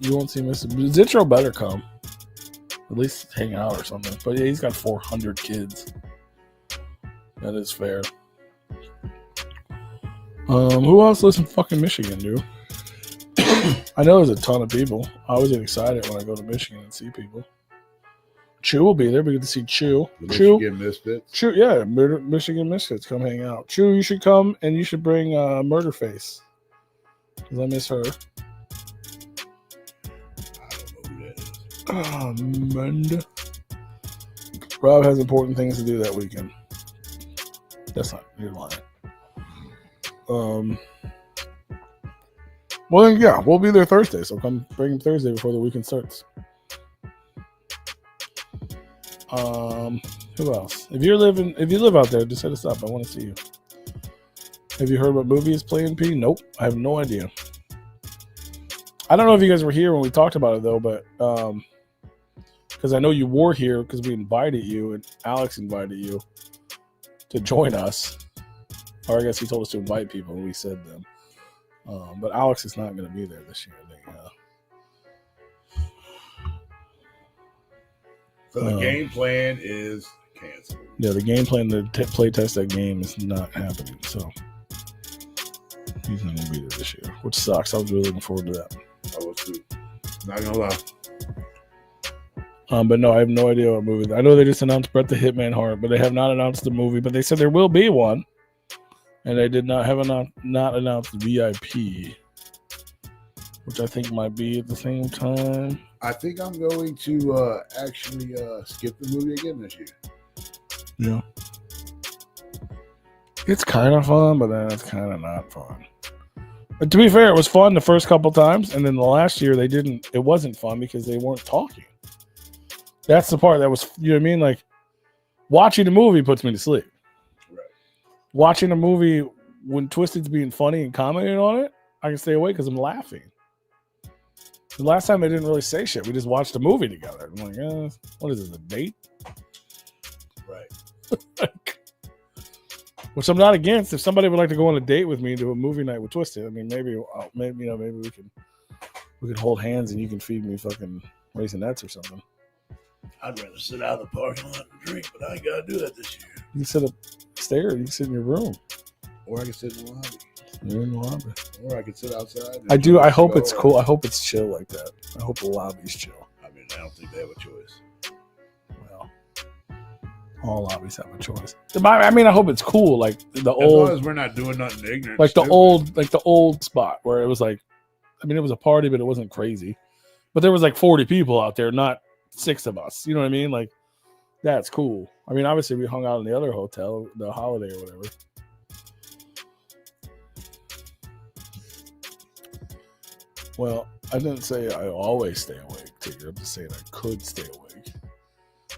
S3: You won't see Mr. Zitro better come. At least hang out or something. But yeah, he's got 400 kids. That is fair. Who else lives in fucking Michigan, dude? I know there's a ton of people. I always get excited when I go to Michigan and see people. Chew will be there. We get to see Chew.
S2: The
S3: Chew.
S2: Michigan Misfits.
S3: Chew, yeah, Michigan Misfits, come hang out. Chew, you should come, and you should bring Murderface. Because I miss her.
S2: I don't know who that is.
S3: Oh, man. Rob has important things to do that weekend. That's not, you're lying. Well, then, yeah, we'll be there Thursday, so come bring him Thursday before the weekend starts. Who else? If you live out there, just hit us up. I want to see you. Have you heard what movie is playing, P? Nope, I have no idea. I don't know if you guys were here when we talked about it though, but because I know you were here because we invited you and Alex invited you to join us, or I guess he told us to invite people and we said them. But Alex is not going to be there this year. I think.
S2: So the game plan is canceled.
S3: Yeah, the game plan to play test that game is not happening. So he's not going to be there this year, which sucks. I was really looking forward to that.
S2: I was too. Not gonna lie.
S3: But no, I have no idea what movie. I know they just announced Bret the Hitman Hart, but they have not announced the movie. But they said there will be one, and they did not announced VIP, which I think might be at the same time.
S2: I think I'm going to actually skip the movie again this year.
S3: Yeah, it's kind of fun, but then it's kind of not fun. But to be fair, it was fun the first couple times, and then the last year it wasn't fun because they weren't talking. That's the part that was, you know what I mean? Like, watching the movie puts me to sleep.
S2: Right.
S3: Watching a movie when Twisted's being funny and commenting on it, I can stay awake because I'm laughing. The last time they didn't really say shit. We just watched a movie together. I'm like, what is this, a date?
S2: Right.
S3: Which I'm not against. If somebody would like to go on a date with me to a movie night with Twisted, I mean, maybe we can hold hands and you can feed me fucking Raisinets or something.
S2: I'd rather sit out of the parking lot and drink, but I ain't gotta do that this year.
S3: You can sit upstairs. You can sit in your room.
S2: Or I can sit in the lobby.
S3: You're in the lobby.
S2: Or I can sit outside.
S3: I do. I hope it's cool. I hope it's chill like that. I hope the lobby's chill.
S2: I mean, I don't think they have a choice.
S3: Well, all lobbies have a choice. I mean, I hope it's cool, like the
S2: As
S3: old.
S2: long as we're not doing nothing ignorant.
S3: Like the
S2: stupid.
S3: old spot where it was like, I mean, it was a party, but it wasn't crazy. But there was like 40 people out there, not 6 of us. You know what I mean? Like, that's cool. I mean, obviously we hung out in the other hotel, the Holiday or whatever. Well, I didn't say I always stay awake, Tigger. I'm just saying I could stay awake.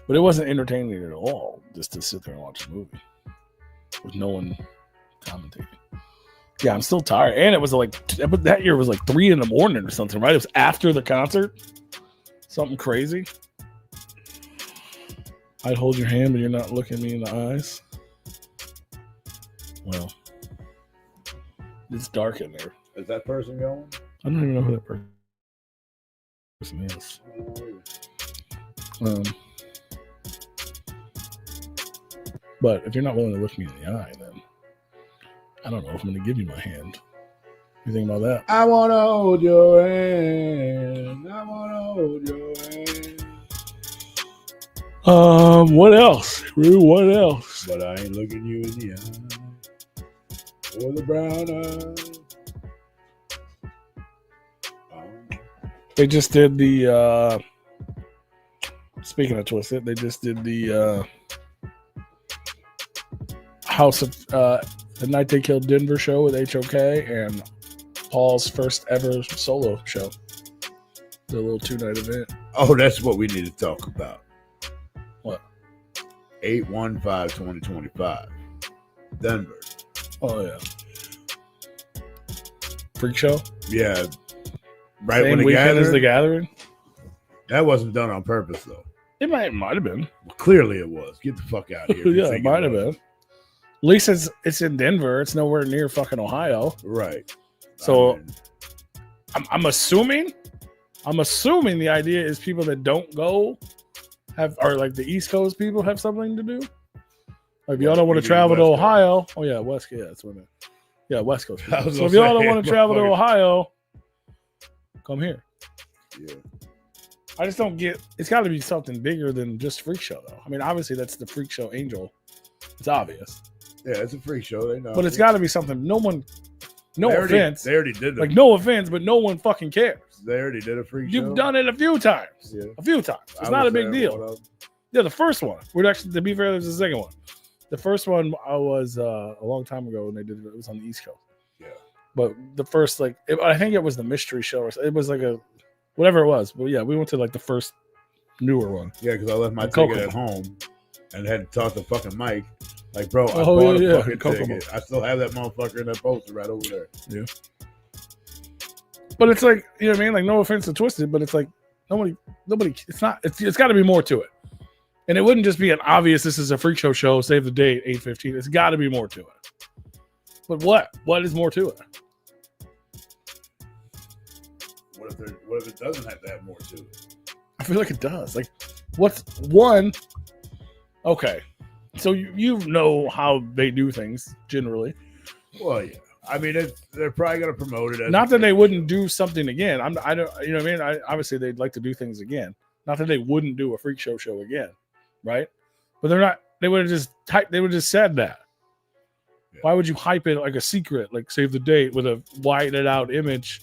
S3: But it wasn't entertaining at all just to sit there and watch a movie with no one commentating. Yeah, I'm still tired. And it was like, that year was like 3 a.m. or something, right? It was after the concert. Something crazy. I'd hold your hand, but you're not looking me in the eyes. Well, it's dark in there.
S2: Is that person going?
S3: I don't even know who that person is. But if you're not willing to look me in the eye, then I don't know if I'm going to give you my hand. You think about that?
S2: I want to hold your hand. I want to hold your hand.
S3: What else? What else?
S2: But I ain't looking you in the eye. Or the brown eye.
S3: They just did the speaking of Twisted, they just did the House of the Night They Killed Denver show with HOK and Paul's first ever solo show. The little 2-night event.
S2: Oh, that's what we need to talk about.
S3: What?
S2: 8/15/2025. Denver.
S3: Oh yeah. Freak show?
S2: Yeah. Right
S3: Same
S2: when the
S3: weekend
S2: gathering.
S3: as the gathering?
S2: That wasn't done on purpose, though.
S3: It might have been.
S2: Well, clearly it was. Get the fuck out of here.
S3: Yeah, it might have been. At least it's in Denver. It's nowhere near fucking Ohio.
S2: Right.
S3: So
S2: I mean,
S3: I'm assuming the idea is people that don't go are like the East Coast people have something to do. Like if y'all don't want to travel to Ohio. Oh yeah, West. Yeah, that's what it. Yeah, West Coast. So if y'all don't want to travel to Ohio, come here.
S2: Yeah.
S3: I just don't get. It's got to be something bigger than just Freak Show, though. I mean, obviously that's the Freak Show Angel. It's obvious.
S2: Yeah, it's a freak show. They know.
S3: But it's got to be something. No offense.
S2: They already did it.
S3: Like no offense, but no one fucking cares.
S2: They already did a freak show.
S3: You've done it a few times.
S2: Yeah.
S3: A few times. It's not a big deal. Yeah, the first one. We're actually, to be fair, there's the second one. The first one I was a long time ago when they did it. It was on the East Coast.
S2: Yeah.
S3: But the first, I think it was the mystery show. Or it was like whatever it was. But yeah, we went to like the first newer one.
S2: Yeah, because I left my ticket at home and had to talk to fucking Mike. Like, bro, I bought a fucking ticket. I still have that motherfucker in that poster right over there.
S3: Yeah. But it's like, you know what I mean? Like, no offense to Twisted, but it's like nobody. It's got to be more to it. And it wouldn't just be an obvious, this is a freak show, save the date, 8:15. It's got to be more to it. But what? What is more to it?
S2: What if it doesn't have to have more to it?
S3: I feel like it does. Like, what's one? Okay. So you know how they do things generally.
S2: Well, yeah. I mean, they're probably going to promote it.
S3: Not that they wouldn't do something again. I don't. You know what I mean? Obviously, they'd like to do things again. Not that they wouldn't do a freak show again, right? But they're not. They would have just typed. They would have just said that. Yeah. Why would you hype it like a secret, like save the date with a whited out image,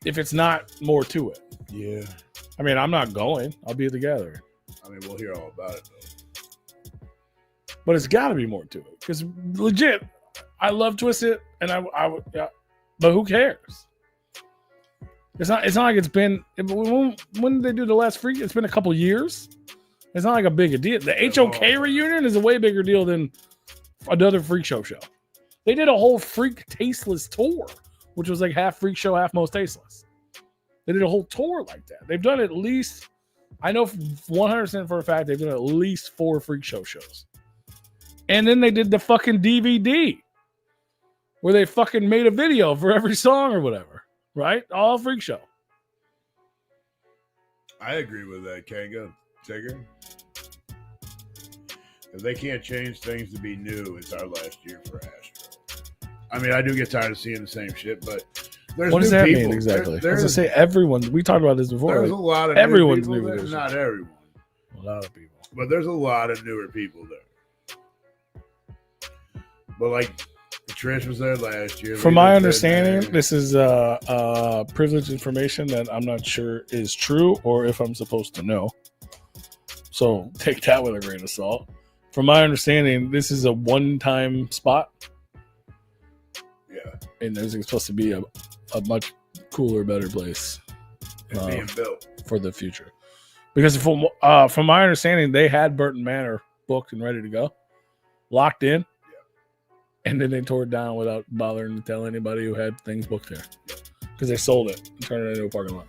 S3: if it's not more to it?
S2: Yeah.
S3: I mean, I'm not going. I'll be at the gathering.
S2: I mean, we'll hear all about it though.
S3: But it's got to be more to it because legit, I love Twisted, and I would, yeah, but who cares? It's not like it's been. When did they do the last freak? It's been a couple years. It's not like a big a deal. The HOK reunion is a way bigger deal than another freak show. They did a whole freak tasteless tour, which was like half freak show, half most tasteless. They did a whole tour like that. They've done at least, I know 100% for a fact, they've done at least 4 freak shows. And then they did the fucking DVD where they fucking made a video for every song or whatever, right? All freak show.
S2: I agree with that, Kanga. Tigger. If they can't change things to be new, it's our last year for Astro. I mean, I do get tired of seeing the same shit, but there's
S3: what does
S2: new
S3: that
S2: people.
S3: mean exactly?
S2: There's,
S3: I was gonna say everyone. We talked about this before.
S2: There's a lot of
S3: everyone's
S2: new
S3: new.
S2: There. Not everyone.
S3: A lot of people.
S2: But there's a lot of newer people there. But like Trish was there last year.
S3: From my understanding, this is privileged information that I'm not sure is true or if I'm supposed to know. So take that with a grain of salt. From my understanding, this is a one-time spot.
S2: Yeah.
S3: And there's supposed to be a much cooler, better place
S2: being built
S3: for the future. Because from my understanding, they had Burton Manor booked and ready to go, locked in. And then they tore it down without bothering to tell anybody who had things booked there. Because they sold it and turned it into a parking lot.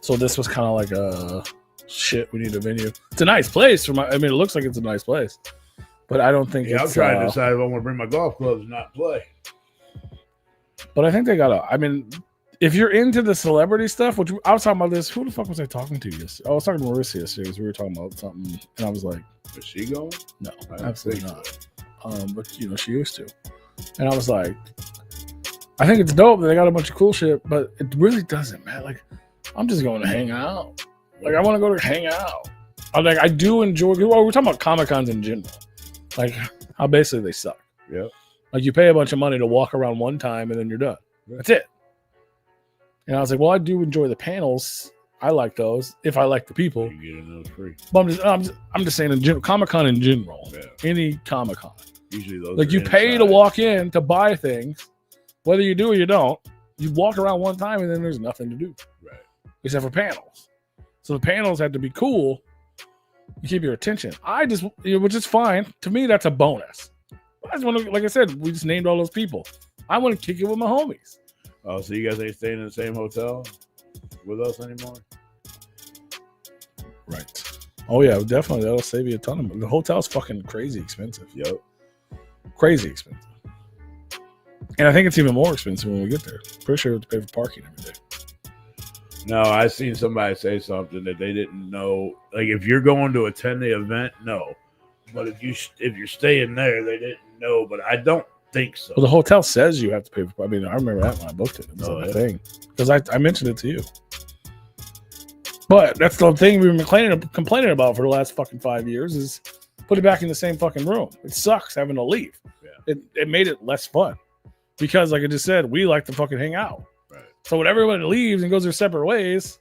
S3: So this was kind of like a shit, we need a venue. It's a nice place. It looks like it's a nice place. But I don't think
S2: I'm trying to decide if I want to bring my golf clubs and not play.
S3: But I think they got if you're into the celebrity stuff, which I was talking about this, who the fuck was I talking to yesterday? I was talking to Marissa yesterday because we were talking about something. And I was like,
S2: is she going?
S3: No, absolutely not. But she used to. And I was like, I think it's dope that they got a bunch of cool shit, but it really doesn't, man. Like, I'm just going to hang out. Like, I want to go to hang out. I do enjoy. Well, we're talking about Comic-Cons in general. Like, how basically they suck.
S2: Yeah.
S3: Like, you pay a bunch of money to walk around one time and then you're done. Yeah. That's it. And I was like, well, I do enjoy the panels. I like those if I like the people.
S2: You get those free.
S3: But I'm just saying in general, Comic-Con in general. Yeah. Any Comic-Con.
S2: Usually those
S3: like you pay to walk in to buy things, whether you do or you don't. You walk around one time and then there's nothing to do.
S2: Right.
S3: Except for panels. So the panels have to be cool to keep your attention. Which is fine. To me, that's a bonus. I just want to, like I said, we just named all those people. I want to kick it with my homies.
S2: Oh, so you guys ain't staying in the same hotel with us anymore?
S3: Right. Oh yeah, definitely. That'll save you a ton of money. The hotel's fucking crazy expensive.
S2: Yep.
S3: Crazy expensive. And I think it's even more expensive when we get there. Pretty sure we have to pay for parking every day.
S2: No, I seen somebody say something that they didn't know. Like, if you're going to attend the event, no. But if you're staying there, they didn't know. But I don't think so.
S3: Well, the hotel says you have to pay for. I mean, I remember that when I booked it. It was
S2: Oh,
S3: a
S2: yeah.
S3: thing because I mentioned it to you. But that's the thing we've been complaining about for the last fucking 5 years is put it back in the same fucking room. It sucks having to leave.
S2: Yeah.
S3: It made it less fun because, like I just said, we like to fucking hang out.
S2: Right.
S3: So when everybody leaves and goes their separate ways,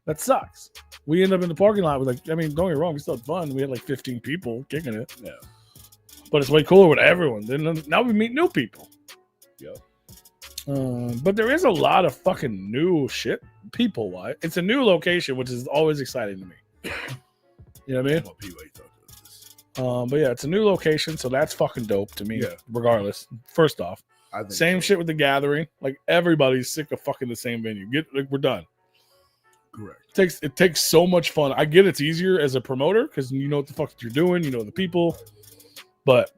S3: that sucks. We end up in the parking lot with don't get me wrong, we still had fun. We had like 15 people kicking it.
S2: Yeah.
S3: But it's way cooler with everyone. Then now we meet new people.
S2: Yep.
S3: But there is a lot of fucking new shit people-wise. It's a new location, which is always exciting to me. You know what I mean?
S2: Well, people ain't talking about this.
S3: But yeah, it's a new location, so that's fucking dope to me.
S2: Yeah.
S3: Regardless, first off,
S2: I think
S3: same
S2: so.
S3: shit with the gathering. Like everybody's sick of fucking the same venue. We're done.
S2: Correct.
S3: It takes so much fun. I get it's easier as a promoter because you know what the fuck you're doing, you know the people. But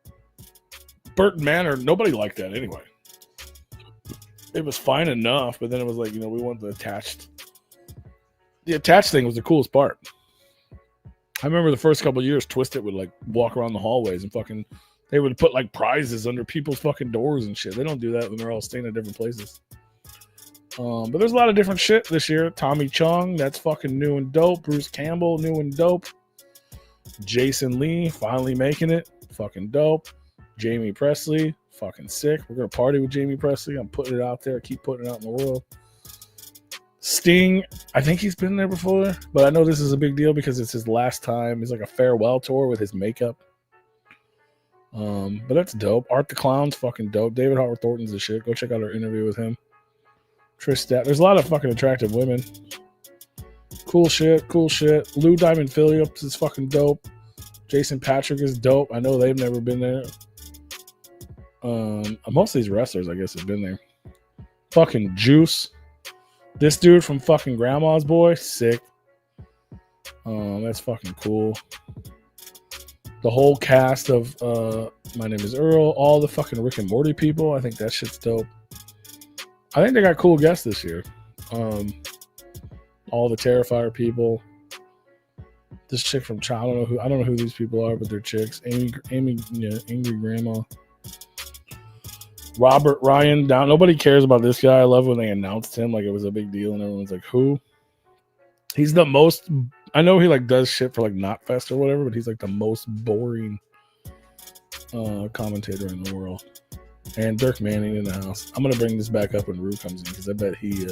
S3: Burton Manor, nobody liked that anyway. It was fine enough, but then it was like, we want the attached. The attached thing was the coolest part. I remember the first couple of years, Twisted would like walk around the hallways and fucking, they would put like prizes under people's fucking doors and shit. They don't do that when they're all staying at different places. But there's a lot of different shit this year. Tommy Chung, that's fucking new and dope. Bruce Campbell, new and dope. Jason Lee, finally making it. Fucking dope. Jamie Presley, fucking sick. We're going to party with Jamie Presley. I'm putting it out there. Keep putting it out in the world. Sting, I think he's been there before, but I know this is a big deal because it's his last time. It's like a farewell tour with his makeup. But that's dope. Art the Clown's fucking dope. David Howard Thornton's the shit. Go check out our interview with him. Trish Stat. There's a lot of fucking attractive women. Cool shit. Lou Diamond Phillips is fucking dope. Jason Patrick is dope. I know they've never been there. Most of these wrestlers, I guess, have been there. Fucking Juice. This dude from fucking Grandma's Boy, sick. That's fucking cool. The whole cast of My Name is Earl, all the fucking Rick and Morty people, I think that shit's dope. I think they got cool guests this year. All the Terrifier people. This chick from Child, I don't know who these people are, but they're chicks. Amy, Angry Grandma. Robert Ryan down. Nobody cares about this guy. I love when they announced him like it was a big deal, and everyone's like, "Who?" He's the most. I know he like does shit for like Knotfest or whatever, but he's like the most boring commentator in the world. And Dirk Manning in the house. I'm gonna bring this back up when Rue comes in because I bet he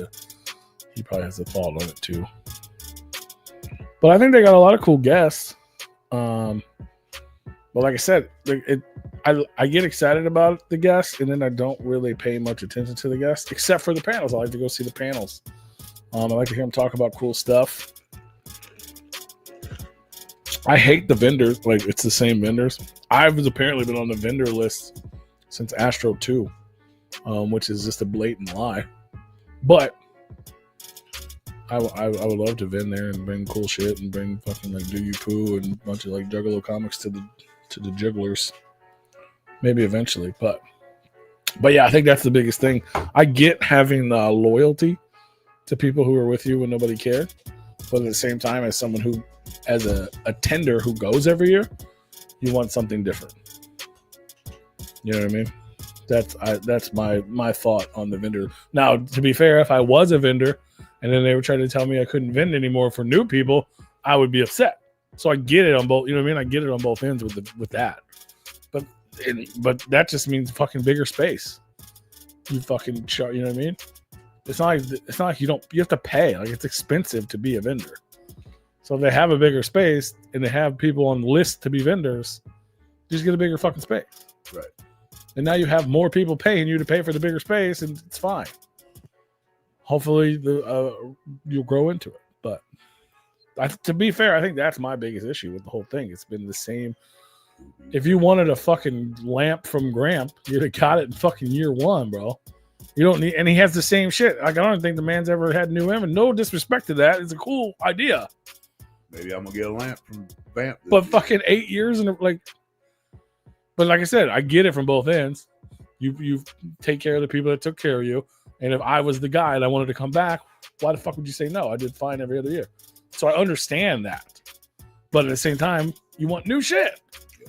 S3: probably has a thought on it too. But I think they got a lot of cool guests. But like I said, I get excited about the guests, and then I don't really pay much attention to the guests, except for the panels. I like to go see the panels. I like to hear them talk about cool stuff. I hate the vendors. Like, it's the same vendors. I've apparently been on the vendor list since Astro 2, which is just a blatant lie. But I would love to vend there and bring cool shit and bring fucking like Do You Poo and a bunch of like Juggalo comics to the jugglers. Maybe eventually, but yeah, I think that's the biggest thing. I get having loyalty to people who are with you when nobody cared, but at the same time, as someone who, as a tender who goes every year, you want something different. You know what I mean? That's my thought on the vendor. Now, to be fair, if I was a vendor and then they were trying to tell me I couldn't vend anymore for new people, I would be upset. So I get it on both. You know what I mean? I get it on both ends with that. But that just means fucking bigger space. You fucking you know what I mean? It's not like you have to pay. Like, it's expensive to be a vendor. So if they have a bigger space and they have people on the list to be vendors, just get a bigger fucking space.
S2: Right.
S3: And now you have more people paying you to pay for the bigger space, and it's fine. Hopefully you'll grow into it. But to be fair, I think that's my biggest issue with the whole thing. It's been the same. If you wanted a fucking lamp from Gramp, you'd have got it in fucking year one, bro. You don't need, and he has the same shit. Like I don't think the man's ever had new image. No disrespect to that. It's a cool idea.
S2: Maybe I'm gonna get a lamp from Vamp.
S3: But fucking 8 years and like, but like I said, I get it from both ends. You take care of the people that took care of you. And if I was the guy and I wanted to come back, why the fuck would you say no? I did fine every other year. So I understand that. But at the same time, you want new shit.
S2: Yeah.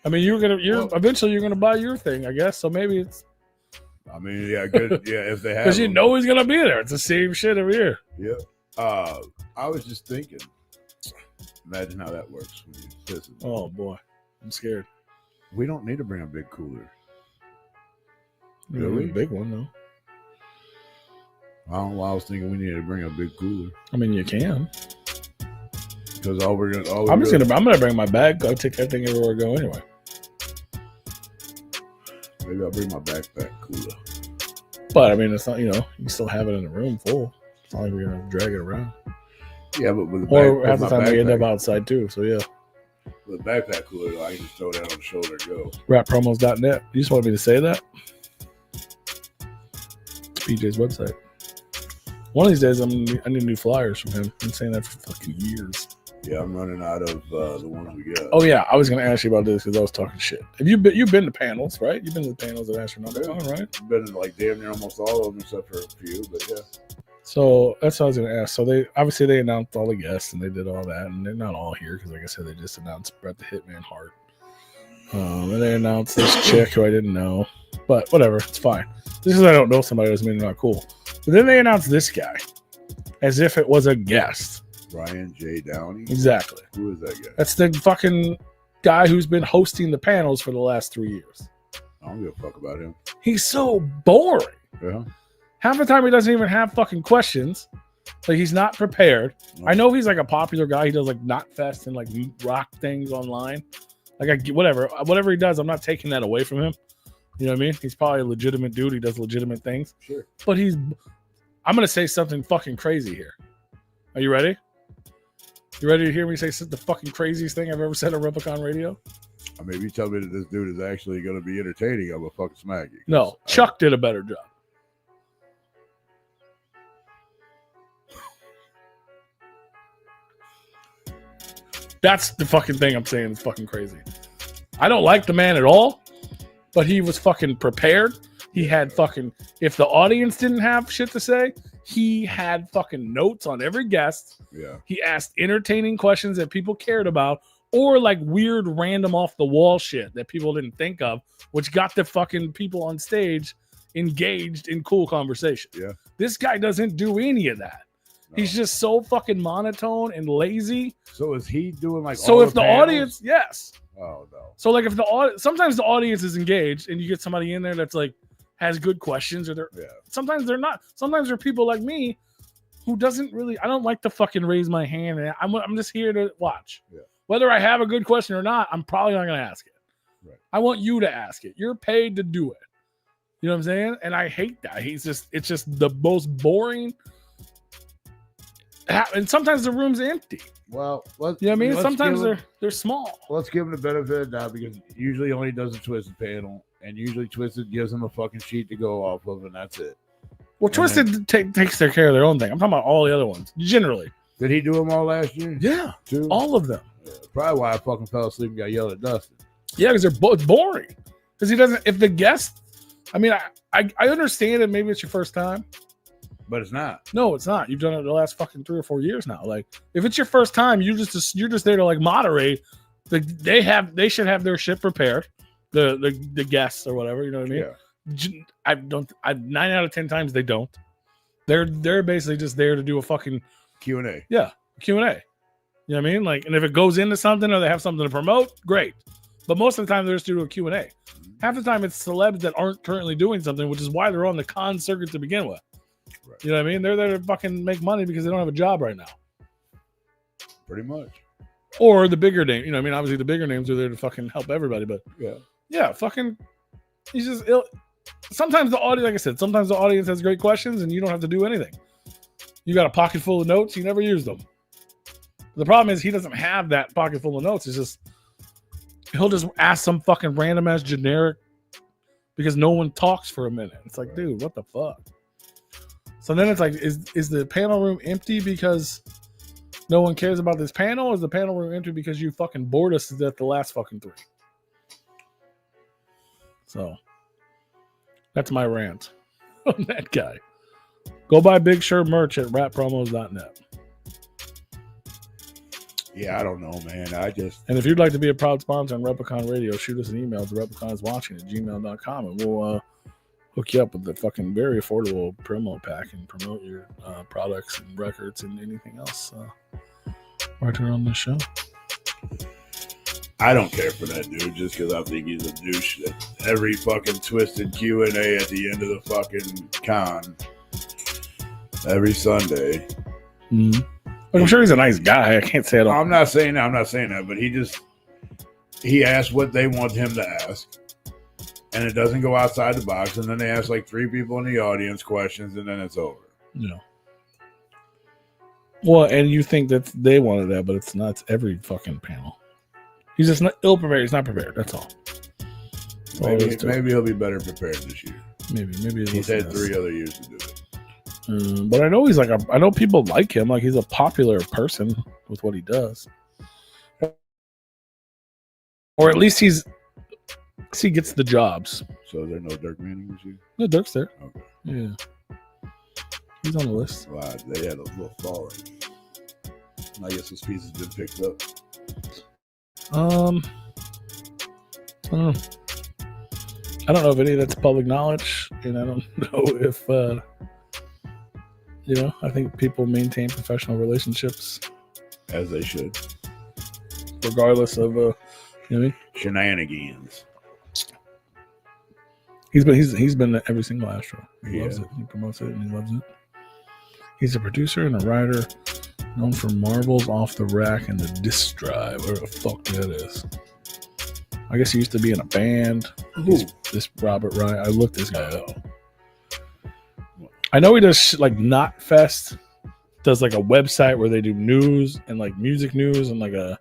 S3: I mean, eventually you're gonna buy your thing, I guess. So maybe it's.
S2: I mean, yeah, good. Yeah, if they have.
S3: Because you know he's gonna be there. It's the same shit every year.
S2: Yeah. I was just thinking. Imagine how that works when you listen.
S3: Oh boy, I'm scared.
S2: We don't need to bring a big cooler.
S3: Really? A big one though.
S2: I don't know why I was thinking we needed to bring a big cooler.
S3: I mean, you can.
S2: Because I'm
S3: gonna bring my bag. I'll take that thing everywhere I go anyway.
S2: Maybe I'll bring my backpack cooler.
S3: But I mean, it's not. You can still have it in the room full. It's not like we're gonna drag it around.
S2: Yeah, but with the
S3: or half the time we end up outside too. So yeah.
S2: With the backpack cooler, I can just throw that on the shoulder and go.
S3: Rappromos.net. You just wanted me to say that? It's PJ's website. One of these days, I need new flyers from him. I've been saying that for fucking years.
S2: Yeah, I'm running out of the ones we got.
S3: Oh yeah, I was going to ask you about this because I was talking shit. Have you've been to panels, right? You've been to the panels at Astronomicon, right?
S2: I've been to like damn near almost all of them except for a few, but yeah.
S3: So that's what I was going to ask. So they announced all the guests and they did all that, and they're not all here because, like I said, they just announced Bret the Hitman Hart, and they announced this chick who I didn't know, but whatever, it's fine. Just because I don't know somebody doesn't mean they're not cool. But then they announced this guy as if it was a guest.
S2: Ryan J. Downey?
S3: Exactly.
S2: Who is that guy?
S3: That's the fucking guy who's been hosting the panels for the last 3 years.
S2: I don't give a fuck about him.
S3: He's so boring.
S2: Yeah.
S3: Half the time he doesn't even have fucking questions. Like he's not prepared.
S2: No.
S3: I know he's like a popular guy. He does like Knotfest and like rock things online. Like whatever he does, I'm not taking that away from him. You know what I mean? He's probably a legitimate dude. He does legitimate things.
S2: Sure.
S3: But I'm going to say something fucking crazy here. Are you ready? You ready to hear me say the fucking craziest thing I've ever said on Replicon Radio?
S2: I mean, if you tell me that this dude is actually going to be entertaining, I'm going to fucking smack you.
S3: No, Chuck did a better job. That's the fucking thing I'm saying is fucking crazy. I don't like the man at all, but he was fucking prepared. He had fucking, if the audience didn't have shit to say, he had fucking notes on every guest.
S2: Yeah.
S3: He asked entertaining questions that people cared about or like weird random off the wall shit that people didn't think of, which got the fucking people on stage engaged in cool conversation.
S2: Yeah.
S3: This guy doesn't do any of that. No. He's just so fucking monotone and lazy.
S2: So is he doing like
S3: so
S2: all
S3: if the
S2: panels?
S3: Audience, yes.
S2: Oh no.
S3: So like if sometimes the audience is engaged and you get somebody in there that's like has good questions or sometimes they're not. Sometimes there are people like me who doesn't really, I don't like to fucking raise my hand and I'm just here to watch. Yeah. Whether I have a good question or not, I'm probably not going to ask it. Right. I want you to ask it. You're paid to do it. You know what I'm saying? And I hate that. It's just the most boring. And sometimes the room's empty.
S2: Well,
S3: you know what I mean? Sometimes they're small.
S2: Let's give him the benefit of the doubt because usually only does a Twisted panel, and usually Twisted gives him a fucking sheet to go off of, and that's it.
S3: Well, Twisted takes their care of their own thing. I'm talking about all the other ones. Generally.
S2: Did he do them all last year?
S3: Yeah.
S2: Too?
S3: All of them.
S2: Yeah, probably why I fucking fell asleep and got yelled at Dustin.
S3: Yeah, because it's boring. Because he doesn't, if the guest, I mean, I understand it. Maybe it's your first time.
S2: But it's not.
S3: No, it's not. You've done it the last fucking 3 or 4 years now. Like, if it's your first time, you're just there to like moderate. They should have their shit prepared. The guests or whatever. You know what I mean? Yeah. 9 out of 10 times they don't. They're basically just there to do a fucking
S2: Q&A.
S3: Yeah, Q&A. You know what I mean? Like, and if it goes into something or they have something to promote, great. But most of the time they're just doing a Q&A. Half the time it's celebs that aren't currently doing something, which is why they're on the con circuit to begin with. Right. You know what I mean? They're there to fucking make money because they don't have a job right now.
S2: Pretty much.
S3: Or the bigger name. You know what I mean? Obviously the bigger names are there to fucking help everybody, but yeah, fucking he's just ill. Sometimes the audience, like I said, sometimes the audience has great questions and you don't have to do anything. You got a pocket full of notes, you never use them. The problem is he doesn't have that pocket full of notes. It's just he'll just ask some fucking random ass generic because no one talks for a minute. It's like, dude, what the fuck? So then it's like, is the panel room empty because no one cares about this panel? Or is the panel room empty because you fucking bored us at the last fucking 3? So that's my rant on that guy. Go buy Big Shirt merch at rappromos.net.
S2: Yeah, I don't know, man.
S3: And if you'd like to be a proud sponsor on Replicon Radio, shoot us an email to repliconiswatching@gmail.com, and we'll hook you up with the fucking very affordable promo pack and promote your products and records and anything else right here on the show.
S2: I don't care for that dude just because I think he's a douche. Every fucking twisted Q&A at the end of the fucking con every Sunday.
S3: Mm-hmm. I'm sure he's a nice guy. I can't say it all.
S2: I'm not saying that, but he asks what they want him to ask, and it doesn't go outside the box, and then they ask like 3 people in the audience questions, and then it's over.
S3: Yeah. Well, and you think that they wanted that, but it's not. It's every fucking panel. He's just not ill-prepared. He's not prepared. That's all.
S2: Maybe he'll be better prepared this year.
S3: Maybe
S2: he's had 3 other years to do it.
S3: But I know he's like I know people like him. Like he's a popular person with what he does, or at least he gets the jobs.
S2: So is there no Dirk Manning this year?
S3: No, Dirk's there.
S2: Okay.
S3: Yeah, he's on the list.
S2: Wow, they had a little fall. I guess this piece has been picked up.
S3: I don't know if any of that's public knowledge, and I don't know if I think people maintain professional relationships
S2: as they should,
S3: regardless of
S2: shenanigans.
S3: He's been at every single Astro. He loves it. He promotes it, and he loves it. He's a producer and a writer known for Marbles Off the Rack and the Disc Drive, whatever the fuck that is. I guess he used to be in a band. This Robert Ryan. I looked this guy up. I know he does like Knot Fest. Does like a website where they do news and like music news and like I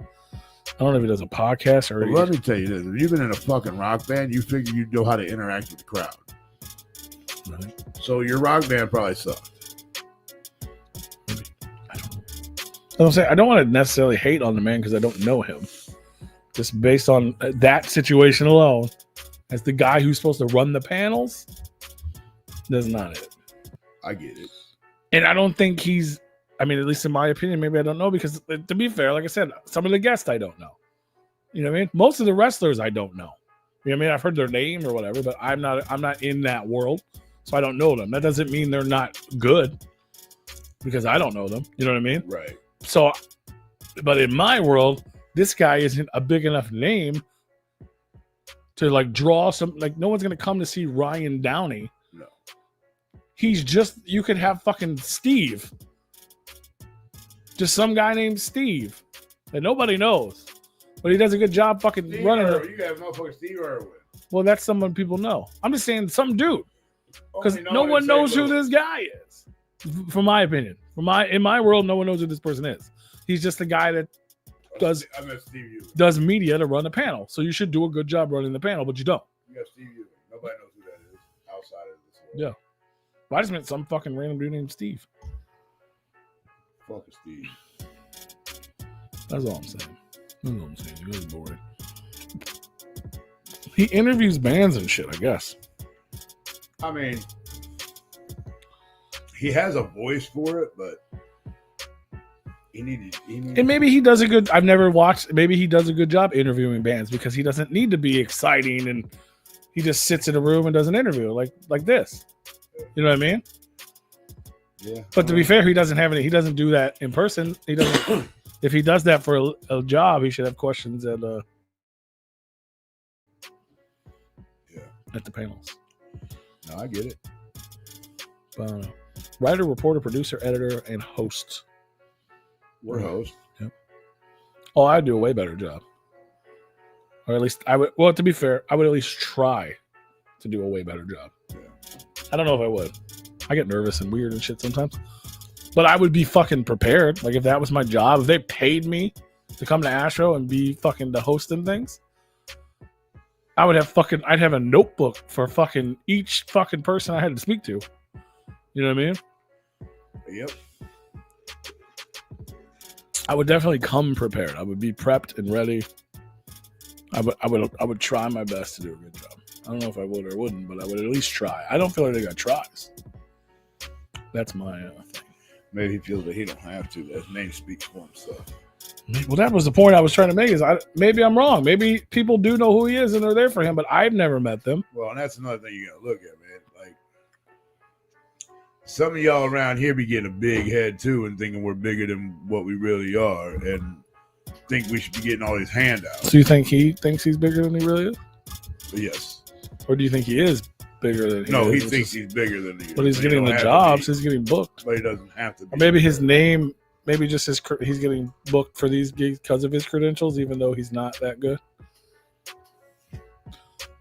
S3: don't know if he does a podcast or.
S2: Well, let me tell you this: if you've been in a fucking rock band, you figure you know how to interact with the crowd.
S3: Right.
S2: So your rock band probably sucked.
S3: Maybe. I don't know. I'm saying I don't want to necessarily hate on the man because I don't know him. Just based on that situation alone, as the guy who's supposed to run the panels, that's not it.
S2: I get it.
S3: And I don't think he's, at least in my opinion, maybe I don't know, because to be fair, like I said, some of the guests I don't know. You know what I mean? Most of the wrestlers I don't know. You know what I mean? I've heard their name or whatever, but I'm not in that world, so I don't know them. That doesn't mean they're not good because I don't know them. You know what I mean?
S2: Right.
S3: So, but in my world, this guy isn't a big enough name to like draw some, like no one's going to come to see Ryan Downey.
S2: No.
S3: He's just, you could have fucking Steve. Just some guy named Steve that nobody knows. But he does a good job fucking
S2: Steve
S3: running
S2: Irwin.
S3: it.
S2: You got motherfucking Steve Irwin.
S3: Well, that's someone people know. I'm just saying some dude. Because no one knows who this guy is. From my opinion. In my world, no one knows who this person is. He's just the guy that does media to run the panel. So you should do a good job running the panel, but you don't.
S2: You got Steve Ewing. Nobody knows who that is outside of this world.
S3: Yeah. Well, I just meant some fucking random dude named Steve.
S2: Fuck Steve.
S3: That's all I'm saying. He was boring. He interviews bands and shit, I guess.
S2: I mean, he has a voice for it, but he needed.
S3: And maybe he does a good. I've never watched. Maybe he does a good job interviewing bands because he doesn't need to be exciting and he just sits in a room and does an interview like this. You know what I mean?
S2: Yeah.
S3: But to be fair, he doesn't have any. He doesn't do that in person. He doesn't. If he does that for a job, he should have questions at the panels.
S2: No, I get it.
S3: Writer, reporter, producer, editor, and host.
S2: We're hosts.
S3: Yep. Oh, I'd do a way better job. Or at least I would. Well, to be fair, I would at least try to do a way better job.
S2: Yeah.
S3: I don't know if I would. I get nervous and weird and shit sometimes. But I would be fucking prepared. Like if that was my job, if they paid me to come to Astro and be fucking the host and things, I'd have a notebook for fucking each fucking person I had to speak to. You know what I mean?
S2: Yep.
S3: I would definitely come prepared. I would be prepped and ready. I would try my best to do a good job. I don't know if I would or wouldn't, but I would at least try. I don't feel like they got tries. That's my thing.
S2: Maybe he feels that he don't have to. His name speaks for himself.
S3: Well, that was the point I was trying to make. Is maybe I'm wrong. Maybe people do know who he is and they're there for him, but I've never met them.
S2: Well, and that's another thing you gotta look at, man. Like some of y'all around here be getting a big head too, and thinking we're bigger than what we really are, and think we should be getting all these handouts.
S3: So you think he thinks he's bigger than he really is?
S2: Yes.
S3: Or do you think he is bigger than he is?
S2: No, he thinks he's bigger than he is.
S3: But he's getting the jobs. He's getting booked.
S2: But he doesn't have to be.
S3: Or maybe his name, maybe just he's getting booked for these gigs because of his credentials, even though he's not that good.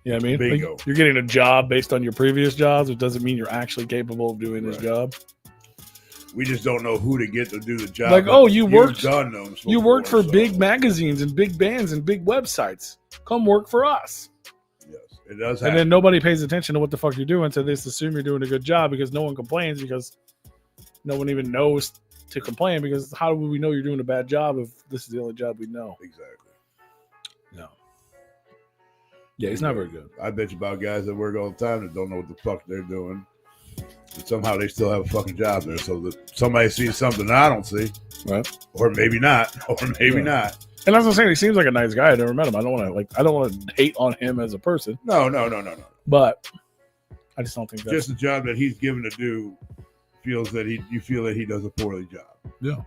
S3: You know what I mean?
S2: Bingo.
S3: Like, you're getting a job based on your previous jobs. It doesn't mean you're actually capable of doing this job.
S2: We just don't know who to get to do the job.
S3: Like, oh, you worked for
S2: so.
S3: big magazines and big bands and big websites. Come work for us.
S2: Yes, it does happen.
S3: And then nobody pays attention to what the fuck you're doing, so they just assume you're doing a good job because no one complains because no one even knows to complain because how do we know you're doing a bad job if this is the only job we know?
S2: Exactly.
S3: No. Yeah, he's not very good.
S2: I bet you about guys that work all the time that don't know what the fuck they're doing. And somehow they still have a fucking job there, so that somebody sees something that I don't see,
S3: right?
S2: Or maybe not, not.
S3: And as I'm saying, he seems like a nice guy. I never met him. I don't want to hate on him as a person.
S2: No.
S3: But I just don't think that's
S2: just the job that he's given to do. Feels that you feel that he does a poorly job.
S3: Yeah.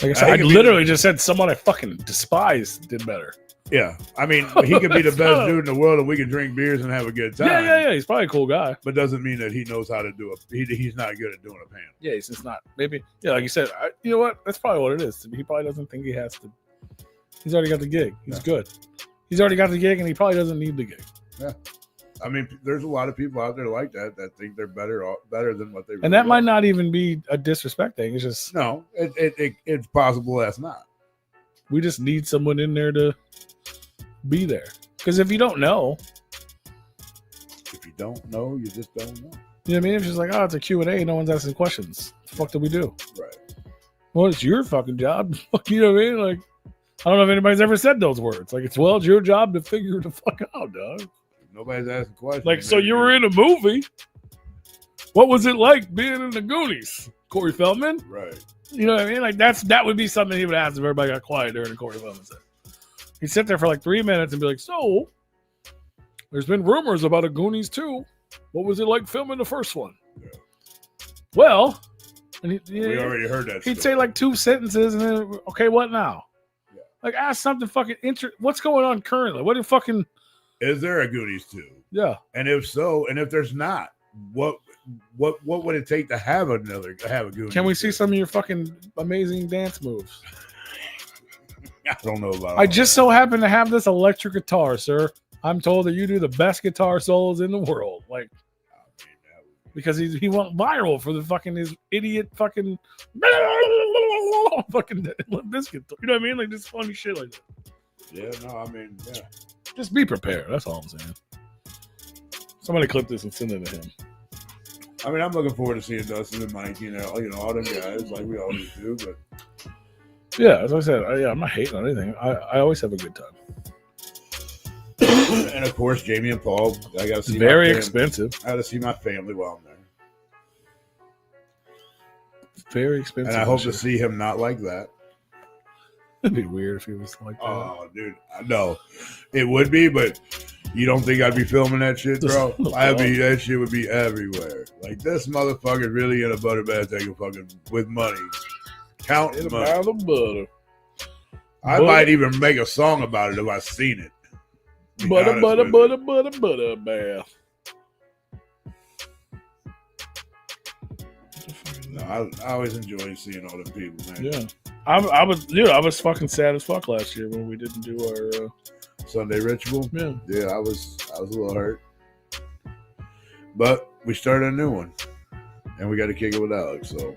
S3: Like I said, I literally just said someone I fucking despise did better.
S2: Yeah, I mean, he could be the best dude in the world, and we can drink beers and have a good time.
S3: Yeah. He's probably a cool guy,
S2: but doesn't mean that he knows how to do it. He's not good at doing a panel.
S3: Yeah, he's just not. Maybe, yeah, like you said, you know what? That's probably what it is. He probably doesn't think he has to. He's already got the gig. He's good. He's already got the gig, and he probably doesn't need the gig.
S2: Yeah, I mean, there's a lot of people out there like that think they're better than what they. Really
S3: and that might
S2: are.
S3: not even be a disrespect thing. It's just
S2: no. It's possible that's not.
S3: We just need someone in there to be there, because if you don't know,
S2: you just don't know.
S3: You know what I mean? It's just like, oh, it's a Q&A, no one's asking questions. What the fuck do we do?
S2: Right.
S3: Well, it's your fucking job. You know what I mean? Like, I don't know if anybody's ever said those words. Like, it's your job to figure the fuck out, dog.
S2: Nobody's asking questions.
S3: Like, so you were in a movie. What was it like being in the Goonies? Corey Feldman?
S2: Right.
S3: You know what I mean? Like, that would be something he would ask if everybody got quiet during the Corey Feldman set. He'd sit there for like 3 minutes and be like, so, there's been rumors about a Goonies 2. What was it like filming the first one? Yeah. Well, and
S2: we already heard that.
S3: He'd say like 2 sentences and then, okay, what now?
S2: Yeah.
S3: Like, ask something fucking what's going on currently? What the fucking...
S2: Is there a Goonies 2?
S3: Yeah.
S2: And if so, and if there's not, what would it take to have a Goonies?
S3: Can we see some of your fucking amazing dance moves?
S2: I don't know about.
S3: I just so happen to have this electric guitar, sir. I'm told that you do the best guitar solos in the world. Like, because he went viral for his idiot fucking biscuit. You know what I mean? Like, just funny shit like that.
S2: Yeah, no, I mean, yeah.
S3: Just be prepared. That's all I'm saying. Somebody clip this and send it to him.
S2: I mean, I'm looking forward to seeing Dustin and Mike. You know, all them guys like we always do, but.
S3: Yeah, as I said, I'm not hating on anything. I always have a good time.
S2: And of course, Jamie and Paul. I got to see.
S3: Very expensive.
S2: I got to see my family while I'm there.
S3: Very expensive.
S2: And I hope to see him not like that.
S3: It'd be weird if he was like that.
S2: Oh, dude, no, it would be, but you don't think I'd be filming that shit, bro? That shit would be everywhere. Like, this motherfucker really in a butter bag taking fucking with money. Counting money.
S3: Of butter.
S2: I might even make a song about it if I seen it.
S3: Butter bath.
S2: No, I always enjoy seeing all them people, man.
S3: Yeah. I was fucking sad as fuck last year when we didn't do our
S2: Sunday ritual.
S3: Yeah.
S2: I was a little hurt. But we started a new one. And we got to kick it with Alex, so.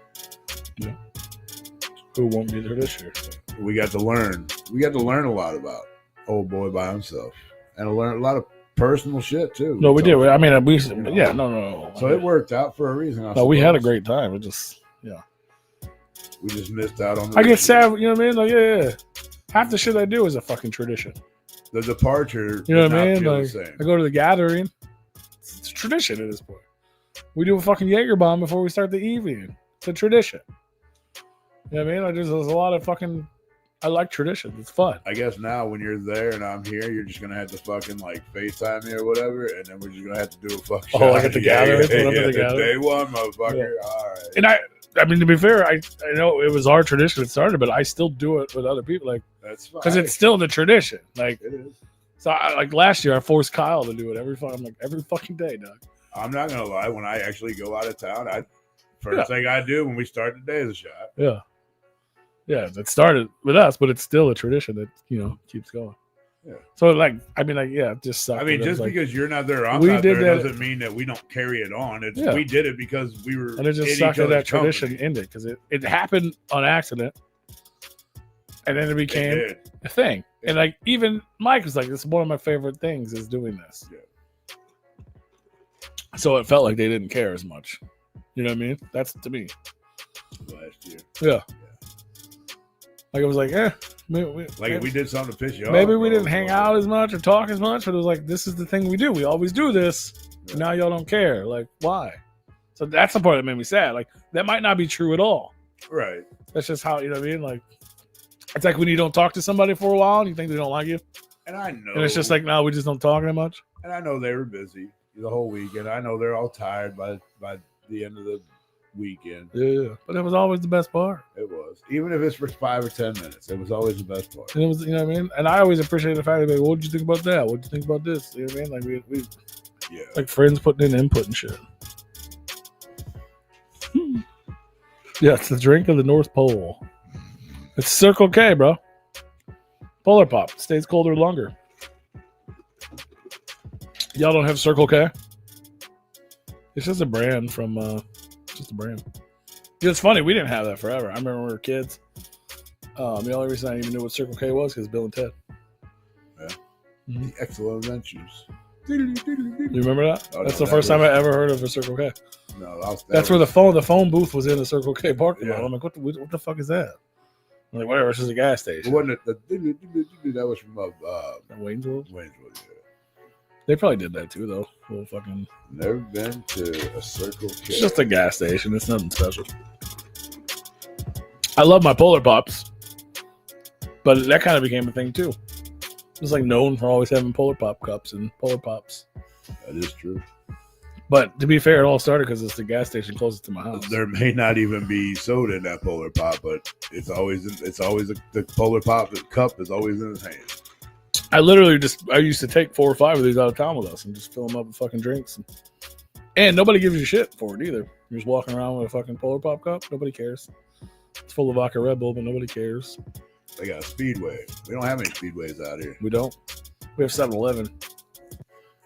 S3: Yeah. Who won't be there this year?
S2: We got to learn. We got to learn a lot about Old Boy by himself. and I learned a lot of personal shit too.
S3: No, we did.
S2: talked-
S3: I mean, no.
S2: So it worked out for a reason. I
S3: No, we had a
S2: suppose.
S3: great time. It just,
S2: We just missed out on.
S3: I get sad. You know what I mean? Like, yeah. Half the shit I do is a fucking tradition.
S2: The departure.
S3: You know
S2: did
S3: what I
S2: not
S3: mean?
S2: feel the
S3: Like,
S2: same.
S3: I go to the gathering. It's a tradition at this point. We do a fucking Jaeger bomb before we start the evening. It's a tradition. You know what I mean? Like, there's a lot of fucking. I like traditions. It's fun.
S2: I guess now when you're there and I'm here, you're just gonna have to fucking like FaceTime me or whatever, and then we're just gonna have to do a fucking.
S3: Oh, like at the gathering?
S2: Yeah,
S3: Put up at the gathering?
S2: Day one, motherfucker. All right.
S3: And I mean, to be fair, I know it was our tradition that started, but I still do it with other people, like
S2: That's fine.
S3: because it's still the tradition. Like,
S2: It is.
S3: so like last year, I forced Kyle to do it every fucking day, dog.
S2: I'm not gonna lie. When I actually go out of town, first thing I do when we start the day is a shot.
S3: Yeah. Yeah, it started with us, but it's still a tradition that, keeps going.
S2: Yeah.
S3: So, like, I mean, like, yeah, it just sucked.
S2: I mean,
S3: that it was
S2: just
S3: like,
S2: because you're not there, I'm
S3: we
S2: not
S3: did
S2: there,
S3: that-
S2: doesn't mean that we don't carry it on. It's
S3: Yeah.
S2: we did it because we were.
S3: and it just
S2: in
S3: sucked
S2: each
S3: that that
S2: other's company.
S3: tradition ended because it happened on accident. And then it became
S2: It did.
S3: a thing. And, like, even Mike was like, this is one of my favorite things is doing this.
S2: Yeah.
S3: So it felt like they didn't care as much. You know what I mean? That's to me.
S2: Last year,
S3: Yeah. Like, it was like,
S2: like if we did something to piss you off.
S3: maybe we
S2: bro,
S3: didn't hang out as much or talk as much, but it was like, this is the thing we do. We always do this.
S2: Yeah.
S3: Now y'all don't care. Like, why? So that's the part that made me sad. Like, that might not be true at all.
S2: Right.
S3: That's just how, you know what I mean? Like, it's like when you don't talk to somebody for a while and you think they don't like you.
S2: And I know.
S3: And it's just like, no, we just don't talk that much.
S2: And I know they were busy the whole weekend. I know they're all tired by the end of the weekend.
S3: Yeah. But it was always the best part.
S2: It was. Even if it's for 5 or 10 minutes, it was always the best part.
S3: And it was, you know what I mean? And I always appreciate the fact that, like, what did you think about that? What did you think about this? You know what I mean? Like, we
S2: Yeah.
S3: like friends putting in input and shit. Yeah, it's the drink of the North Pole. It's Circle K, bro. Polar Pop. Stays colder longer. Y'all don't have Circle K? It's just a brand from, just a brand. Yeah, it's funny. We didn't have that forever. I remember when we were kids. The only reason I even knew what Circle K was because Bill and Ted.
S2: Yeah.
S3: Mhm.
S2: The Excellent Adventures.
S3: You remember that?
S2: Oh,
S3: That's
S2: no,
S3: the
S2: that
S3: first time
S2: was-
S3: I ever heard of a Circle K.
S2: No,
S3: That's where the phone booth was in the Circle K parking lot.
S2: Yeah.
S3: I'm like, what the fuck is that? I'm like, whatever, it's just a gas station.
S2: Wasn't it that was from
S3: Wayne's World?
S2: Waynesville, yeah.
S3: They probably did that too, though. Little fucking.
S2: Never been to a Circle K.
S3: It's just a gas station. It's nothing special. I love my Polar Pops, but that kind of became a thing too. It's like known for always having Polar Pop cups and Polar Pops.
S2: That is true.
S3: But to be fair, it all started because it's the gas station closest to my house.
S2: There may not even be soda in that Polar Pop, but it's always the Polar Pop cup is always in his hand.
S3: I used to take 4 or 5 of these out of town with us and just fill them up with fucking drinks. And nobody gives you shit for it either. You're just walking around with a fucking Polar Pop cup. Nobody cares. It's full of vodka Red Bull, but nobody cares.
S2: They got a Speedway. We don't have any Speedways out here.
S3: We don't. We have 7-Eleven.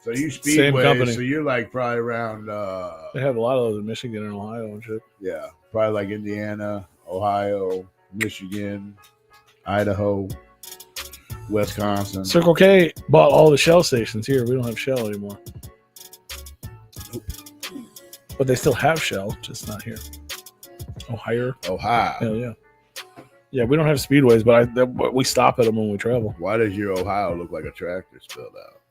S2: So you
S3: Same
S2: Speedway,
S3: company.
S2: so you're like probably around
S3: They have a lot of those in Michigan and Ohio and shit.
S2: yeah, probably like Indiana, Ohio, Michigan, Idaho, Wisconsin.
S3: Circle K bought all the Shell stations here. We don't have Shell anymore. But they still have Shell, just not here. Ohio.
S2: Ohio.
S3: Hell yeah. Yeah, we don't have speedways, but we stop at them when we travel.
S2: Why does your Ohio look like a tractor spelled out?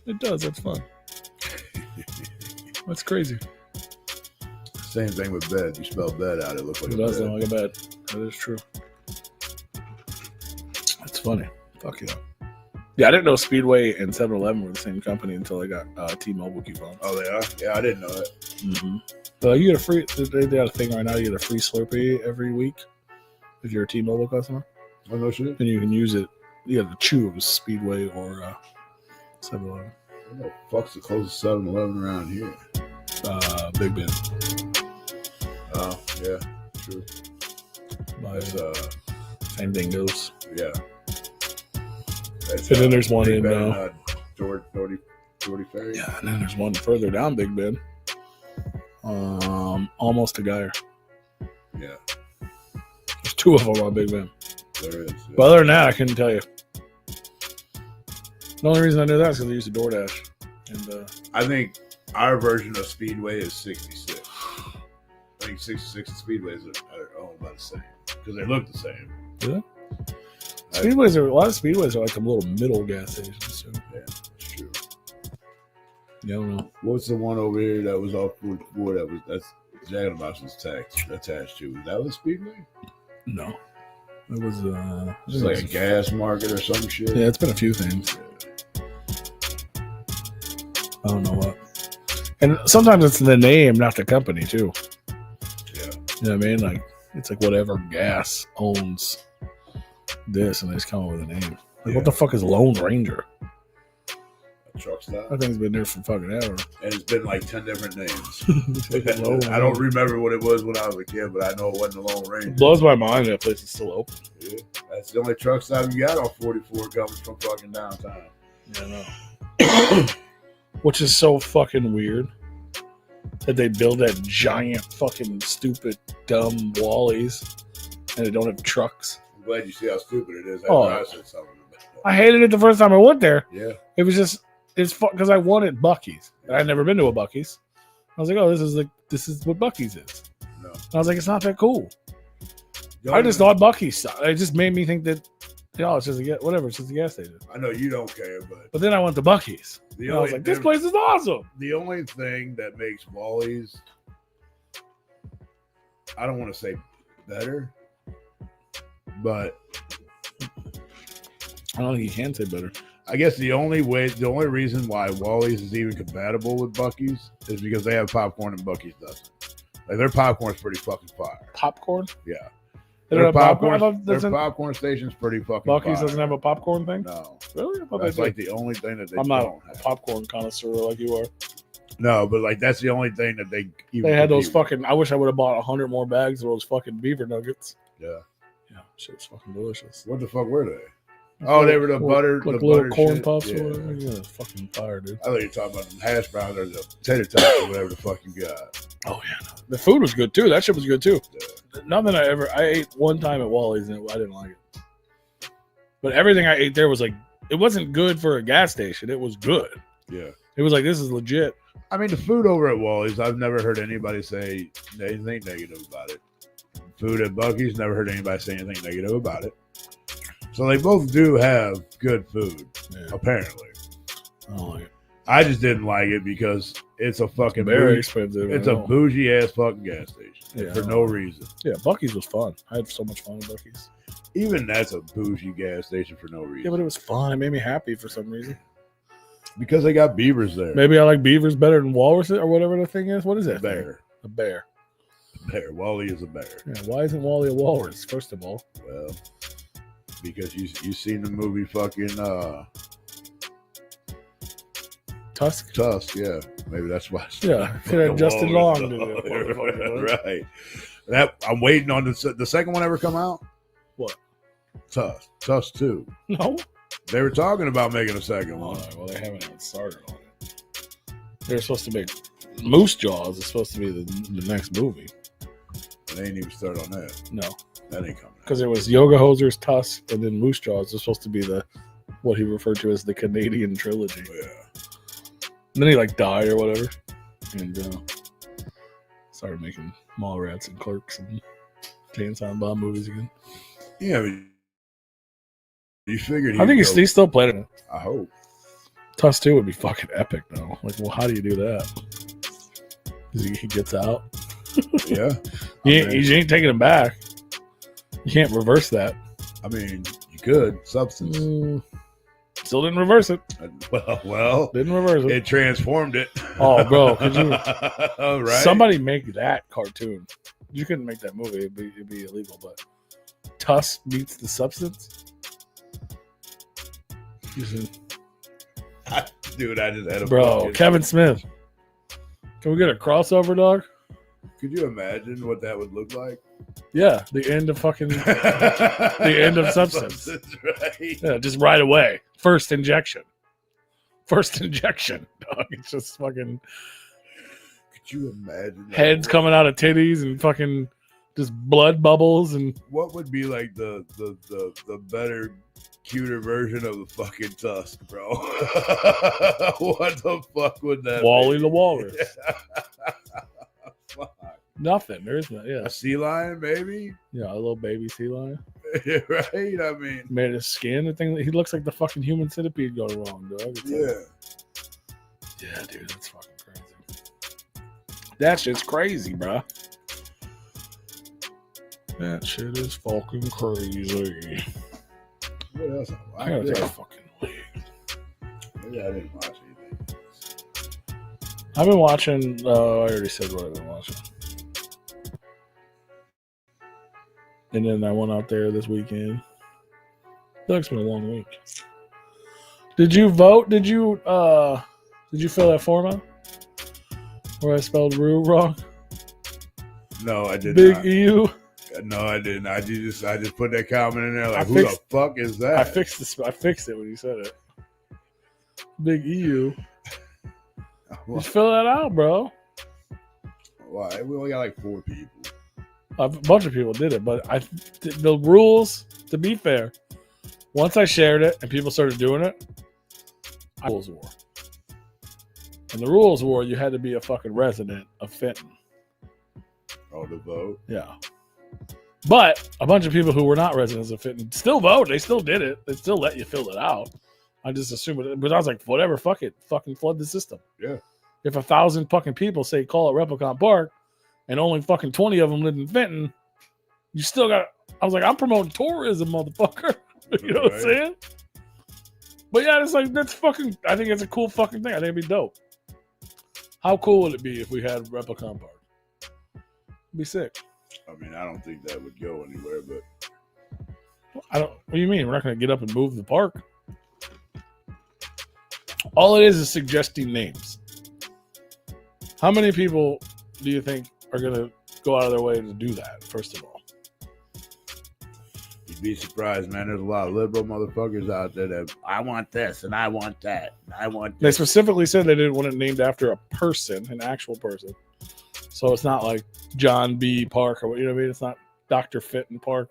S3: It does. That's fun. That's crazy.
S2: Same thing with bed. You spell bed out, it looks like
S3: It
S2: a
S3: does
S2: bed.
S3: look like a bed. That is true. That's funny. Fuck yeah. Yeah, I didn't know Speedway and 7-Eleven were the same company until I got T-Mobile coupons.
S2: Oh, they are? Yeah, I didn't know that.
S3: Mm-hmm. But you get a free. They got a thing right now. You get a free Slurpee every week if you're a T-Mobile customer,
S2: Oh, no shit.
S3: and you can use it. You got to choose Speedway or 7-Eleven.
S2: What the fuck's the closest 7-Eleven around here?
S3: Big Ben.
S2: Oh, yeah, true.
S3: By
S2: That's,
S3: Fandangos.
S2: yeah. That's,
S3: And then there's one
S2: Big
S3: in,
S2: Ben, George Ferry.
S3: Yeah, and then there's one further down Big Ben. Almost to Geyer.
S2: Yeah,
S3: There's 2 of them on Big Ben.
S2: there is.
S3: But other than that, I couldn't tell you. The only reason I knew that is because I used to DoorDash. And
S2: I think our version of Speedway is 66. I think 66 and Speedways are all about the same because they look the same.
S3: Yeah. Speedways are a lot of Speedways are like some little middle gas stations. So.
S2: Yeah, it's true.
S3: Yeah, I don't know.
S2: What's the one over here that was off 44? That's Jack in the Box was attached to. That was Speedway?
S3: No, it was
S2: just like a gas market or some shit.
S3: Yeah, it's been a few things. I don't know what. And sometimes it's the name, not the company, too.
S2: Yeah.
S3: You know what I mean? Like, it's like whatever gas owns this, and they just come up with a name. Like, what the fuck is Lone Ranger?
S2: A truck stop?
S3: That thing's been there for fucking ever.
S2: And it's been like 10 different names. I don't remember what it was when I was a kid, but I know it wasn't the Lone Ranger.
S3: It blows my mind that place is still open.
S2: Yeah. That's the only truck stop you got on 44 coming from fucking downtown.
S3: Yeah, I know. Which is so fucking weird that they build that giant fucking stupid dumb Wally's and they don't have trucks.
S2: I'm glad you see how stupid it is.
S3: I
S2: said something about that.
S3: I hated it the first time I went there.
S2: Yeah.
S3: It was just it's because I wanted Buc-ee's. I'd never been to a Buc-ee's. I was like, oh, this is what Buc-ee's is.
S2: No.
S3: And I was like, it's not that cool. I just thought Buc-ee's. It just made me think that it's just it's just a gas station.
S2: I know you don't care, but
S3: then I went to Buc-ee's. And I was like, this place is awesome.
S2: The only thing that makes Wally's, I don't want to say better, but
S3: I don't think you can say better.
S2: I guess the only reason why Wally's is even compatible with Buc-ee's is because they have popcorn and Buc-ee's doesn't. Like their popcorn's pretty fucking fire.
S3: Popcorn?
S2: Yeah.
S3: Their
S2: popcorn station's pretty fucking
S3: Buc-ee's
S2: fire.
S3: doesn't have a popcorn thing?
S2: No.
S3: Really?
S2: That's like the only thing that they don't have.
S3: I'm not a popcorn connoisseur like you are.
S2: No, but like that's the only thing that they even
S3: had those fucking. I wish I would have bought 100 more bags of those fucking beaver nuggets.
S2: Yeah.
S3: Yeah, shit's fucking delicious.
S2: What the fuck were they? Oh, they were the butter,
S3: like
S2: the
S3: little
S2: butter
S3: corn
S2: shit.
S3: puffs
S2: Yeah.
S3: or whatever. Yeah, fucking fire, dude.
S2: I thought you were talking about them hash browns or the tater tots or whatever the fuck you got.
S3: Oh yeah, no. The food was good too. That shit was good too.
S2: Yeah.
S3: Nothing I ate one time at Wally's and I didn't like it. But everything I ate there was like, it wasn't good for a gas station. It was good.
S2: Yeah.
S3: It was like, this is legit.
S2: I mean, the food over at Wally's, I've never heard anybody say anything negative about it. Food at Buc-ee's, never heard anybody say anything negative about it. So they both do have good food, apparently.
S3: I don't like it.
S2: I just didn't like it because it's a fucking
S3: very expensive.
S2: It's a bougie ass fucking gas station for no reason.
S3: Yeah, Buc-ee's was fun. I had so much fun at Buc-ee's.
S2: Even that's a bougie gas station for no reason.
S3: Yeah, but it was fun. It made me happy for some reason.
S2: Because they got beavers there.
S3: Maybe I like beavers better than walruses or whatever the thing is. What is that?
S2: Bear.
S3: A bear.
S2: Bear. Wally is a bear.
S3: Yeah, why isn't Wally a walrus, first of all?
S2: Well, because you seen the movie fucking
S3: Tusk,
S2: yeah. Maybe that's why.
S3: Yeah, could have Justin Long do it.
S2: Right. That I'm waiting on the second one ever come out.
S3: What?
S2: Tusk 2.
S3: No.
S2: They were talking about making a second one.
S3: Well, they haven't even started on it. They're supposed to make Moose Jaws. Is supposed to be the next movie.
S2: They ain't even started on that.
S3: No,
S2: that ain't coming.
S3: Because it was Yoga Hosers, Tusk, and then Moose Jaws is supposed to be what he referred to as the Canadian trilogy.
S2: Yeah.
S3: And then he died or whatever, and started making Mallrats and Clerks and Jane Silent Bob movies again.
S2: Yeah, but you figured.
S3: I think he's still playing it.
S2: I hope.
S3: Tusk 2 would be fucking epic though. Well, how do you do that? He gets out.
S2: Yeah,
S3: you ain't taking him back. You can't reverse that.
S2: I mean, you could. Substance.
S3: Still didn't reverse it.
S2: Well,
S3: didn't reverse it.
S2: It transformed it.
S3: Oh, bro, could you?
S2: Right.
S3: Somebody make that cartoon. You couldn't make that movie. It'd be illegal. But Tusk meets the Substance.
S2: Dude, I just had a
S3: bro. Kevin Smith. Can we get a crossover, dog?
S2: Could you imagine what that would look like?
S3: Yeah, the end of fucking the end of Substance.
S2: Right.
S3: Yeah, just right away. First injection, dog. It's just fucking.
S2: Could you imagine
S3: heads coming out of titties and fucking just blood bubbles and
S2: what would be like the better cuter version of the fucking Tusk, bro. What the fuck would that
S3: Wally
S2: be?
S3: the Walrus.
S2: Fuck.
S3: Nothing. There is no. Yeah.
S2: A sea lion, maybe?
S3: Yeah, a little baby sea lion.
S2: Right? I mean,
S3: Made his skin. The thing. He looks like the fucking human centipede going wrong, dog.
S2: yeah.
S3: Yeah, dude, that's fucking crazy. That shit's crazy, bro. That shit is fucking crazy.
S2: What else?
S3: I gotta take a fucking leak.
S2: Maybe I didn't watch anything.
S3: I've been watching. I already said what I've been watching. And then I went out there this weekend. I feel like it's been a long week. Did you vote? Did you fill that form out? Where I spelled Rue wrong?
S2: No, I did
S3: Big
S2: not.
S3: EU.
S2: No, I didn't. I just put that comment in there like, who the fuck is that?
S3: I fixed this. I fixed it when you said it. Big EU. Just fill that out, bro.
S2: Why? We only got like 4 people.
S3: A bunch of people did it, but the rules, to be fair, once I shared it and people started doing it, rules were. And the rules were you had to be a fucking resident of Fenton.
S2: Oh, the vote?
S3: Yeah. But a bunch of people who were not residents of Fenton still vote. They still did it. They still let you fill it out. I just assumed it. But I was like, whatever, fuck it. Fucking flood the system.
S2: Yeah.
S3: If 1,000 fucking people say call it Replicon Park and only fucking 20 of them live in Fenton, you still got... I was like, I'm promoting tourism, motherfucker. You know what I'm saying? But yeah, it's like, that's fucking... I think it's a cool fucking thing. I think it'd be dope. How cool would it be if we had Replicon Park? It'd be sick.
S2: I mean, I don't think that would go anywhere, but...
S3: I don't... What do you mean? We're not going to get up and move the park? All it is suggesting names. How many people do you think are going to go out of their way to do that, first of all?
S2: You'd be surprised, man. There's a lot of liberal motherfuckers out there that I want this and I want that. And I want
S3: They
S2: this.
S3: specifically said they didn't want it named after a person, an actual person. So it's not like John B. Park or what, you know what I mean? It's not Dr. Fenton Park.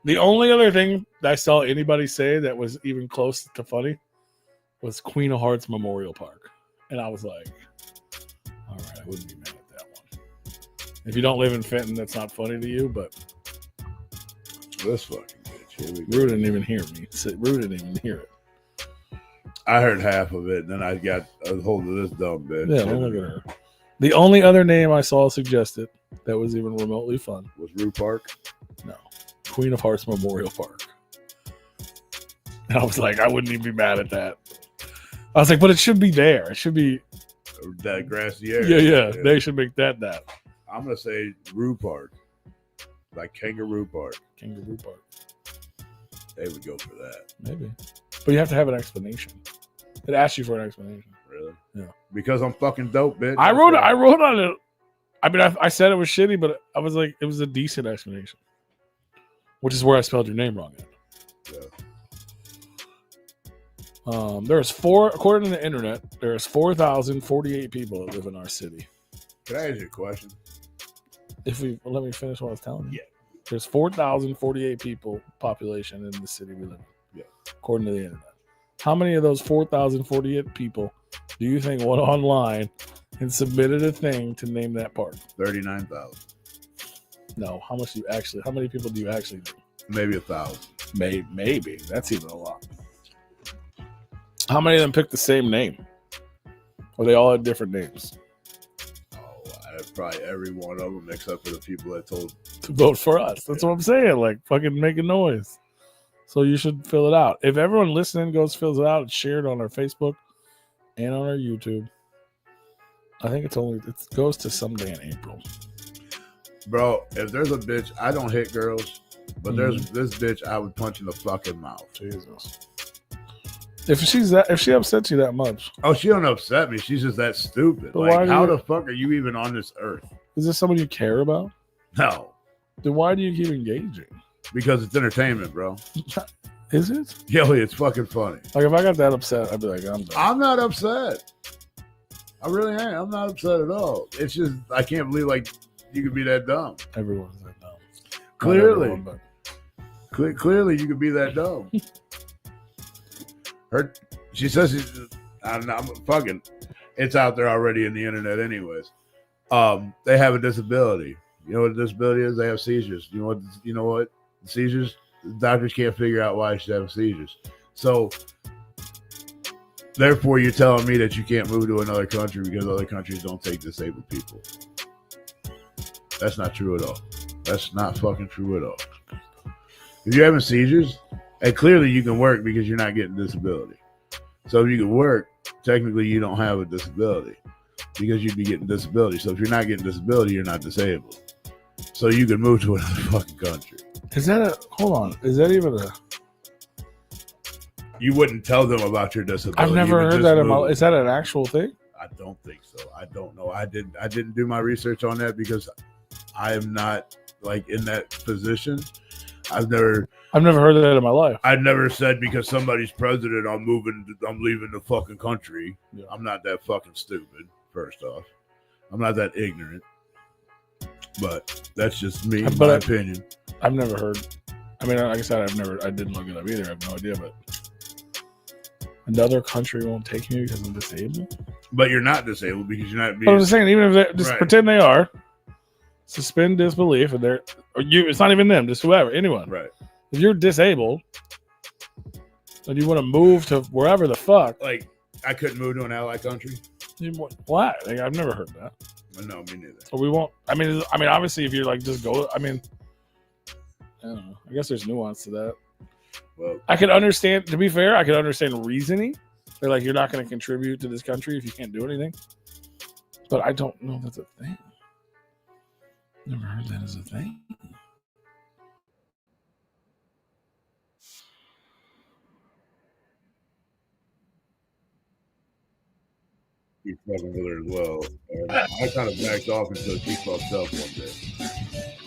S3: The only other thing that I saw anybody say that was even close to funny was Queen of Hearts Memorial Park. And I was like, all right, I wouldn't be mad at that one. If you don't live in Fenton, that's not funny to you, but
S2: This fucking bitch. Here we go.
S3: Rue didn't even hear me. Rue didn't even hear it.
S2: I heard half of it, and then I got a hold of this dumb bitch.
S3: Yeah, don't look at her. The only other name I saw suggested that was even remotely fun
S2: Was Rue Park?
S3: No. Queen of Hearts Memorial Park. And I was like, I wouldn't even be mad at that. I was like, but it should be there. It should be.
S2: That grassy area.
S3: Yeah. They should make that.
S2: I'm going to say Rue Park. Like Kangaroo Park.
S3: Kangaroo Park.
S2: They would go for that.
S3: Maybe. But you have to have an explanation. It asks you for an explanation.
S2: Really?
S3: Yeah.
S2: Because I'm fucking dope, bitch.
S3: I wrote on it. I mean, I said it was shitty, but I was like, it was a decent explanation. Which is where I spelled your name wrong at.
S2: Yeah.
S3: There's according to the internet, there's 4,048 people that live in our city.
S2: Can I ask you a question?
S3: Let me finish what I was telling you.
S2: Yeah.
S3: There's 4,048 people population in the city we live in.
S2: Yeah.
S3: According to the internet. How many of those 4,048 people do you think went online and submitted a thing to name that park?
S2: 39,000.
S3: No. How many people do you actually think?
S2: Maybe 1,000.
S3: Maybe. That's even a lot. How many of them picked the same name? Or they all had different names?
S2: Probably every one of them except for the people that told
S3: To vote for us. That's what I'm saying. Like, fucking make a noise. So you should fill it out. If everyone listening fills it out, it's shared on our Facebook and on our YouTube. I think it goes to someday in April.
S2: Bro, if there's a bitch, I don't hit girls, but there's this bitch I would punch in the fucking mouth.
S3: Jesus. If she upsets you that much,
S2: Oh, she don't upset me. She's just that stupid.
S3: But why
S2: Like,
S3: do
S2: how
S3: you-
S2: the fuck are you even on this earth?
S3: is this someone you care about?
S2: No,
S3: Then why do you keep engaging?
S2: because it's entertainment, bro.
S3: Is it?
S2: Yo, it's fucking funny.
S3: Like, if I got that upset, I'd be like, I'm done.
S2: I'm not upset. I really ain't. I'm not upset at all. It's just I can't believe like you could be that dumb.
S3: Everyone's like, no. Not
S2: Clearly.
S3: everyone, but
S2: Clearly, you could be that dumb. She says I'm fucking. It's out there already in the internet, anyways. They have a disability. You know what a disability is? They have seizures. You know what? Seizures. The doctors can't figure out why she's having seizures. So, therefore, you're telling me that you can't move to another country because other countries don't take disabled people. That's not true at all. That's not fucking true at all. If you're having seizures, and clearly you can work because you're not getting disability. So if you can work, technically you don't have a disability because you'd be getting disability. So if you're not getting disability, you're not disabled. So you can move to another fucking country.
S3: Is that is that even a...
S2: You wouldn't tell them about your disability.
S3: I've never heard that. Is that an actual thing?
S2: I don't think so. I don't know. I didn't do my research on that because I am not like in that position. I've never heard that in my life. I've never said because somebody's president, I'm leaving the fucking country. Yeah. I'm not that fucking stupid. First off, I'm not that ignorant. But that's just me, my opinion.
S3: I've never heard. I mean, like I said, I didn't look it up either. I have no idea. But another country won't take me because I'm disabled.
S2: But you're not disabled because you're not being.
S3: But I'm just saying, even if they just pretend they are, suspend disbelief, and it's not even them, just whoever, anyone.
S2: Right.
S3: If you're disabled and you want to move to wherever the fuck,
S2: like I couldn't move to an ally country.
S3: Why? Like, I've never heard that.
S2: No, me neither.
S3: So we won't. I mean, obviously, if you're like just go. I mean, I don't know. I guess there's nuance to that.
S2: Well,
S3: I could understand. To be fair, I could understand reasoning. They're like, you're not going to contribute to this country if you can't do anything. But I don't know if that's a thing. Never heard that as a thing.
S2: He's fucking with her as well. I kind of backed off until she fucked up one day.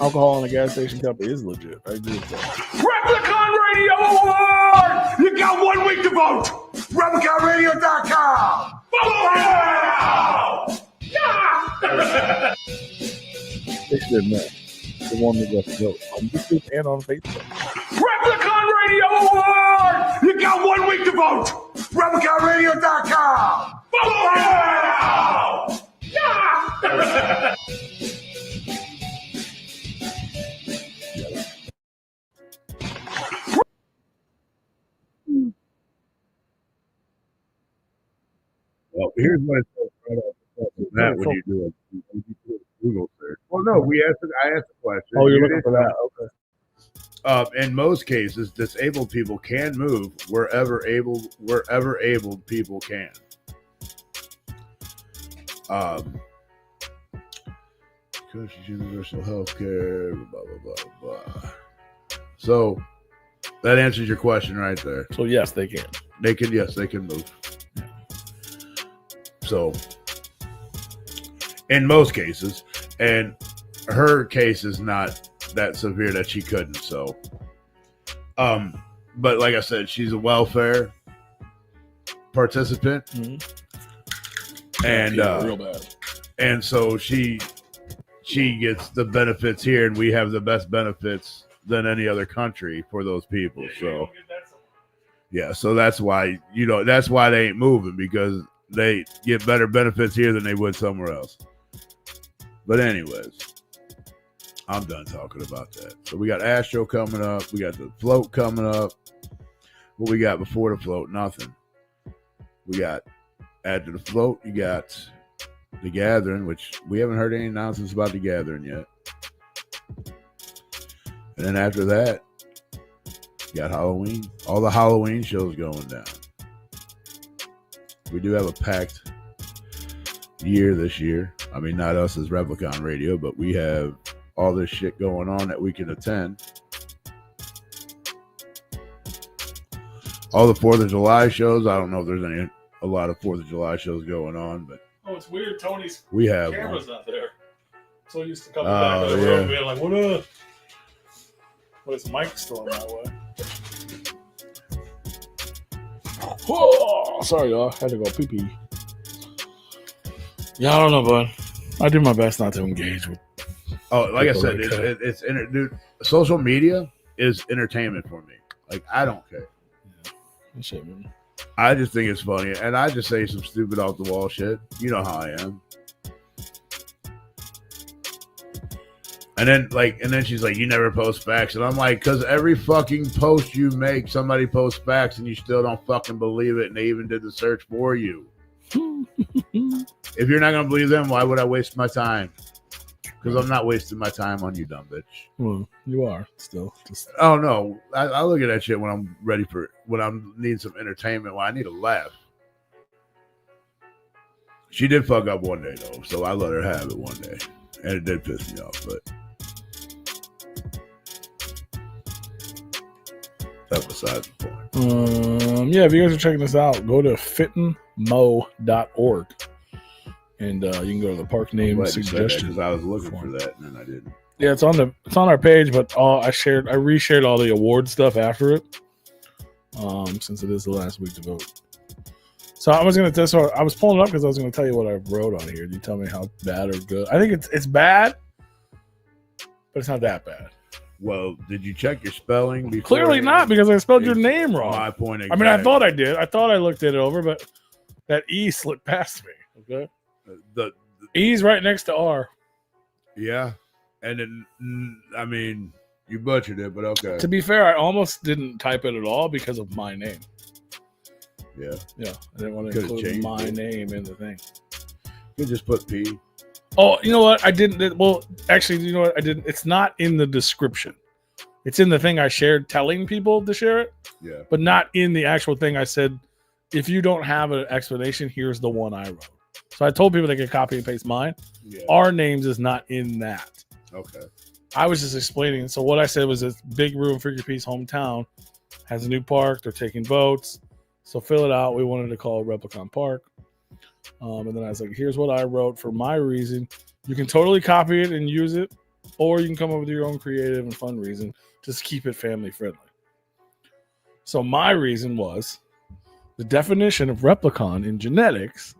S3: Alcohol in a gas station cup is legit. I agree with that.
S1: Replicon Radio Award! You got 1 week to vote! RepliconRadio.com! Vote now! Yeah!
S3: They should know. The one that got to vote on YouTube and on Facebook.
S1: Replicon Radio Award! You got 1 week to vote! RepliconRadio.com! Vote now! Yeah!
S2: Well, here's what it says right off the bat when you do a Google search. Well, no, I asked a question.
S3: Oh, you're looking for that?
S2: Okay. In most cases, disabled people can move wherever able people can. Because she's universal health care, blah, blah, blah, blah. So that answers your question right there.
S3: So yes, they can.
S2: They can move. So in most cases, and her case is not that severe that she couldn't. So, but like I said, she's a welfare participant, and
S3: real bad.
S2: And so she gets the benefits here, and we have the best benefits than any other country for those people. So, yeah, so that's why that's why they ain't moving, because they get better benefits here than they would somewhere else. But anyways, I'm done talking about that. So we got Astro coming up. We got the float coming up. What we got before the float? Nothing. We got after the float, you got the gathering, which we haven't heard any announcements about the gathering yet. And then after that, you got Halloween. All the Halloween shows going down. We do have a packed year this year. I mean, not us as Replicon Radio, but we have all this shit going on that we can attend. All the 4th of July shows. I don't know if there's a lot of 4th of July shows going on, but
S3: it's weird. Tony's
S2: camera's
S3: not there. So used to come back to the room being like, "What up?" But his mic's still on that way. Oh, sorry, y'all. I had to go pee pee. Yeah, I don't know, bud. I do my best not to engage with.
S2: Oh, like I said, dude, social media is entertainment for me. Like, I don't care.
S3: Yeah. Shit, man.
S2: I just think it's funny, and I just say some stupid off the wall shit. You know how I am. And then she's like, "You never post facts," and I'm like, "Cause every fucking post you make, somebody posts facts, and you still don't fucking believe it, and they even did the search for you. If you're not gonna believe them, why would I waste my time? Because I'm not wasting my time on you, dumb bitch.
S3: Well, you are still.
S2: Oh no, I look at that shit when I'm when I'm needing some entertainment. When I need a laugh. She did fuck up one day though, so I let her have it one day, and it did piss me off, but that's besides the point.
S3: Yeah, if you guys are checking this out, go to fitandmo.org. And you can go to the park name suggestion.
S2: Because I was looking for that and then I didn't.
S3: Yeah, it's on our page, but I reshared all the award stuff after it. Since it is the last week to vote. So I was pulling it up because I was gonna tell you what I wrote on here. Do you tell me how bad or good? I think it's bad, but it's not that bad.
S2: Well, did you check your spelling before?
S3: Clearly not, because I spelled your name wrong.
S2: My point exactly.
S3: I mean, I thought I did. I thought I looked it over, but that E slipped past me. Okay.
S2: The
S3: E's right next to R.
S2: Yeah. And then, I mean, you butchered it, but okay.
S3: To be fair, I almost didn't type it at all because of my name.
S2: Yeah.
S3: Yeah. I didn't want to include my name in the thing.
S2: You just put P.
S3: Oh, you know what? I didn't. Well, actually, you know what? I didn't. It's not in the description. It's in the thing I shared telling people to share it.
S2: Yeah.
S3: But not in the actual thing I said, if you don't have an explanation, here's the one I wrote. So I told people they could copy and paste mine.
S2: Yeah.
S3: Our names is not in that.
S2: Okay.
S3: I was just explaining. So what I said was this big room, Figure Peace hometown has a new park. They're taking votes. So fill it out. We wanted to call it Replicon Park. And then I was like, here's what I wrote for my reason. You can totally copy it and use it, or you can come up with your own creative and fun reason. Just keep it family friendly. So my reason was the definition of replicon in genetics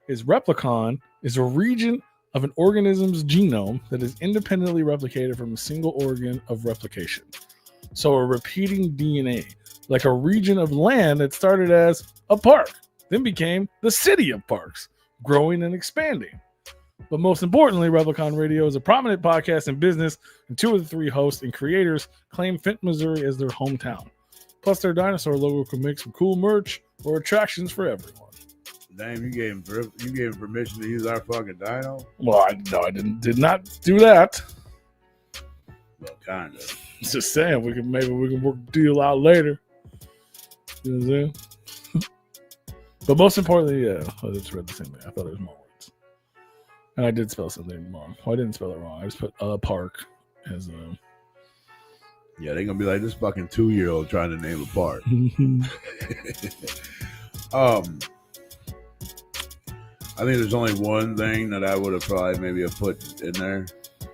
S3: is replicon is a region of an organism's genome that is independently replicated from a single organ of replication. So a repeating DNA, like a region of land that started as a park, then became the city of parks, growing and expanding. But most importantly, Replicon Radio is a prominent podcast in business, and 2 of the 3 hosts and creators claim Fenton, Missouri as their hometown. Plus, their dinosaur logo can make some cool merch or attractions for everyone.
S2: Damn, you gave him permission to use our fucking dino?
S3: Well, I did not do that.
S2: Well, kind of.
S3: Just saying, maybe we can work a deal out later. You know what I'm saying? But most importantly, yeah, I just read the same thing. I thought it was more words. And I did spell something wrong. Well, I didn't spell it wrong. I just put park as a...
S2: Yeah, they're going to be like this fucking 2-year-old trying to name a park. I think there's only one thing that I would have probably maybe put in there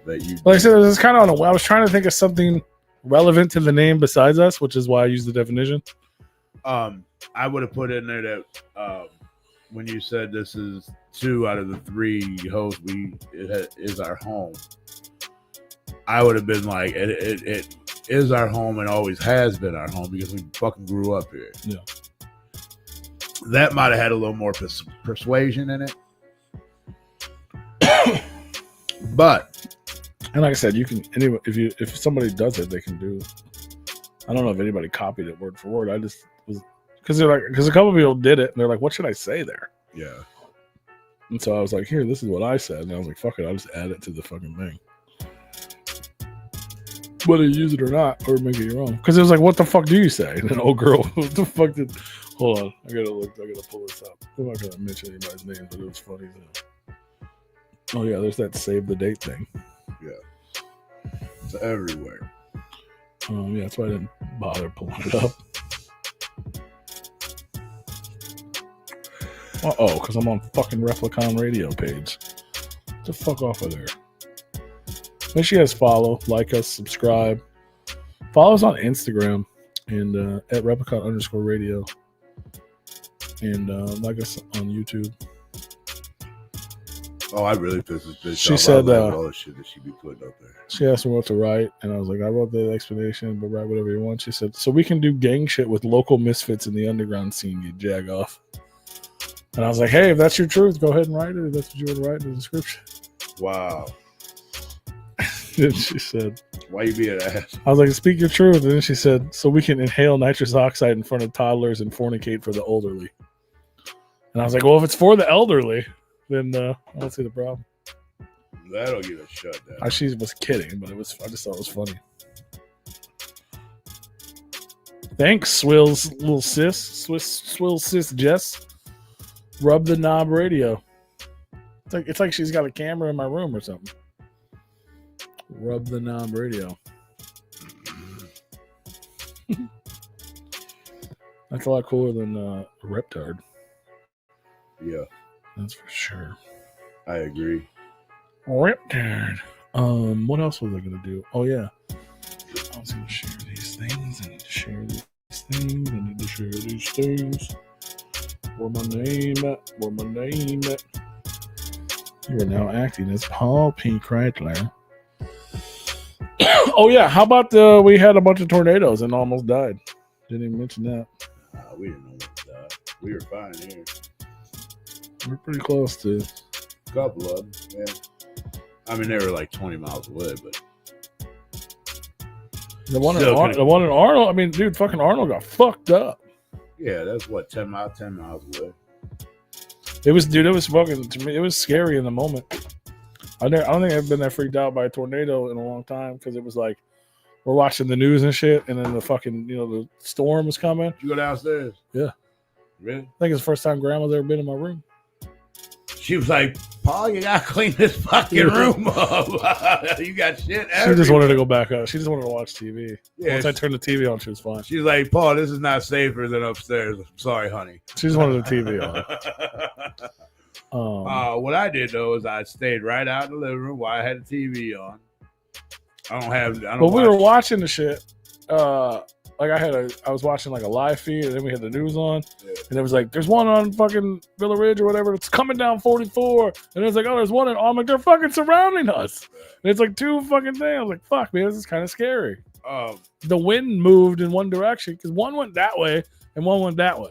S2: that you...
S3: Like I said, it was kind of on I was trying to think of something relevant to the name besides us, which is why I used the definition.
S2: I would have put in there that when you said this is 2 out of the 3 hosts, it is our home. I would have been like, it is our home and always has been our home because we fucking grew up here.
S3: Yeah.
S2: That might have had a little more persuasion in it. But,
S3: and like I said, you can anyway if somebody does it, they can do. I don't know if anybody copied it word for word. I just was because a couple of people did it and they're like, "What should I say there?"
S2: Yeah.
S3: And so I was like, "Here, this is what I said," and I was like, "Fuck it, I'll just add it to the fucking thing." Whether you use it or not, or make it your own. Because it was like, what the fuck do you say? And then, oh girl, what the fuck did... Hold on, I gotta pull this up. I'm not gonna mention anybody's name, but it was funny. Oh yeah, there's that save the date thing.
S2: Yeah. It's everywhere.
S3: Yeah, that's why I didn't bother pulling it up. Because I'm on fucking Replicon Radio page. Get the fuck off of there. Make sure you guys follow, like us, subscribe. Follow us on Instagram and at Replicon_radio. And like us on YouTube.
S2: Oh, I really pissed this bitch
S3: She
S2: off.
S3: said,
S2: I love all the shit that she be putting up there.
S3: She asked me what to write, and I was like, I wrote the explanation, but write whatever you want. She said, so we can do gang shit with local misfits in the underground scene, you jag off. And I was like, hey, if that's your truth, go ahead and write it. If that's what you want to write in the description.
S2: Wow.
S3: Then she said,
S2: Why you be an ass?
S3: I was like, speak your truth. And then she said, so we can inhale nitrous oxide in front of toddlers and fornicate for the elderly. And I was like, well, if it's for the elderly, then I don't see the problem.
S2: That'll get us shut down.
S3: She was kidding, but I just thought it was funny. Thanks, Swill's little Swill sis Jess. Rub the knob radio. It's like she's got a camera in my room or something. Rub the knob radio. That's a lot cooler than Reptard.
S2: Yeah,
S3: that's for sure.
S2: I agree.
S3: Reptard. What else was I gonna do? Oh yeah, I was gonna share these things. I need to share these things. I need to share these things. Where my name at? Where my name at? You are now acting as Paul P. Kreitler. Oh yeah, how about we had a bunch of tornadoes and almost died? Didn't even mention that.
S2: We didn't know what that. We were fine here.
S3: We're pretty close to
S2: a couple of them. Yeah, I mean they were like 20 miles away, but
S3: the one in Arnold. I mean, dude, fucking Arnold got fucked up.
S2: Yeah, that's what 10 miles away.
S3: It was fucking, to me, it was scary in the moment. I don't think I've been that freaked out by a tornado in a long time, because it was like we're watching the news and shit, and then the fucking, the storm was coming.
S2: Did you go downstairs?
S3: Yeah.
S2: Really?
S3: I think it's the first time Grandma's ever been in my room.
S2: She was like, Paul, you gotta clean this fucking room up. You got shit everywhere.
S3: She just wanted to go back up. She just wanted to watch TV.
S2: Yeah,
S3: Once I turned the TV on, she was fine.
S2: She's like, Paul, this is not safer than upstairs. I'm sorry, honey.
S3: She just wanted the TV
S2: on. What I did, though, is I stayed right out in the living room while I had the TV on.
S3: But we were watching the shit. Like I was watching like a live feed, and then we had the news on, and it was like, there's one on fucking Villa Ridge or whatever. It's coming down 44, and it's like, oh, there's one in. I'm like, they're fucking surrounding us. And it's like two fucking things. I was like, fuck, man, this is kind of scary. The wind moved in one direction because one went that way and one went that way.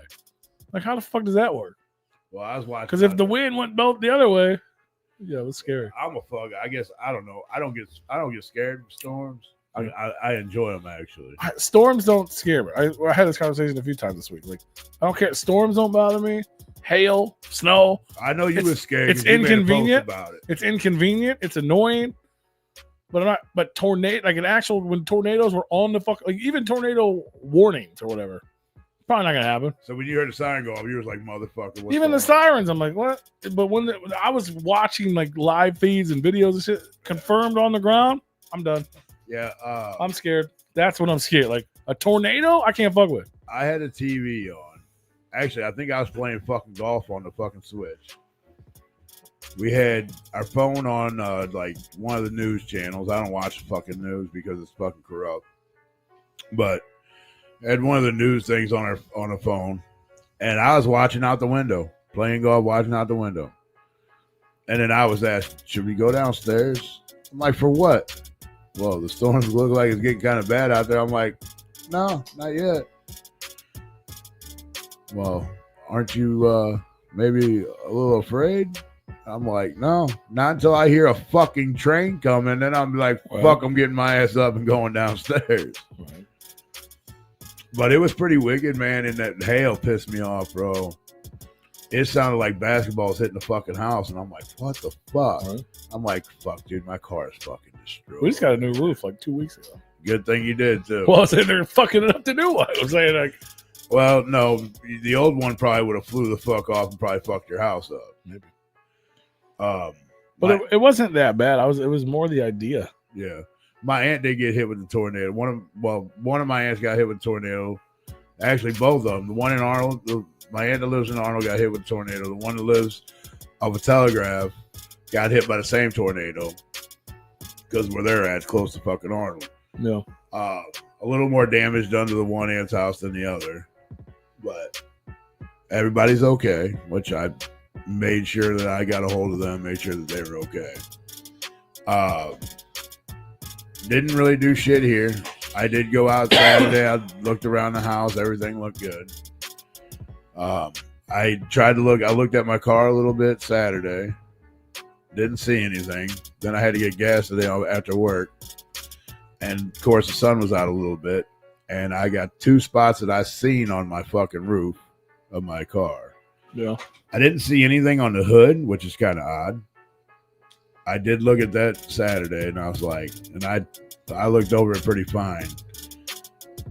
S3: Like, how the fuck does that work?
S2: Well, I was watching.
S3: Because if the wind went both the other way, yeah, it was scary.
S2: I'm a fuck. I guess I don't know. I don't get scared of storms. I enjoy them, actually.
S3: Storms don't scare me. I had this conversation a few times this week. Like, I don't care. Storms don't bother me. Hail, snow.
S2: I know you were scared.
S3: It's inconvenient.
S2: About it.
S3: It's inconvenient. It's annoying. But I'm not. But tornado, like when tornadoes were on the fuck, like even tornado warnings or whatever, probably not gonna happen.
S2: So when you heard the siren go off, you was like, motherfucker.
S3: Even the sirens, I'm like, what? But when I was watching like live feeds and videos and shit confirmed on the ground, I'm done.
S2: Yeah,
S3: I'm scared. That's what I'm scared. Like a tornado, I can't fuck with.
S2: I had a TV on. Actually, I think I was playing fucking golf on the fucking Switch. We had our phone on like one of the news channels. I don't watch the fucking news because it's fucking corrupt. But I had one of the news things on the phone, and I was watching out the window, playing golf, watching out the window. And then I was asked, should we go downstairs? I'm like, for what? Well, the storms look like it's getting kind of bad out there. I'm like, no, not yet. Well, aren't you maybe a little afraid? I'm like, no, not until I hear a fucking train coming. Then I'm like, fuck, I'm getting my ass up and going downstairs. Right. But it was pretty wicked, man, and that hail pissed me off, bro. It sounded like basketballs hitting the fucking house, and I'm like, what the fuck? Right. I'm like, fuck, dude, my car is fucking destroyed.
S3: We just got a new roof like 2 weeks ago.
S2: Good thing you did, too.
S3: Well, I was saying they're fucking it up to new one. I was saying, like,
S2: well, no, the old one probably would have flew the fuck off and probably fucked your house up.
S3: Maybe. But it wasn't that bad. It was more the idea.
S2: Yeah. My aunt did get hit with the tornado. One of my aunts got hit with a tornado. Actually, both of them. The one in Arnold, my aunt that lives in Arnold got hit with a tornado. The one that lives off a Telegraph got hit by the same tornado because where they're at, close to fucking Arnold.
S3: Yeah.
S2: A little more damage done to the one aunt's house than the other, but everybody's okay, which I made sure that I got a hold of them, made sure that they were okay. Didn't really do shit here. I did go out Saturday. I looked around the house. Everything looked good. I looked at my car a little bit Saturday. Didn't see anything. Then I had to get gas today after work. And, of course, the sun was out a little bit. And I got 2 spots that I seen on my fucking roof of my car.
S3: Yeah.
S2: I didn't see anything on the hood, which is kind of odd. I did look at that Saturday, and I was like, and I looked over it pretty fine.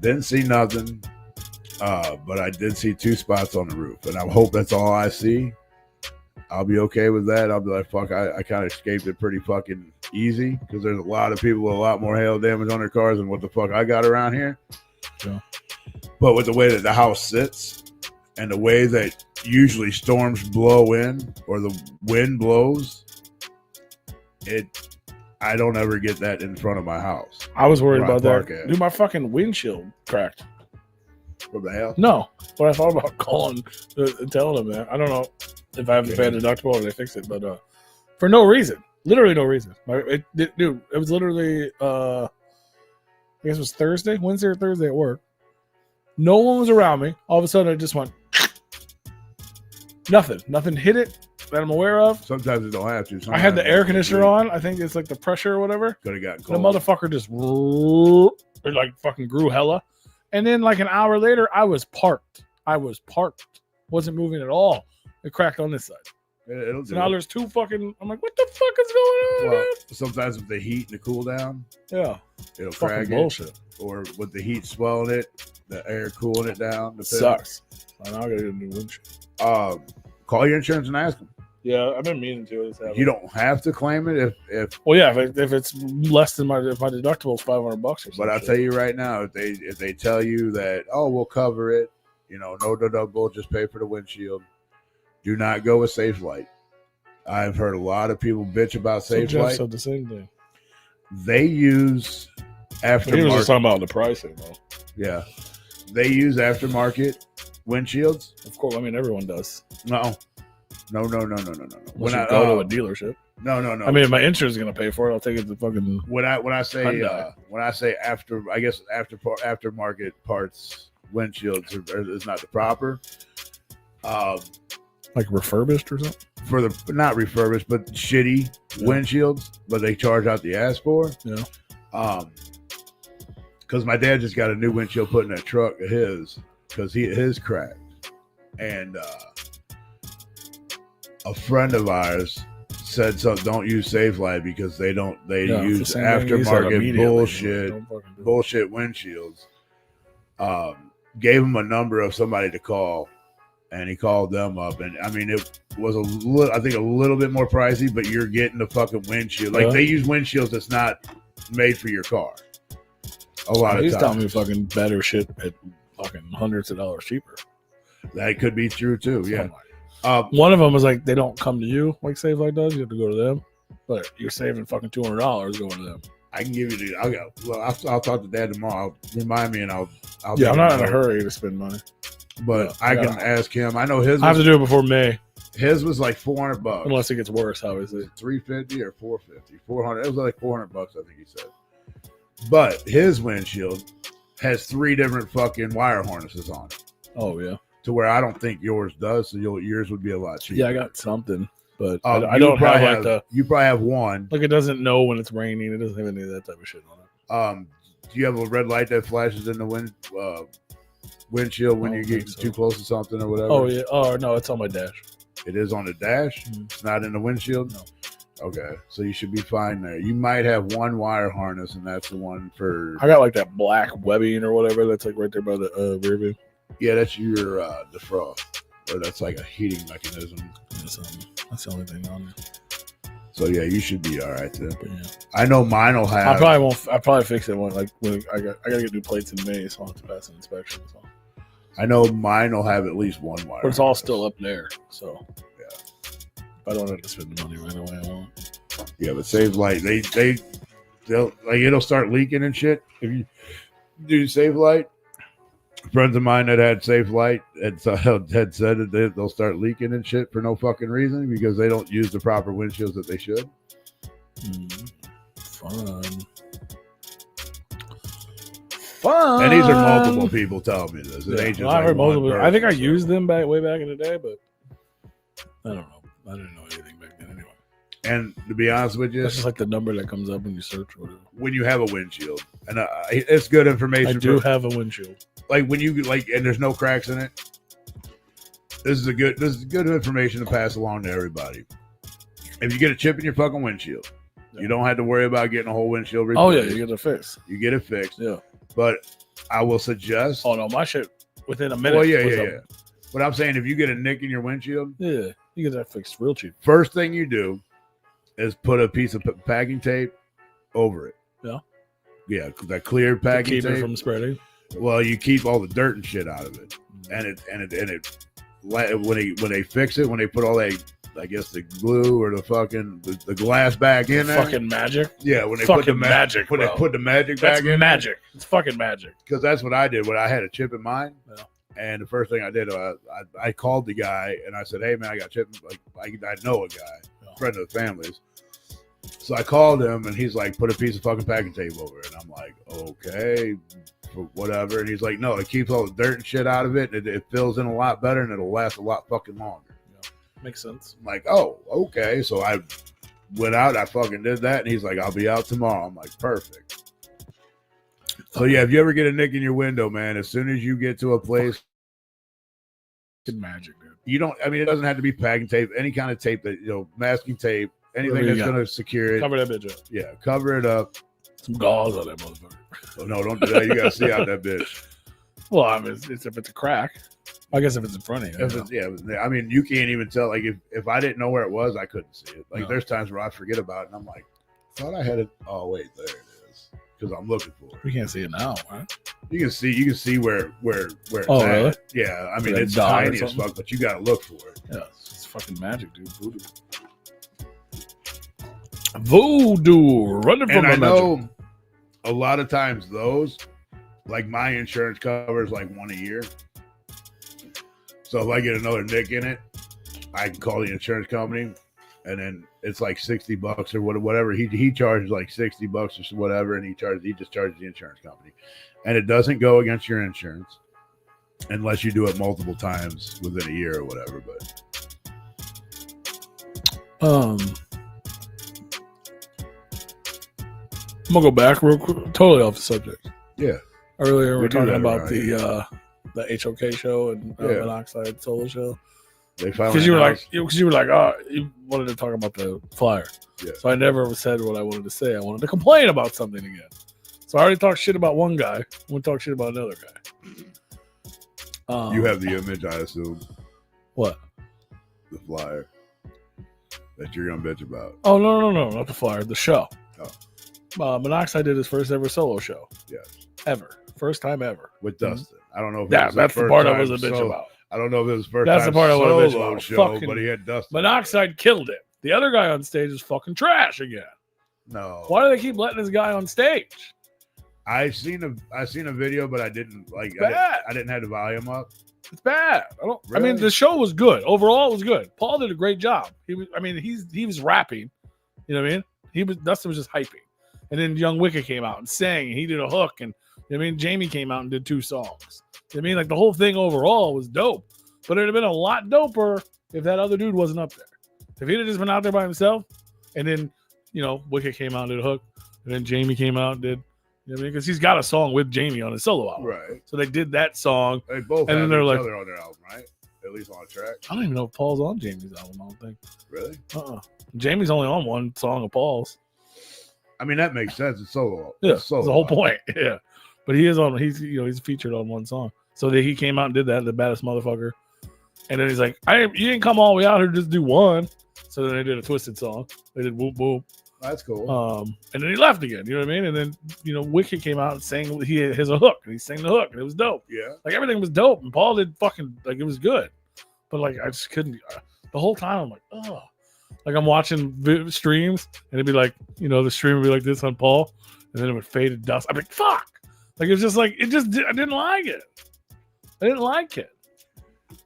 S2: Didn't see nothing, but I did see 2 spots on the roof, and I hope that's all I see. I'll be okay with that. I'll be like, fuck, I kind of escaped it pretty fucking easy because there's a lot of people with a lot more hail damage on their cars than what the fuck I got around here.
S3: Yeah.
S2: But with the way that the house sits and the way that usually storms blow in or the wind blows, I don't ever get that in front of my house.
S3: I was worried about that.
S2: At.
S3: Dude, my fucking windshield cracked.
S2: What the hell?
S3: No, but I thought about calling and telling them that. I don't know if I have to pay a deductible or they fix it, but for no reason, literally no reason. Dude, it was literally I guess it was Wednesday or Thursday at work. No one was around me. All of a sudden, it just went. Nothing hit it that I'm aware of.
S2: Sometimes it don't have to. Sometimes
S3: I had the air conditioner on. I think it's like the pressure or whatever.
S2: Could have gotten
S3: The
S2: cold.
S3: motherfucker just it like fucking grew hella. And then like an hour later, I was parked. Wasn't moving at all. It cracked on this side.
S2: It'll
S3: So
S2: do
S3: now
S2: it.
S3: there's 2 fucking. I'm like, what the fuck is going on?
S2: Well,
S3: man?
S2: sometimes with the heat and the cool down,
S3: Yeah,
S2: it'll
S3: fucking
S2: crack
S3: bullshit.
S2: it. Or with the heat swelling it, the air cooling it down.
S3: It sucks. I now gotta get a new windshield.
S2: Call your insurance and ask them.
S3: Yeah, I've been meaning to.
S2: You don't have to claim it if
S3: Well, yeah, if it's less than my deductible is $500 or something.
S2: but I'll tell you right now, if they tell you that, oh, we'll cover it, no deductible, just pay for the windshield. Do not go with Safe Light. I've heard a lot of people bitch about Safe
S3: Jeff
S2: Light.
S3: said the same thing.
S2: They use
S3: He was just
S2: aftermarket.
S3: talking about the pricing, though.
S2: Yeah, they use aftermarket windshields.
S3: Of course, I mean everyone does.
S2: No.
S3: Unless
S2: When
S3: you
S2: I
S3: go to a dealership.
S2: no.
S3: I mean, if my insurance is gonna pay for it, I'll take it to fucking.
S2: When I say
S3: Hyundai.
S2: aftermarket parts windshields is not the proper.
S3: Like refurbished or something.
S2: For the not refurbished but shitty windshields, but they charge out the ass for.
S3: Yeah.
S2: Because my dad just got a new windshield put in that truck of his because his cracked, and a friend of ours said so. Don't use Safe Light because they use aftermarket bullshit windshields. Gave him a number of somebody to call. And he called them up, and I mean, it was a little bit more pricey, but you're getting the fucking windshield. Like they use windshields that's not made for your car. A lot of
S3: He's
S2: times.
S3: telling me fucking better shit at fucking hundreds of dollars cheaper.
S2: That could be true too. Yeah.
S3: One of them was like they don't come to you like Safe Light does. You have to go to them, but you're saving fucking $200 going to them.
S2: I can give you I'll talk to Dad tomorrow. Remind me, and I'll.
S3: Yeah, I'm not in a hurry to spend money.
S2: But I can ask him. I know his.
S3: I have to do it before May,
S2: his was like $400,
S3: unless it gets worse. Obviously,
S2: $350 or $450, $400. It was like $400, I think he said. But his windshield has 3 different fucking wire harnesses on it.
S3: Oh yeah,
S2: to where I don't think yours does. So yours would be a lot cheaper.
S3: yeah, I got something, but
S2: You
S3: I don't
S2: probably
S3: have like
S2: You probably have one.
S3: like it doesn't know when it's raining. It doesn't have any of that type of shit on it.
S2: Do you have a red light that flashes in the windshield when
S3: I
S2: you
S3: don't
S2: get
S3: think so.
S2: too close to something or whatever?
S3: Oh yeah. Oh no, it's on my dash.
S2: It is on the dash.
S3: Mhm.
S2: It's not in the windshield.
S3: No.
S2: Okay, so you should be fine there. You might have one wire harness, and that's the one for.
S3: I got like that black webbing or whatever that's like right there by the rear view.
S2: Yeah, that's your defrost, or that's like a heating mechanism.
S3: That's the only thing on there.
S2: So yeah, you should be all right then.
S3: But, yeah.
S2: I know mine will have.
S3: I probably won't. I probably fix it when I gotta get new plates in May, so I'll have to pass an inspection. So.
S2: I know mine will have at least one wire.
S3: But it's all
S2: harness.
S3: still up there, so
S2: Yeah.
S3: If I don't have to spend the money right away, I won't.
S2: Yeah, but Save Light, they'll like it'll start leaking and shit if you do Save Light. Friends of mine that had Safe Light had said that they'll start leaking and shit for no fucking reason because they don't use the proper windshields that they should.
S3: Fun.
S2: And these are multiple people telling me this. It ain't just
S3: I heard multiple.
S2: person,
S3: I think I used them way back in the day, but I don't know. I didn't know anything back then anyway.
S2: And to be honest with you,
S3: That's just like the number that comes up when you search or whatever.
S2: when you have a windshield, and it's good information.
S3: I do have a windshield.
S2: Like when you and there's no cracks in it. This is good information to pass along to everybody. If you get a chip in your fucking windshield, you don't have to worry about getting a whole windshield replaced.
S3: Oh yeah, you get it fixed.
S2: You get it fixed.
S3: Yeah.
S2: But I will suggest.
S3: Oh no, my shit within a minute.
S2: Well, yeah. But I'm saying if you get a nick in your windshield,
S3: you get that fixed real cheap.
S2: First thing you do is put a piece of packing tape over it. Yeah, that clear packing
S3: keep
S2: tape
S3: it from spreading.
S2: Well, you keep all the dirt and shit out of it, and when they fix it, when they put all that, I guess the glue or the glass back in there,
S3: fucking magic.
S2: Yeah, when they
S3: fucking
S2: put the
S3: magic,
S2: when they put the magic back in,
S3: magic. It's fucking magic.
S2: Because that's what I did when I had a chip in mine. Yeah. And the first thing I did, I called the guy and I said, "Hey man, I got a chip. I know a guy, friend of the family's." So I called him and he's like, "Put a piece of fucking packing tape over it." And I'm like, "Okay, whatever." And he's like, "No, it keeps all the dirt and shit out of it. And it fills in a lot better and it'll last a lot fucking longer."
S3: Yeah. Makes sense.
S2: I'm like, "Oh, okay." So I went out, I fucking did that, and he's like, "I'll be out tomorrow." I'm like, "Perfect." So yeah, if you ever get a nick in your window, man, as soon as you get to a place,
S3: it's magic, dude.
S2: You don't. I mean, it doesn't have to be packing tape. Any kind of tape that masking tape, anything that's going to secure it.
S3: Cover that bitch up.
S2: Yeah, cover it up.
S3: Some gauze on that motherfucker.
S2: Oh no, don't do that. You got to see out that bitch.
S3: Well, I mean, it's if it's a crack. I guess if it's in front of you.
S2: I mean, you can't even tell. Like if I didn't know where it was, I couldn't see it. Like there's times where I forget about it, and I'm like, thought I had it. Oh wait, there it is. Because I'm looking for it.
S3: We can't see it now, right?
S2: You can see where it's at.
S3: Really?
S2: Yeah, I mean it's tiny as fuck, but you got to look for it.
S3: Yeah, it's fucking magic, dude. Voodoo running from
S2: the magic.
S3: Know
S2: a lot of times those, like my insurance covers like one a year. So if I get another nick in it, I can call the insurance company, and then it's like $60 or whatever. He charges like $60 or whatever, and he just charges the insurance company, and it doesn't go against your insurance unless you do it multiple times within a year or whatever. But
S3: I'm gonna go back real quick, totally off the subject.
S2: Yeah.
S3: Earlier we were talking about the HOK show and Monoxide solo show. Because you were like, oh, you wanted to talk about the flyer.
S2: Yeah.
S3: So I never said what I wanted to say. I wanted to complain about something again. So I already talked shit about one guy. I'm gonna talk shit about another guy.
S2: You have the image, I assume.
S3: What?
S2: The flyer that you're gonna bitch about.
S3: Oh no, not the flyer. The show.
S2: Oh.
S3: Monoxide did his first ever solo show.
S2: Yes.
S3: Ever. First time ever.
S2: With Dustin. I don't know if
S3: that's the part I was a bitch about.
S2: I don't know if it was first
S3: That's
S2: time
S3: the part I was a bitch
S2: solo
S3: about.
S2: show, but he had Dustin.
S3: Monoxide killed it. The other guy on stage is fucking trash again.
S2: No.
S3: Why do they keep letting this guy on stage?
S2: I seen a video, but I didn't like. I didn't have the volume up.
S3: It's bad.
S2: Really?
S3: I mean, the show was good. Overall, it was good. Paul did a great job. He was rapping. You know what I mean? Dustin was just hyping. And then Young Wicked came out and sang. He did a hook, and Jamie came out and did 2 songs. Like the whole thing overall was dope. But it'd have been a lot doper if that other dude wasn't up there. If he'd have just been out there by himself, and then Wicked came out and did a hook, and then Jamie came out and did. Because he's got a song with Jamie on his solo album.
S2: Right.
S3: So they did that song.
S2: They both
S3: and
S2: have
S3: then they're
S2: each
S3: like,
S2: other on their album, right? At least on a track.
S3: I don't even know if Paul's on Jamie's album, I don't think.
S2: Really?
S3: Jamie's only on one song of Paul's.
S2: I mean, that makes sense. It's solo.
S3: Yeah,
S2: it's solo
S3: that's the whole point. Yeah. But he is on, he's featured on one song. So he came out and did that, the baddest motherfucker. And then he's like, you didn't come all the way out here to just do one. So then they did a Twisted song. They did Whoop Whoop.
S2: That's cool.
S3: And then he left again. You know what I mean? And then, Wicked came out and sang, he has a hook. And he sang the hook. And it was dope.
S2: Yeah.
S3: Like, everything was dope. And Paul did fucking, it was good. But, I just couldn't, the whole time, I'm like, oh. Like, I'm watching streams, and it'd be like, the stream would be like this on Paul. And then it would fade to dust. I'm like, fuck. Like, it's just I didn't like it. I didn't like it.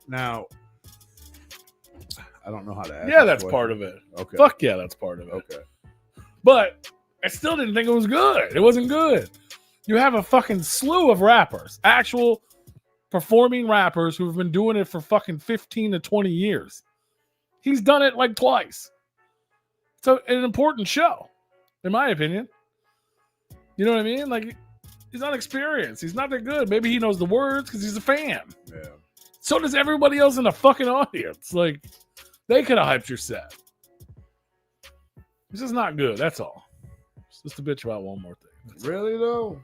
S2: Now, I don't know how to ask.
S3: Yeah, that's part of it.
S2: Okay.
S3: Fuck yeah, that's part of it.
S2: Okay.
S3: But I still didn't think it was good. It wasn't good. You have a fucking slew of rappers, actual performing rappers who've been doing it for fucking 15 to 20 years. He's done it like twice. It's an important show, in my opinion. You know what I mean? Like, he's not experienced. He's not that good. Maybe he knows the words because he's a fan.
S2: Yeah.
S3: So does everybody else in the fucking audience. Like, they could have hyped your set. It's just not good. That's all. Just a bitch about one more thing. That's
S2: Really though?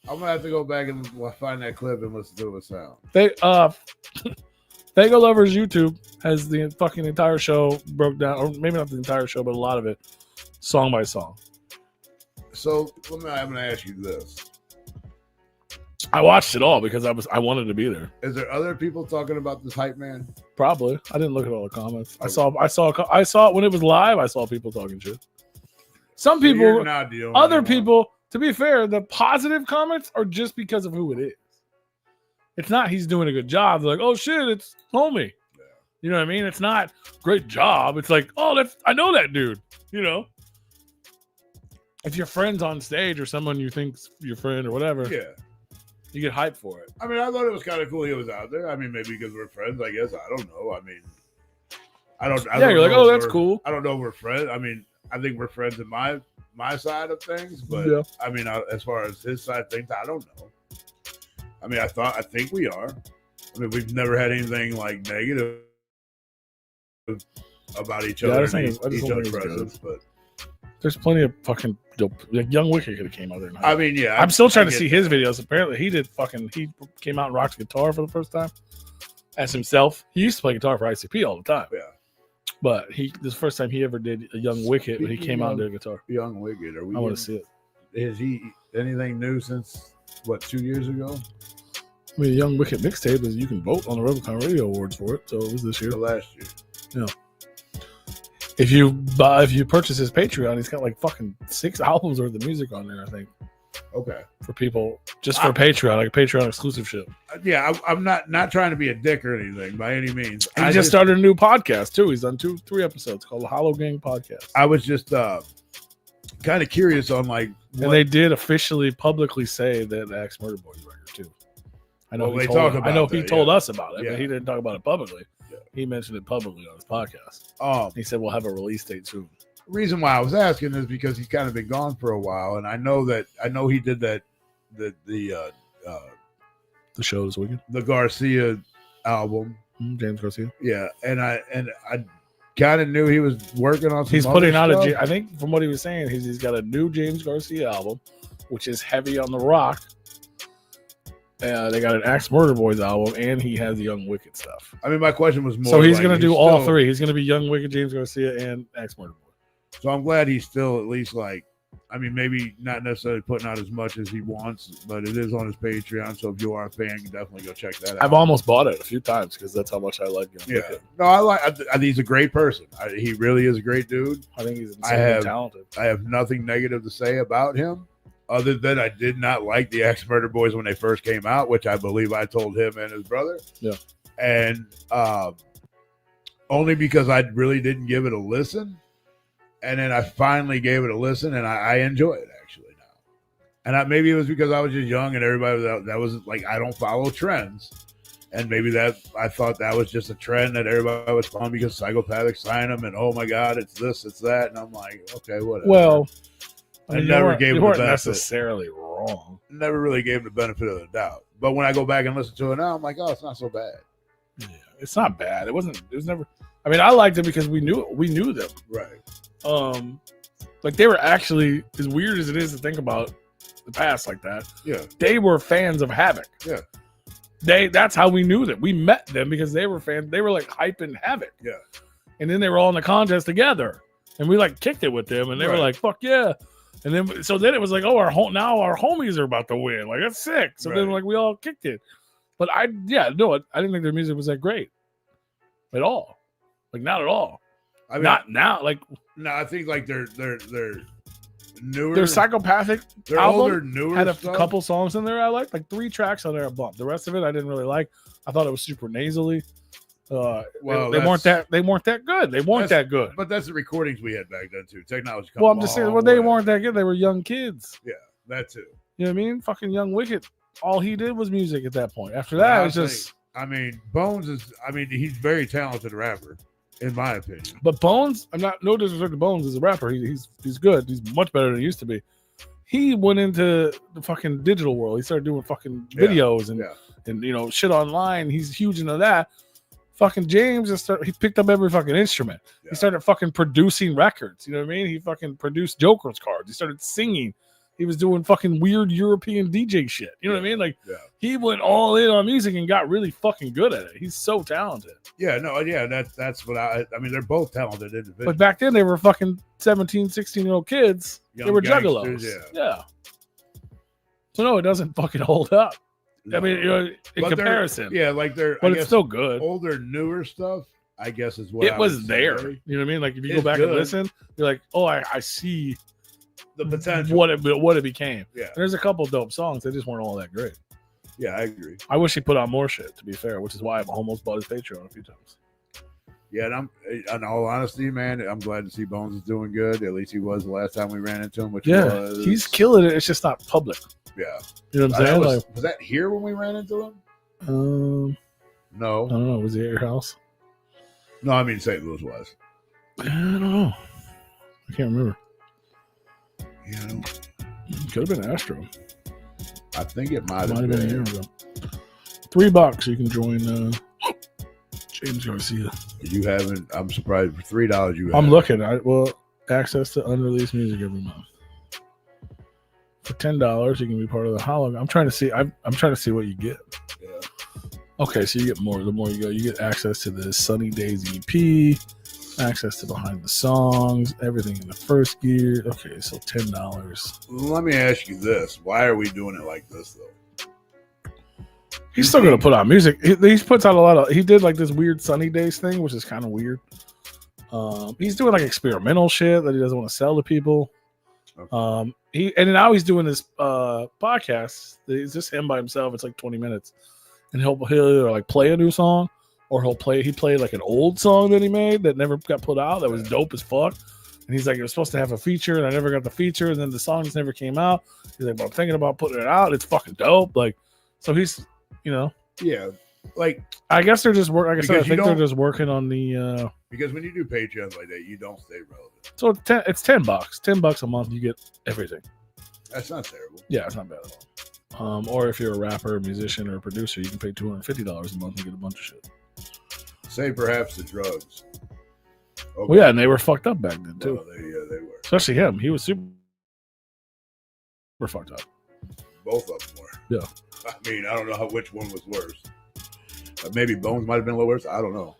S2: I'm gonna have to go back and find that clip and listen to it sound.
S3: They Fago Lovers YouTube has the fucking entire show broke down, or maybe not the entire show, but a lot of it, song by song.
S2: So I'm gonna ask you this:
S3: I watched it all because I wanted to be there.
S2: is there other people talking about this hype man?
S3: Probably. I didn't look at all the comments. I saw it when it was live. I saw people talking shit. Some
S2: So you're
S3: people,
S2: not the only
S3: other
S2: one.
S3: people. To be fair, the positive comments are just because of who it is. It's not he's doing a good job. They're like, oh shit, it's homie.
S2: Yeah.
S3: You know what I mean? It's not great job. It's like, oh, I know that dude. You know, if your friend's on stage or someone you think's your friend or whatever,
S2: Yeah.
S3: you get hyped for it.
S2: I mean, I thought it was kind of cool he was out there. I mean, maybe because we're friends. I guess I don't know. I mean, I don't
S3: You're like,
S2: know
S3: oh,
S2: if
S3: that's
S2: we're-
S3: cool.
S2: I don't know if we're friends. I mean, I think we're friends in my side of things, but
S3: Yeah.
S2: I mean, as far as his side of things, I don't know. I mean, I think we are. I mean, we've never had anything like negative about each
S3: Yeah, I
S2: other,
S3: just think it's- I just
S2: each
S3: don't
S2: other's
S3: think it's
S2: presence. But
S3: There's plenty of fucking dope. Like Young Wicked could have came out there. And
S2: I mean, yeah,
S3: I'm still trying to
S2: I
S3: see
S2: get
S3: his
S2: that.
S3: videos. Apparently, he came out and rocked guitar for the first time as himself. He used to play guitar for ICP all the time,
S2: Yeah,
S3: but this is the first time he ever did a Young Wicked, but he came out and did guitar.
S2: Young Wicked. Are we?
S3: I want to see it.
S2: Is he anything new since what 2 years ago?
S3: I mean, Young Wicked mixtape is you can vote on the Replicon Radio Awards for it. So it was this year.
S2: The last year.
S3: If you purchase his Patreon, he's got like fucking 6 albums worth of music on there. I think
S2: Okay.
S3: for people just for Patreon, like a Patreon exclusive shit.
S2: Yeah, I'm not trying to be a dick or anything by any means.
S3: He just started a new podcast too. He's done 3 episodes called the Hollow Gang Podcast.
S2: I was just kind of curious on like
S3: And they did officially publicly say that the Axe Murder Boys record too. I know
S2: Well,
S3: he
S2: they
S3: told,
S2: talk
S3: I know
S2: about
S3: he
S2: that,
S3: told
S2: yeah.
S3: us about it,
S2: Yeah.
S3: but he didn't talk about it publicly.
S2: Yeah.
S3: He mentioned it publicly on his podcast. He said we'll have a release date soon.
S2: Reason why I was asking is because he's kind of been gone for a while, and I know he did that the
S3: The show this weekend.
S2: the Garcia album.
S3: James Garcia.
S2: Yeah, and I kind of knew he was working on some
S3: He's
S2: other
S3: putting out
S2: stuff.
S3: I think from what he was saying, he's got a new James Garcia album, which is heavy on the rock. They got an Axe Murder Boys album, and he has the Young Wicked stuff.
S2: I mean, my question was more
S3: So he's
S2: like,
S3: going to do all
S2: still-
S3: 3. He's going to be Young Wicked, James Garcia, and Axe Murder Boys.
S2: So I'm glad he's still at least like, I mean, maybe not necessarily putting out as much as he wants, but it is on his Patreon. So if you are a fan, you can definitely go check that out.
S3: I've almost bought it a few times because that's how much I like Young
S2: Yeah,
S3: Wicked.
S2: no, I think he's a great person. He really is a great dude.
S3: I think he's
S2: I
S3: insanely
S2: have-
S3: talented.
S2: I have nothing negative to say about him, other than I did not like the Axe Murder Boys when they first came out, which I believe I told him and his brother.
S3: Yeah,
S2: and only because I really didn't give it a listen, and then I finally gave it a listen, and I enjoy it actually now. And maybe it was because I was just young, and everybody that was like, I don't follow trends. And maybe that I thought that was just a trend that everybody was following because Psychopathic signed them, and oh my God, it's this, it's that, and I'm like, okay, whatever.
S3: well,
S2: I never gave
S3: you
S2: him the
S3: weren't
S2: benefit.
S3: necessarily wrong.
S2: Never really gave him the benefit of the doubt. But when I go back and listen to it now, I'm like, oh, it's not so bad.
S3: Yeah, it's not bad. It wasn't. It was never. I mean, I liked it because we knew them.
S2: Right.
S3: Like they were actually, as weird as it is to think about the past like that.
S2: Yeah.
S3: They were fans of Havoc.
S2: Yeah.
S3: That's how we knew them. We met them because they were fans. They were like hyping Havoc.
S2: Yeah.
S3: And then they were all in the contest together, and we like kicked it with them, and they were
S2: Right.
S3: like, "Fuck yeah!" And then then it was like, "Oh, now our homies are about to win. Like that's sick." So then
S2: Right.
S3: like we all kicked it. But I didn't think their music was that great at all. Like not at all.
S2: I mean,
S3: Not now. Like
S2: no, I think like they're newer.
S3: Their Psychopathic
S2: their
S3: album
S2: older, newer
S3: had a
S2: stuff.
S3: couple songs in there I liked, like 3 tracks on there I bumped. The rest of it I didn't really like. I thought it was super nasally.
S2: Well,
S3: they weren't that good. They weren't that good.
S2: But that's the recordings we had back then too. Technology.
S3: Well, I'm just saying, well, they weren't that good. They were young kids.
S2: Yeah, that too.
S3: You know what I mean? Fucking Young Wicked. All he did was music at that point. After that, it was just.
S2: I mean, Bones is. I mean, he's a very talented rapper, in my opinion.
S3: But Bones, I'm not no disrespect to Bones as a rapper. He's good. He's much better than he used to be. He went into the fucking digital world. He started doing fucking videos and you know shit online. He's huge into that. Fucking James he picked up every fucking instrument. Yeah. He started fucking producing records. You know what I mean? He fucking produced Joker's cards. He started singing. He was doing fucking weird European DJ shit. You know what I mean? Like, he went all in on music and got really fucking good at it. He's so talented.
S2: Yeah, no, yeah, that's what I mean, they're both talented individuals.
S3: But back then, they were fucking 17, 16-year-old kids. They were juggalos. Yeah. So, no, it doesn't fucking hold up. No. I mean, you know, in comparison.
S2: Yeah, like
S3: but it's still good.
S2: Older, newer stuff, I guess, is what
S3: it was there. Say. You know what I mean? Like, if you go back and listen, you're like, oh, I see
S2: the potential,
S3: what it became.
S2: Yeah,
S3: and there's a couple dope songs. They just weren't all that great.
S2: Yeah, I agree.
S3: I wish he put on more shit. To be fair, which is why I've almost bought his Patreon a few times.
S2: Yeah, and I'm, in all honesty, man, I'm glad to see Bones is doing good. At least he was the last time we ran into him.
S3: He's killing it. It's just not public.
S2: Yeah,
S3: you know what I'm saying?
S2: Was that here when we ran into him? No,
S3: I don't know. Was he at your house?
S2: No, I mean St. Louis was.
S3: I don't know. I can't remember.
S2: Yeah,
S3: could have been Astro.
S2: I think it might have been
S3: a year ago. $3 you can join James Garcia.
S2: You haven't. I'm surprised for $3 you.
S3: I'm looking. Access to unreleased music every month. For $10, you can be part of the hologram. I'm trying to see. I'm trying to see what you get.
S2: Yeah.
S3: Okay, so you get more. The more you go, you get access to the Sunny Days EP, access to behind the songs, everything in the first gear. Okay, so $10.
S2: Let me ask you this: why are we doing it like this, though?
S3: He's still gonna put out music. He puts out a lot of. He did like this weird Sunny Days thing, which is kind of weird. He's doing like experimental shit that he doesn't want to sell to people. Okay. Now he's doing this podcast. It's just him by himself. It's like 20 minutes, and he'll either like play a new song, or he played like an old song that he made that never got put out that was dope as fuck. And he's like, it was supposed to have a feature, and I never got the feature, and then the song just never came out. He's like, but I'm thinking about putting it out. It's fucking dope. Like, so he's, you know,
S2: yeah. Like,
S3: I guess they're just working. Like I said, I think they're just working on the.
S2: Because when you do Patreons like that, you don't stay relevant.
S3: So it's $10. $10 a month, you get everything.
S2: That's not terrible.
S3: Yeah, it's not bad at all. Or if you're a rapper, a musician, or a producer, you can pay $250 a month and get a bunch of shit.
S2: Say perhaps the drugs.
S3: Okay. Well, yeah, and they were fucked up back then too.
S2: Well, they were.
S3: Especially him. He was super fucked up.
S2: Both of them were.
S3: Yeah.
S2: I mean, I don't know which one was worse. Maybe Bones might have been a little worse. I don't know.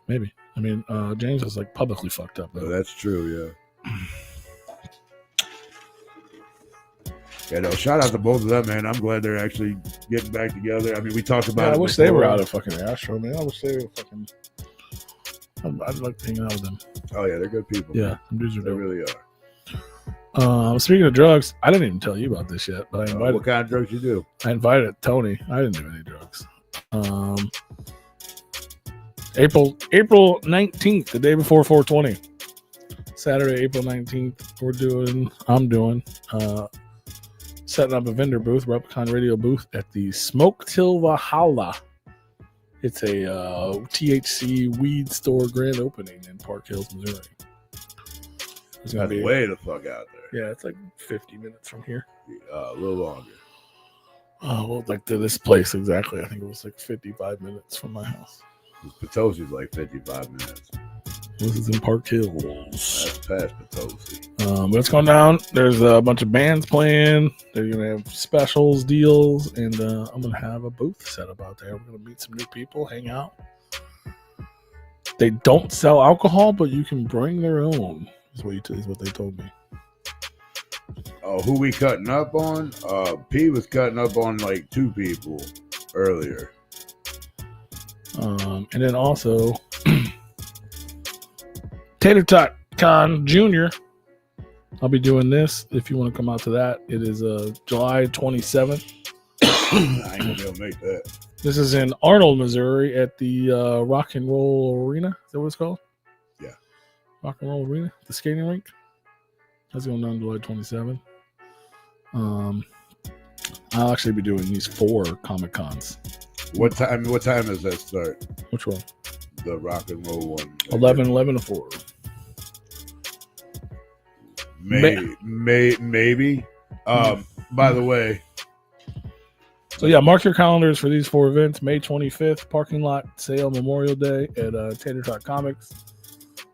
S3: Maybe. I mean, James was like publicly fucked up though.
S2: Oh, that's true, yeah. Yeah, no, shout out to both of them, man. I'm glad they're actually getting back together. I mean, we talked about it.
S3: I wish they were out of fucking Astro, man. I wish they were fucking. I'd like to hang out with them.
S2: Oh, yeah, they're good people.
S3: Yeah, dudes are
S2: they
S3: dope.
S2: really are.
S3: Speaking of drugs, I didn't even tell you about this yet, but I invited.
S2: What kind of drugs you do?
S3: I invited Tony. I didn't do any drugs. April 19th, the day before 420. Saturday, April 19th, I'm doing setting up a vendor booth, Replicon radio booth at the Smoke Till Valhalla. It's a THC weed store grand opening in Park Hills, Missouri.
S2: It's gonna be way the fuck out there.
S3: Yeah, it's like 50 minutes from here.
S2: A little longer.
S3: Oh, well, like to this place exactly. I think it was like 55 minutes from my house.
S2: Potosi's like 55 minutes.
S3: This is in Park Hills.
S2: That's past Potosi.
S3: But it's going down. There's a bunch of bands playing. They're going to have specials, deals, and I'm going to have a booth set up out there. We're going to meet some new people, hang out. They don't sell alcohol, but you can bring their own, is what they told me.
S2: Oh, who we cutting up on? P was cutting up on like 2 people earlier.
S3: And then also Tater Tot Con Jr. I'll be doing this if you want to come out to that. It is July 27th.
S2: I ain't gonna be able to make that.
S3: This is in Arnold, Missouri at the Rock and Roll Arena. Is that what it's called?
S2: Yeah.
S3: Rock and Roll Arena, the skating rink. That's going down July 27th. I'll actually be doing these 4 Comic Cons.
S2: What time does that start?
S3: Which one?
S2: The Rock and Roll one.
S3: 11 to 4.
S2: Maybe. By the way.
S3: So yeah, mark your calendars for these 4 events. May 25th, parking lot sale, Memorial Day at Tater Tot Comics.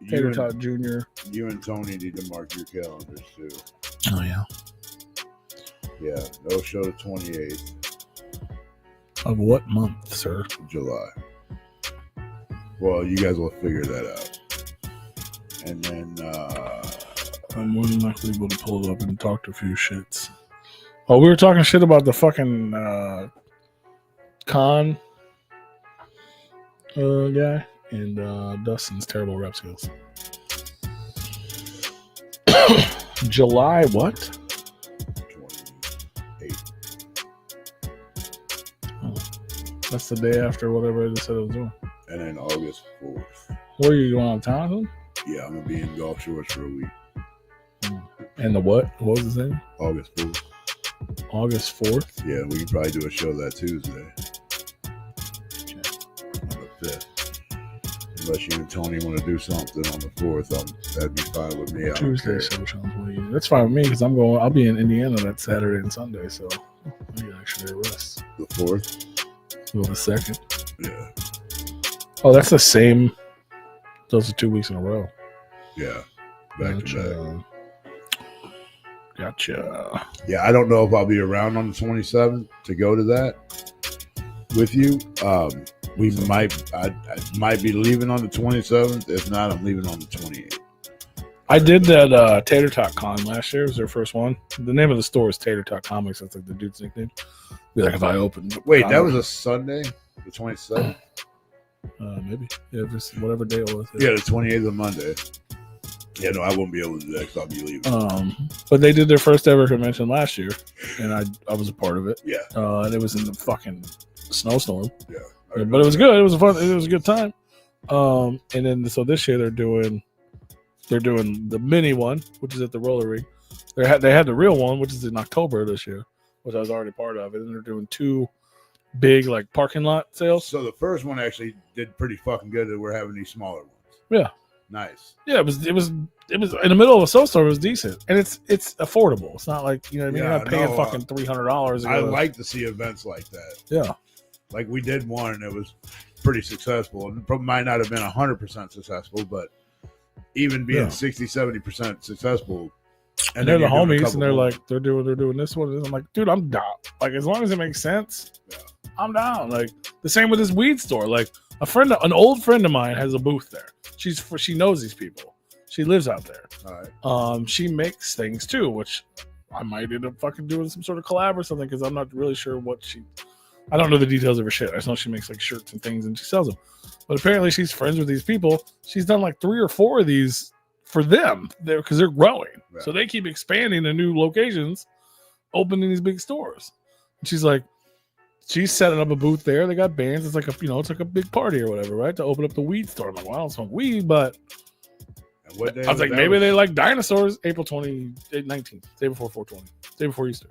S3: Tater Tot Jr.
S2: You and Tony need to mark your calendars too.
S3: Oh yeah.
S2: Yeah, no show the 28th.
S3: Of what month, sir?
S2: July. Well, you guys will figure that out. And then
S3: I'm more than likely able to pull it up and talk to a few shits. Oh, we were talking shit about the fucking con guy and Dustin's terrible rep skills. July what?
S2: 28th.
S3: Oh, that's the day after whatever I just said I was doing.
S2: And then August 4th.
S3: Where are you going out of town?
S2: Yeah, I'm gonna be in Gulf Shores for a week.
S3: And the what? What was the thing?
S2: August 4th.
S3: August 4th?
S2: Yeah, we can probably do a show that Tuesday.
S3: Okay.
S2: On the 5th. Unless you and Tony want to do something on the 4th, that'd be fine with me. I don't
S3: Tuesday
S2: care.
S3: show sounds weird. That's fine with me because I'll be in Indiana that Saturday and Sunday, so I can actually rest.
S2: The 4th?
S3: Well, the 2nd.
S2: Yeah.
S3: Oh, that's the same. Those are 2 weeks in a row.
S2: Yeah. Back to back.
S3: Gotcha.
S2: Yeah, I don't know if I'll be around on the 27th to go to that with you. I might be leaving on the 27th. If not, I'm leaving on the 28th.
S3: I did that Tater Tot Con last year. It was their first one. The name of the store is Tater Tot Comics. That's like the dude's nickname. Be like if I opened.
S2: Wait, that was a Sunday? The 27th?
S3: Maybe. Yeah, it was whatever day it was.
S2: Yeah, the 28th of Monday. Yeah, no, I won't be able to do that because I'll be leaving.
S3: But they did their first ever convention last year, and I was a part of it.
S2: Yeah.
S3: And it was in the fucking snowstorm.
S2: Yeah.
S3: But it was good. It was fun. It was a good time. And then so this year they're doing the mini one, which is at the roller rink. They had the real one, which is in October this year, which I was already part of. And then they're doing 2 big like parking lot sales.
S2: So the first one actually did pretty fucking good. That we're having these smaller ones.
S3: Yeah.
S2: Nice.
S3: Yeah, it was in the middle of a snowstorm. It was decent, and it's affordable. It's not like you're not paying fucking $300.
S2: I like to see events like that.
S3: Yeah,
S2: like we did one, and it was pretty successful. And it might not have been 100% successful, but even being 60-70% successful,
S3: and they're the homies, and they're like they're doing this one. I'm like, dude, I'm down. Like as long as it makes sense, I'm down. Like the same with this weed store. Like an old friend of mine has a booth there. She knows these people. She lives out there.
S2: All right.
S3: She makes things too, which I might end up fucking doing some sort of collab or something because I'm not really sure what I don't know the details of her shit. I just know she makes like shirts and things and she sells them. But apparently she's friends with these people. She's done like 3 or 4 of these for them because they're growing. Right. So they keep expanding to new locations, opening these big stores. And she's like, she's setting up a booth there. They got bands. It's like it's like a big party or whatever, right? To open up the weed store. I'm like, well, I don't smoke weed, but
S2: what day
S3: I was like, maybe they like dinosaurs. April 19th, day before 420, day before Easter.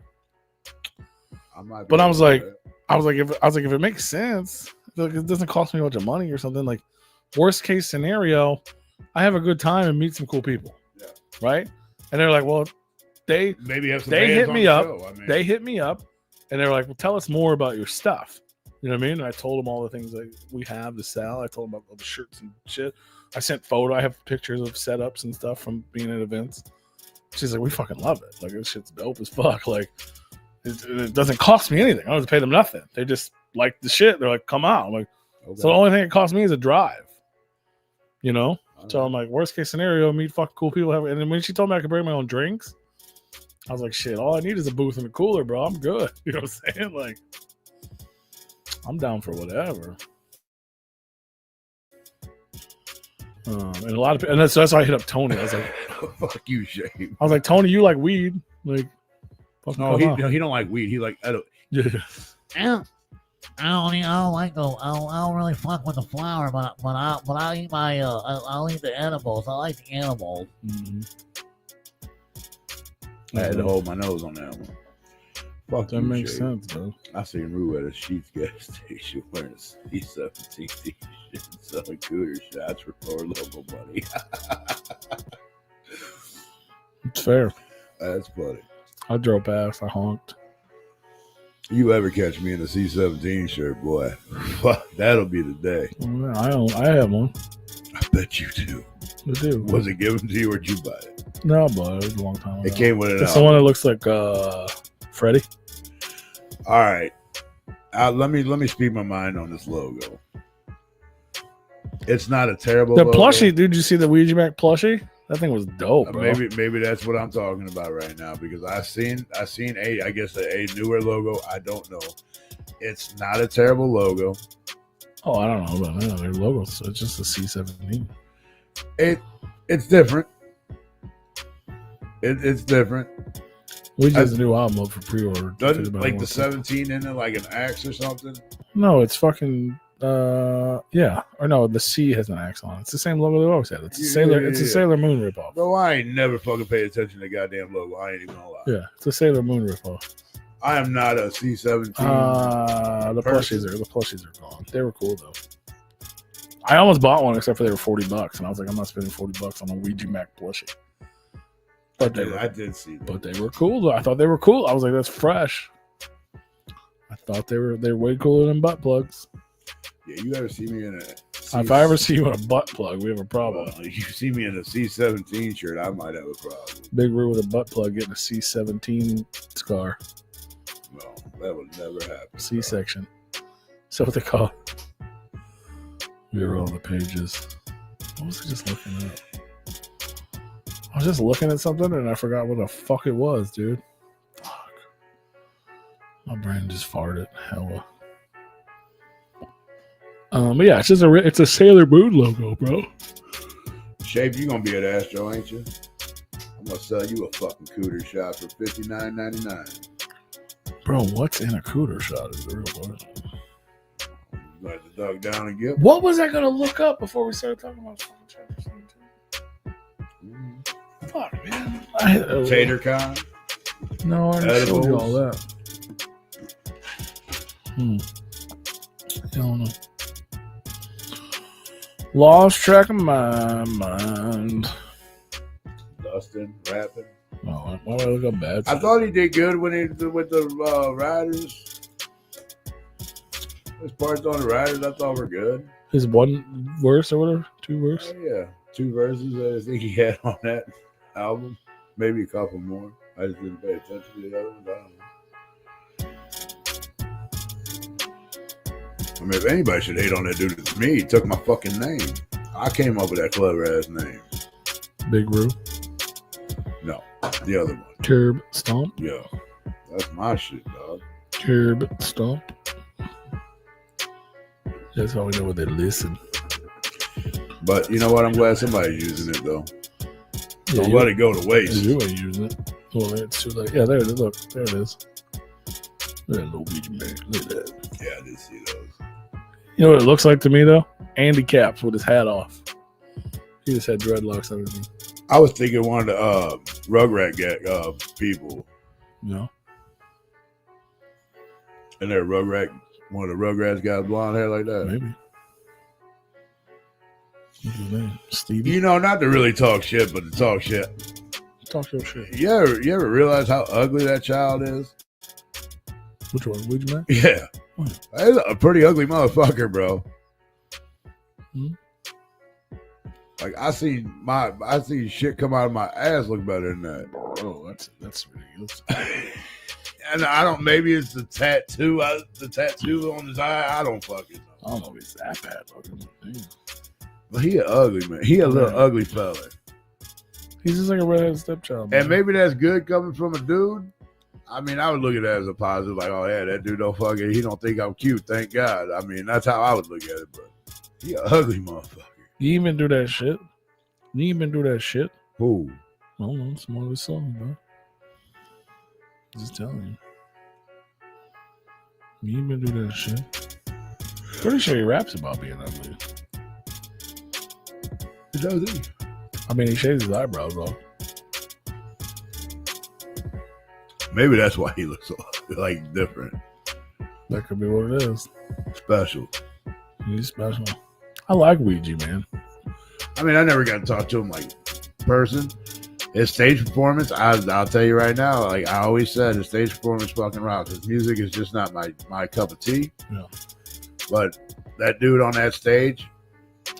S3: But I was like, if it makes sense, like it doesn't cost me a bunch of money or something. Like worst case scenario, I have a good time and meet some cool people, right? And they're like, well, they hit me up. They hit me up. And they were like, well, tell us more about your stuff. You know what I mean? And I told them all the things that we have to sell. I told them about all the shirts and shit. I have pictures of setups and stuff from being at events. She's like, we fucking love it. Like, this shit's dope as fuck. Like, it doesn't cost me anything. I don't have to pay them nothing. They just like the shit. They're like, come out. I'm like, okay. So the only thing it costs me is a drive. You know? So I'm like, worst case scenario, meet fucking cool people. And then when she told me I could bring my own drinks, I was like, shit, all I need is a booth and a cooler, bro. I'm good. You know what I'm saying? Like, I'm down for whatever. And a lot of people, and that's why I hit up Tony. I was like,
S2: Fuck you, Shane.
S3: I was like, Tony, you like weed? Like, fucking
S2: No,
S3: come on.
S2: he don't like weed. He like
S3: Yeah.
S4: Yeah. I don't like the. I don't really fuck with the flower, but I'll eat my. I'll eat the edibles. I like the edibles.
S3: Mm-hmm.
S2: I had to hold my nose on that one. Fuck
S3: That
S2: you,
S3: makes
S2: Shane.
S3: sense, though.
S2: I seen Rue at a Sheets gas station wearing a C-17 t-shirt selling cooter shots for local money.
S3: It's fair.
S2: That's funny.
S3: I drove past. I honked.
S2: You ever catch me in a C-17 shirt, boy? Fuck, that'll be the day.
S3: I have one.
S2: I bet you do.
S3: I do.
S2: Was it given to you or did you buy it?
S3: No, but it was a long time ago.
S2: It came with it.
S3: It's the one that looks like Freddy.
S2: All right. Let me speak my mind on this logo. It's not a terrible
S3: The
S2: logo.
S3: plushie, dude. You see the Ouija Mac plushie? That thing was dope, bro.
S2: Maybe that's what I'm talking about right now because I seen a newer logo. I don't know. It's not a terrible logo.
S3: Oh, I don't know about that. Their logos. It's just a C-17.
S2: It's different. It's different.
S3: We just a new album up for pre-order.
S2: Doesn't like the 17 in it like an axe or something?
S3: No, it's fucking yeah. Or no, the C has an axe on it. It's the same logo they always had. It's a Sailor. It's a Sailor Moon ripoff.
S2: Bro, I ain't never fucking paid attention to the goddamn logo. I ain't even gonna lie.
S3: Yeah, it's a Sailor Moon ripoff.
S2: I am not a C-17.
S3: The plushies are gone. They were cool though. I almost bought one except for they were $40, and I was like, I'm not spending $40 on a Ouija Mac plushie. But
S2: I did see that.
S3: But they were cool though. I thought they were cool. I was like, that's fresh. I thought they're way cooler than butt plugs.
S2: Yeah, you ever see me in a
S3: If I ever see you in a butt plug, we have a problem.
S2: You see me in a C-17 shirt, I might have a problem.
S3: Big Roo with a butt plug getting a C-17 scar.
S2: No, that would never happen.
S3: C-section. So what they call it. We were on the pages. What was I just looking at? I was just looking at something and I forgot what the fuck it was, dude. Fuck. My brain just farted. Hella. But yeah, it's a Sailor Moon logo, bro.
S2: Shape, you gonna be at Astro, ain't you? I'm gonna sell you a fucking cooter shot for $59.99.
S3: Bro, what's in a cooter shot is the real question.
S2: You got to duck down and get
S3: What was I gonna look up before we started talking about fucking chapter 17? Fuck, man.
S2: TaterCon.
S3: No, I already showed you all that. I don't know. Lost track of my mind.
S2: Dustin rapping.
S3: Oh, why would I look up bad?
S2: I thought he did good when he did with the Riders. His parts on the Riders I thought were good.
S3: His one verse or whatever? Two verse?
S2: Oh, yeah. 2 verses I think he had on that album. Maybe a couple more. I just didn't pay attention to the other ones. I don't know. I mean, if anybody should hate on that dude, it's me. He took my fucking name. I came up with that clever ass name.
S3: Big Roo.
S2: No, the other one.
S3: Curb Stomp.
S2: Yeah, that's my shit, dog.
S3: Curb Stomp. That's how we know what they listen.
S2: But you know what? I'm glad somebody's using it though.
S3: Yeah,
S2: Don't let it go to waste.
S3: You ain't using it. Well, it's too late. Yeah, there it is. Look, there it is. Look at that little Ouija man. Look at that.
S2: Yeah, I did see those.
S3: You know what it looks like to me though? Andy Caps with his hat off. He just had dreadlocks and everything.
S2: I was thinking one of the Rugrat people.
S3: No.
S2: And that one of the Rugrats got blonde hair like that.
S3: Maybe. What's his name? Stevie?
S2: You know, not to really talk shit, but to talk shit.
S3: Talk your shit.
S2: You ever realize how ugly that child is?
S3: Which one? Ouija man?
S2: Yeah. He's a pretty ugly motherfucker, bro.
S3: Hmm?
S2: Like I see shit come out of my ass look better than that.
S3: Oh, that's ridiculous.
S2: And I don't. Maybe it's the tattoo. The tattoo on his eye. I don't fucking know.
S3: I don't know if it's that bad looking. Damn.
S2: But he an ugly man. He a little ugly fella.
S3: He's just like a redheaded stepchild. Man.
S2: And maybe that's good coming from a dude. I mean, I would look at that as a positive. Like, oh yeah, that dude he don't think I'm cute. Thank God. I mean, that's how I would look at it. But he an ugly motherfucker.
S3: You even do that shit?
S2: Who?
S3: I don't know. It's more of a song, bro. Just telling you. You even do that shit. Pretty sure he raps about being ugly.
S2: It does.
S3: I mean, he shaves his eyebrows off.
S2: Maybe that's why he looks so, like different,
S3: That could be what it is.
S2: special.
S3: He's special. I like Ouija, man.
S2: I mean, I never got to talk to him like person. His stage performance, I'll tell you right now, like I always said, his stage performance fucking rocks. His music is just not my cup of tea.
S3: Yeah.
S2: But that dude on that stage,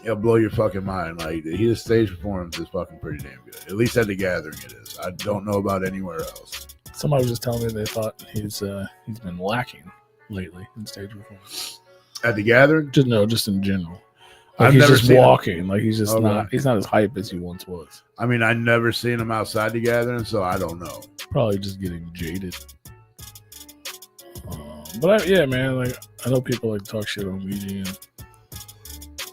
S2: he'll blow your fucking mind. Like his stage performance is fucking pretty damn good. At least at the Gathering it is. I don't know about anywhere else.
S3: Somebody was just telling me they thought he's been lacking lately in stage performance.
S2: At the Gathering?
S3: Just in general. Like
S2: I've
S3: he's
S2: never
S3: just
S2: seen
S3: walking. Like he's just
S2: Okay.
S3: he's not as hype as he once was.
S2: I mean, I never seen him outside the Gathering, so I don't know.
S3: Probably just getting jaded. But yeah, man, like I know people like to talk shit on Ouija. And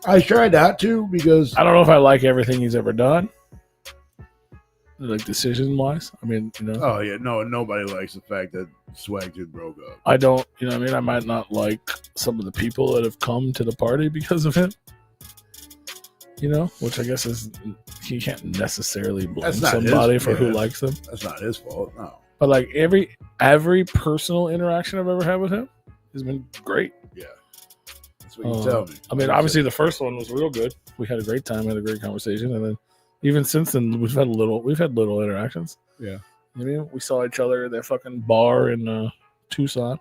S2: I tried not to because
S3: I don't know if I like everything he's ever done. Like decision wise. I mean,
S2: oh yeah, no, nobody likes the fact that Swag just broke up.
S3: I don't, what I mean? I might not like some of the people that have come to the party because of him. Which I guess is, you can't necessarily blame
S2: That's not
S3: somebody
S2: his-
S3: for who
S2: yeah.
S3: likes him.
S2: That's not his fault, no.
S3: But like every personal interaction I've ever had with him has been great.
S2: Yeah. That's what you tell me.
S3: I mean, obviously the first one was real good. We had a great time, had a great conversation, and then even since then we've had little interactions.
S2: Yeah.
S3: We saw each other at that fucking bar in Tucson.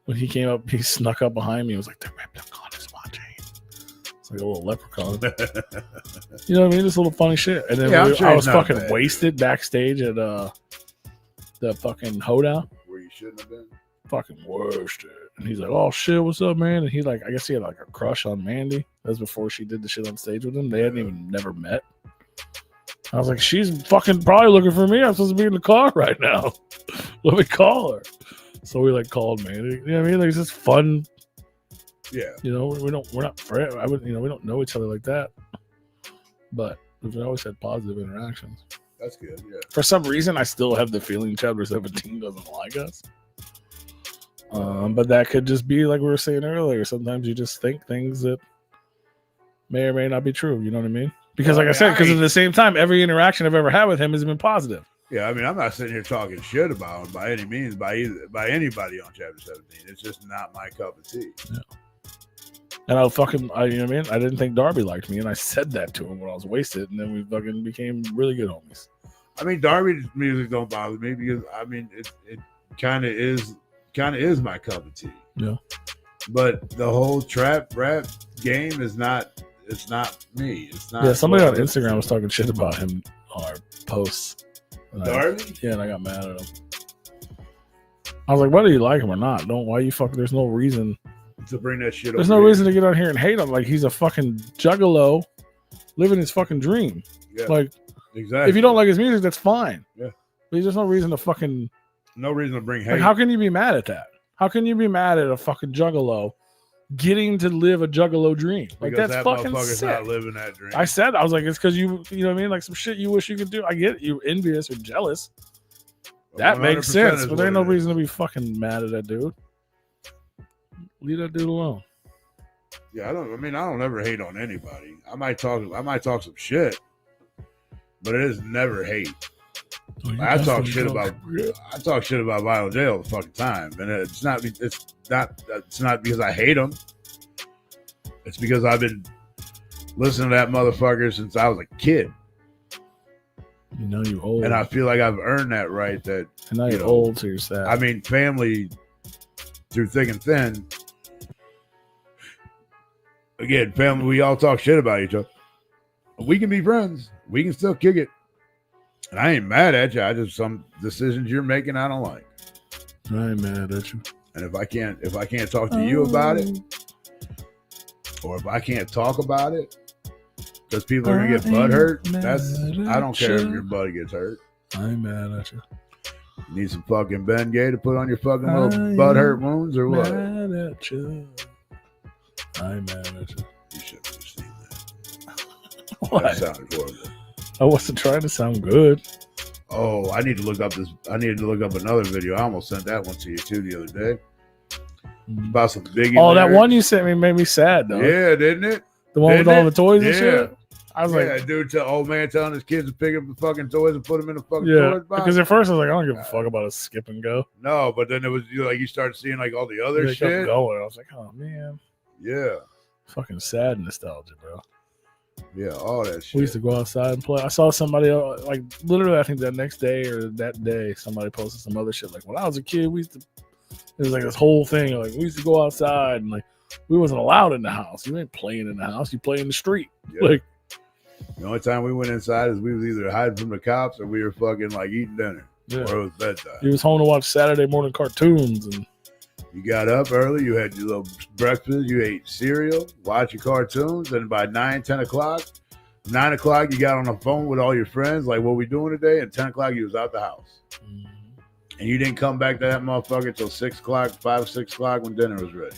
S3: When he came up, he snuck up behind me and was like, "The Replicon is watching." It's like a little leprechaun. You know what I mean? Just little funny shit. And then
S2: Yeah, I'm sure
S3: I
S2: he's
S3: was
S2: not
S3: fucking
S2: bad.
S3: wasted backstage at the fucking hoedown.
S2: Where you shouldn't have been.
S3: Fucking wasted. And he's like, "Oh shit, what's up, man?" And he like, I guess he had like a crush on Mandy. That was before she did the shit on stage with him. They hadn't even never met. I was like, "She's fucking probably looking for me. I'm supposed to be in the car right now. Let me call her." So we like called Mandy. You know what I mean? Like it's just fun.
S2: Yeah.
S3: We're not friends. We don't know each other like that. But we've always had positive interactions.
S2: That's good, yeah.
S3: For some reason, I still have the feeling Chapter 17 doesn't like us. But that could just be like we were saying earlier. Sometimes you just think things that may or may not be true. You know what I mean? Because like I said, because at the same time, every interaction I've ever had with him has been positive.
S2: Yeah, I mean, I'm not sitting here talking shit about him by any means, by anybody on Chapter 17. It's just not my cup of tea.
S3: Yeah. And you know what I mean? I didn't think Darby liked me, and I said that to him when I was wasted, and then we fucking became really good homies.
S2: I mean, Darby's music don't bother me because I mean it kind of is my cup of tea.
S3: Yeah.
S2: But the whole trap rap game is not. It's not me. It's not.
S3: Yeah, somebody
S2: what
S3: on
S2: I
S3: Instagram
S2: listen
S3: was
S2: to.
S3: talking shit about him on our posts. And
S2: Darby.
S3: and I got mad at him. I was like, whether you like him or not, there's no reason.
S2: To bring that shit.
S3: There's
S2: over
S3: no
S2: here.
S3: reason to get on here and hate him. Like he's a fucking juggalo living his fucking dream.
S2: Yeah,
S3: Like
S2: exactly.
S3: if you don't like his music, that's fine.
S2: Yeah.
S3: But there's no reason to fucking
S2: No reason to bring hate.
S3: like how can you be mad at that? How can you be mad at a fucking juggalo getting to live a juggalo dream? Like
S2: because
S3: that's
S2: that
S3: fucking
S2: motherfucker's
S3: sick.
S2: not living that dream.
S3: I was like, it's because you know what I mean? Like some shit you wish you could do. I get it, you're envious or jealous. That makes
S2: 100%
S3: sense,
S2: is
S3: but there ain't
S2: what
S3: no
S2: it is.
S3: reason to be fucking mad at that dude. Leave that dude alone.
S2: Yeah, I don't ever hate on anybody. I might talk some shit, but it is never hate. I talk shit about Violent J all the fucking time, and it's not because I hate him. It's because I've been listening to that motherfucker since I was a kid,
S3: You know you old.
S2: and I feel like I've earned that right. That
S3: And now
S2: you
S3: you're
S2: know,
S3: old, so you're sad.
S2: I mean, family through thick and thin. Again, family, we all talk shit about each other. We can be friends. We can still kick it. And I ain't mad at you. I just some decisions you're making I don't like.
S3: I ain't mad at you.
S2: And if I can't talk to you about it, or if I can't talk about it, because people are gonna get butt hurt, I don't care if your butt gets hurt.
S3: I ain't mad at you.
S2: You need some fucking Bengay to put on your fucking little butt hurt wounds or what?
S3: Mad at you. I ain't mad at you.
S2: You shouldn't have seen that. That
S3: What?
S2: sounded horrible.
S3: I wasn't trying to sound good.
S2: Oh, I need to look up this. I needed to look up another video. I almost sent that one to you too the other day. About some Biggie.
S3: Oh, that
S2: lyrics.
S3: one you sent me made me sad though.
S2: Yeah, didn't it?
S3: The one with
S2: Didn't
S3: all the toys and
S2: Yeah.
S3: shit. I was
S2: Yeah,
S3: like,
S2: dude, old man telling his kids to pick up the fucking toys and put them in the fucking
S3: yeah.
S2: toys box.
S3: Because at first I was like, I don't give a fuck about a skip and go.
S2: No, but then it was like you started seeing like all the other
S3: They kept
S2: shit.
S3: going. I was like, oh man,
S2: Yeah,
S3: fucking sad nostalgia, bro.
S2: yeah, all that shit.
S3: We used to go outside and play. I saw somebody like literally, I think that next day or that day, somebody posted some other shit. Like when I was a kid, we used to. It was like this whole thing. Like we used to go outside and like we wasn't allowed in the house. You ain't playing in the house. You play in the street.
S2: Yeah.
S3: Like
S2: The only time we went inside is we was either hiding from the cops or we were fucking like eating dinner.
S3: Yeah.
S2: Or it was bedtime.
S3: he was home to watch Saturday morning cartoons and
S2: You got up early, you had your little breakfast, you ate cereal, watched your cartoons, and by 9 o'clock, you got on the phone with all your friends, like what we doing today, and 10 o'clock you was out the house. And you didn't come back to that motherfucker till 6 o'clock, 6 o'clock when dinner was ready.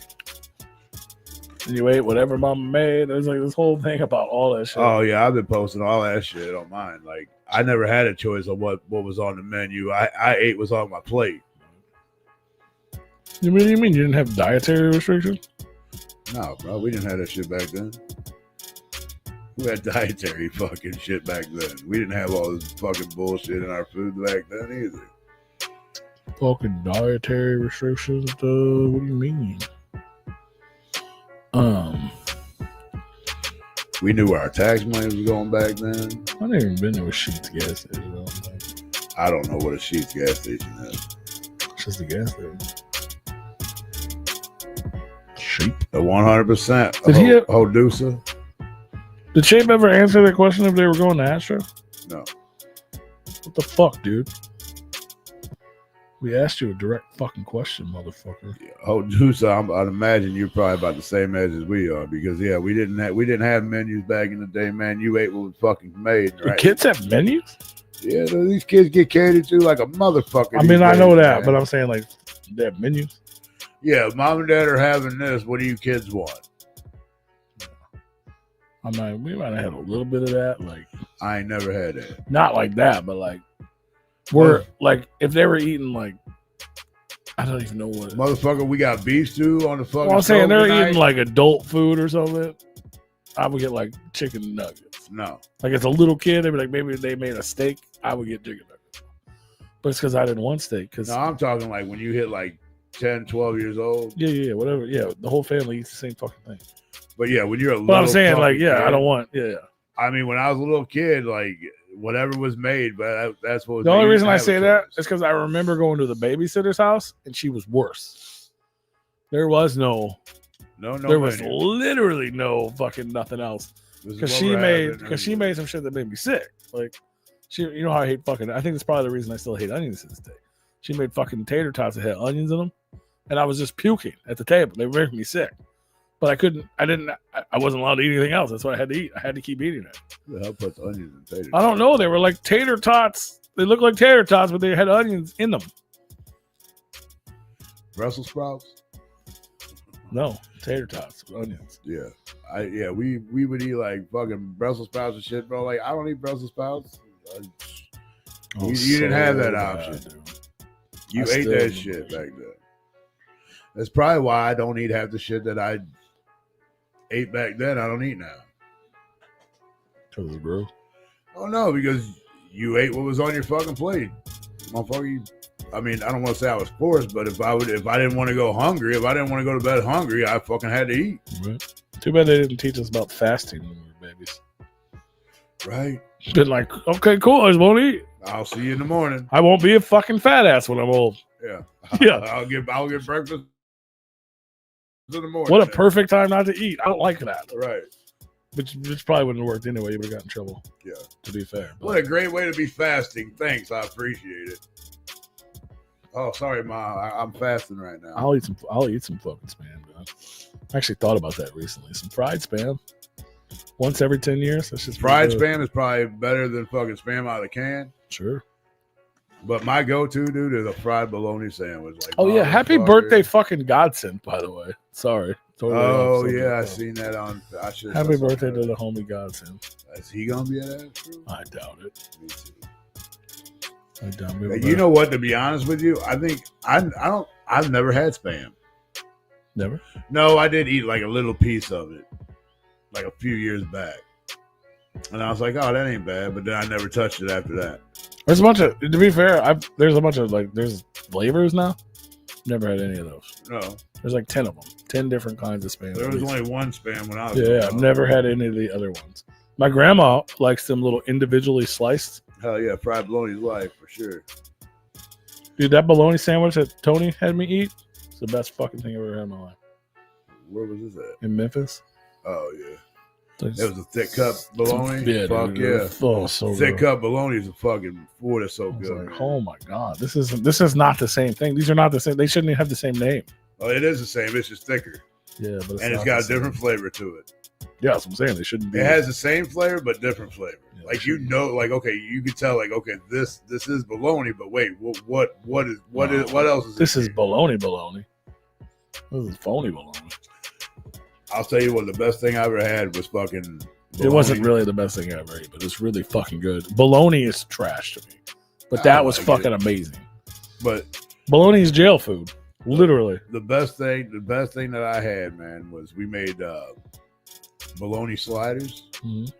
S3: and you ate whatever mama made. There's like this whole thing about all that shit.
S2: Oh yeah, I've been posting all that shit on mine. Like I never had a choice of what was on the menu. I ate what's on my plate.
S3: You mean you didn't have dietary restrictions?
S2: No, bro, we didn't have that shit back then. We had dietary fucking shit back then. We didn't have all this fucking bullshit in our food back then either.
S3: Fucking dietary restrictions, what do you mean?
S2: We knew where our tax money was going back then.
S3: I never even been to a Sheetz gas station. Like,
S2: I don't know what a Sheetz gas station is.
S3: it's just a gas station. Sheep.
S2: The 100%.
S3: Did he have-
S2: Hodusa?
S3: Did Shape ever answer that question if they were going to Astro?
S2: No.
S3: What the fuck, dude? We asked you a direct fucking question, motherfucker.
S2: Hodusa, I'd imagine you're probably about the same age as we are because yeah, we didn't have menus back in the day, man. You ate what was fucking made,
S3: The
S2: right?
S3: kids have menus?
S2: Yeah, these kids get catered to like a motherfucker.
S3: I mean, I
S2: these
S3: know
S2: days,
S3: that,
S2: man.
S3: but I'm saying like they have menus.
S2: Yeah, mom and dad are having this. What do you kids want?
S3: I mean, we might have had a little bit of that, like
S2: I ain't never had that.
S3: not like that, but like we're like if they were eating like I don't even know what.
S2: Motherfucker, we got beef stew on the fucking.
S3: Well, I'm saying
S2: stove
S3: they're
S2: tonight.
S3: eating like adult food or something. I would get like chicken nuggets.
S2: No.
S3: Like as a little kid, they'd be like, maybe they made a steak. I would get chicken nuggets. But it's because I didn't want steak. Because
S2: No, I'm talking like when you hit like 10, 12 years old.
S3: yeah, whatever. Yeah, the whole family eats the same fucking thing.
S2: But yeah, when you're a little.
S3: But I'm saying like,
S2: fucking
S3: yeah,
S2: kid,
S3: I don't want. Yeah.
S2: I mean, when I was a little kid, like whatever was made, but that's what was
S3: The only
S2: made.
S3: reason
S2: You
S3: I
S2: didn't
S3: say
S2: have a
S3: that
S2: choice.
S3: is because I remember going to the babysitter's house and she was worse. There was no.
S2: No,
S3: there was
S2: menu.
S3: literally no fucking nothing else.
S2: This is
S3: Because
S2: what
S3: she
S2: we're
S3: made
S2: having.
S3: because she made some shit that made me sick. Like she, you know how I hate fucking. I think that's probably the reason I still hate onions to this day. She made fucking tater tots that had onions in them, and I was just puking at the table. They were making me sick, but I couldn't. I wasn't allowed to eat anything else. That's what I had to eat. I had to keep eating it.
S2: Who the hell puts onions in taters?
S3: I don't know. They were like tater tots. They looked like tater tots, but they had onions in them.
S2: Brussels sprouts.
S3: No, tater tots with onions.
S2: Yeah, we would eat like fucking Brussels sprouts and shit, bro. Like I don't eat Brussels sprouts. You didn't have that option.
S3: Dude.
S2: You
S3: I
S2: ate
S3: still
S2: that
S3: don't
S2: shit
S3: know.
S2: back then. That's probably why I don't eat half the shit that I ate back then. I don't eat now.
S3: Because it's gross.
S2: Oh no, because you ate what was on your fucking plate, motherfucker. I mean, I don't want to say I was forced, but if I didn't want to go hungry, if I didn't want to go to bed hungry, I fucking had to eat.
S3: Right. Too bad they didn't teach us about fasting when we were babies.
S2: Right.
S3: Been like, okay, cool, I just won't eat.
S2: I'll see you in the morning.
S3: I won't be a fucking fat ass when I'm old.
S2: Yeah.
S3: Yeah.
S2: I'll get breakfast in the morning.
S3: What a perfect time not to eat. I don't like that.
S2: Right.
S3: Which probably wouldn't have worked anyway. You would have got in trouble.
S2: Yeah.
S3: To be fair.
S2: What a great way to be fasting. Thanks. I appreciate it. Oh, sorry, Ma. I'm fasting right now.
S3: I'll eat some fucking spam, man. I actually thought about that recently. Some fried spam. Once every 10 years. That's just
S2: Fried
S3: pretty good.
S2: spam is probably better than fucking spam out of the can.
S3: Sure.
S2: But my go-to, dude, is a fried bologna sandwich. Like,
S3: Oh yeah, happy
S2: motherfucker.
S3: birthday fucking Godson, by the way. Sorry. Totally
S2: Oh
S3: off subject,
S2: yeah, I
S3: though.
S2: seen that on. I should.
S3: Happy birthday to the homie Godson.
S2: Is he gonna be at that? True?
S3: I doubt it.
S2: Me too.
S3: I doubt it.
S2: You know what? To be honest with you, I think I don't. I've never had Spam.
S3: Never.
S2: No, I did eat like a little piece of it, like a few years back, and I was like, "Oh, that ain't bad." But then I never touched it after that.
S3: There's a bunch of. To be fair, there's a bunch of there's flavors now. Never had any of those.
S2: No,
S3: There's like 10 of them. 10 different kinds of Spam.
S2: there was only one Spam when I was.
S3: Yeah, I've never had any of the other ones. My grandma likes them little individually sliced.
S2: Hell yeah, fried bologna's life for sure.
S3: Dude, that bologna sandwich that Tony had me eat, it's the best fucking thing I've ever had in my life.
S2: Where was this at?
S3: In Memphis.
S2: Oh yeah,
S3: It's-
S2: it was a thick cup bologna.
S3: Yeah,
S2: Fuck
S3: dude,
S2: yeah.
S3: Oh, so
S2: Thick
S3: good.
S2: cup bologna is a fucking food. That's so
S3: I was
S2: good.
S3: like,
S2: man.
S3: oh my god, this is not the same thing. These are not the same. They shouldn't even have the same name.
S2: Oh, it is the same. It's just thicker,
S3: Yeah, but
S2: and it's got a different flavor to it.
S3: Yeah, that's what I'm saying. They shouldn't be.
S2: It has the same flavor but different flavor.
S3: Yeah,
S2: Like
S3: sure.
S2: you know, like okay, you can tell, like okay, this is bologna, but wait, what else is
S3: This
S2: it?
S3: is bologna. This is phony bologna.
S2: I'll tell you what, the best thing I ever had was fucking. Bologna.
S3: It wasn't really the best thing I ever ate, but it's really fucking good. Bologna is trash to me, but that
S2: I
S3: was
S2: like
S3: fucking
S2: it.
S3: amazing.
S2: But
S3: Bologna is jail food, literally.
S2: the best thing that I had, man, was we made bologna sliders.
S3: Mhm.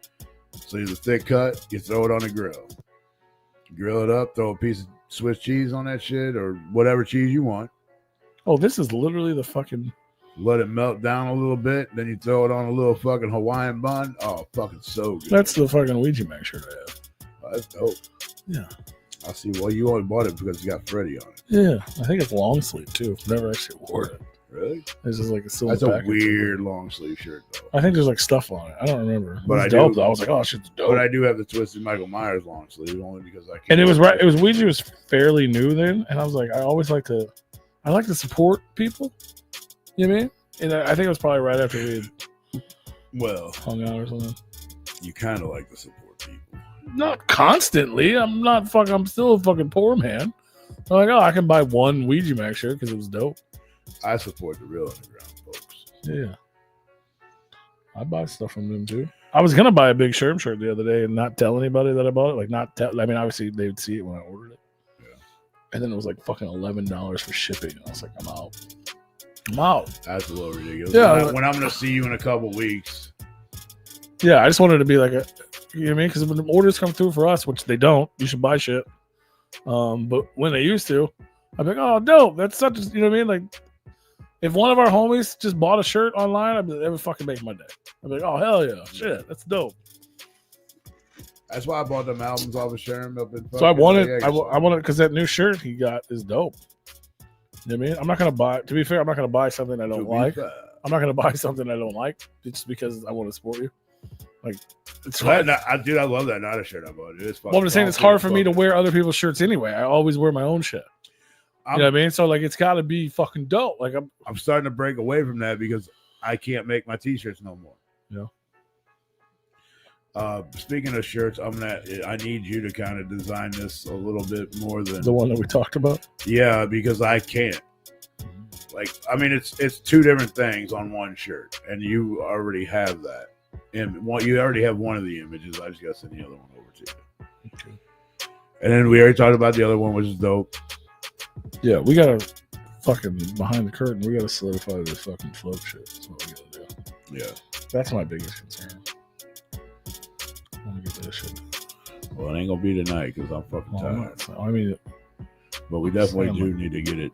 S2: So it's a thick cut. You throw it on the grill it up. Throw a piece of Swiss cheese on that shit or whatever cheese you want.
S3: Oh, this is literally the fucking.
S2: Let it melt down a little bit. Then you throw it on a little fucking Hawaiian bun. Oh, fucking so good.
S3: That's the fucking Ouija Mac shirt I have.
S2: Oh, that's dope.
S3: Yeah.
S2: I see. Well, you only bought it because it's got Freddy on it.
S3: Yeah, I think it's long sleeve too. Never actually wore it.
S2: Really?
S3: It's just like it's still.
S2: That's
S3: in the
S2: a
S3: package.
S2: weird long sleeve shirt, though.
S3: I think there's like stuff on it. I don't remember.
S2: But
S3: It's
S2: I
S3: dope
S2: do-
S3: though. I was like, oh, shit's dope.
S2: But I do have the Twisted Michael Myers long sleeve only because I can't.
S3: And it was right. It was Ouija was fairly new then, and I was like, I like to support people. You know what I mean? And I think it was probably right after we had
S2: Well,
S3: hung out or something.
S2: you kind of like to support people.
S3: Not constantly. I'm not fucking. I'm still a fucking poor man. I'm like, oh, I can buy one Ouija Mac shirt because it was dope.
S2: I support the real underground folks.
S3: Yeah, I buy stuff from them too. I was gonna buy a Big Sherm shirt the other day and not tell anybody that I bought it. Like, not tell. I mean, obviously they would see it when I ordered it.
S2: Yeah.
S3: And then it was like fucking $11 for shipping. And I was like, I'm out. I'm out.
S2: That's a little ridiculous.
S3: Yeah.
S2: When I'm going to see you in a couple weeks.
S3: Yeah, I just wanted to be like, you know what I mean? Because when the orders come through for us, which they don't, you should buy shit. But when they used to, I'd be like, oh, dope. That's such a, you know what I mean? Like, if one of our homies just bought a shirt online, I'd be like, that would fucking make my day. I'd be like, oh, hell yeah. Shit, that's dope.
S2: That's why I bought them albums off of Sherm up in.
S3: So I wanted,
S2: fucking
S3: I wanted, because that new shirt he got is dope. You know what I mean? I'm not going to buy, to be fair, I'm not going to buy something I don't like. I'm not going to buy something I don't like just because I want to support you. Like, it's hard.
S2: Dude, I love that Nada shirt I bought. It is fucking.
S3: Well, I'm just saying it's hard for me to wear other people's shirts anyway. I always wear my own shit. You know what I mean? So, like, it's got to be fucking dope. Like,
S2: I'm starting to break away from that because I can't make my t-shirts no more.
S3: Yeah.
S2: Speaking of shirts, I need you to kind of design this a little bit more than
S3: the one that we talked about.
S2: Yeah, because I can't. Like, I mean, it's two different things on one shirt, and you already have that. And you already have one of the images. I just got to send the other one over to you.
S3: Okay.
S2: And then we already talked about the other one, which is dope.
S3: Yeah, we got to fucking behind the curtain. We got to solidify this fucking float shit. That's what we got to do.
S2: Yeah.
S3: That's my biggest concern. I want to get that shit.
S2: Well, it ain't gonna be tonight because I'm fucking
S3: Well,
S2: tired.
S3: I mean,
S2: But we definitely do need to get it.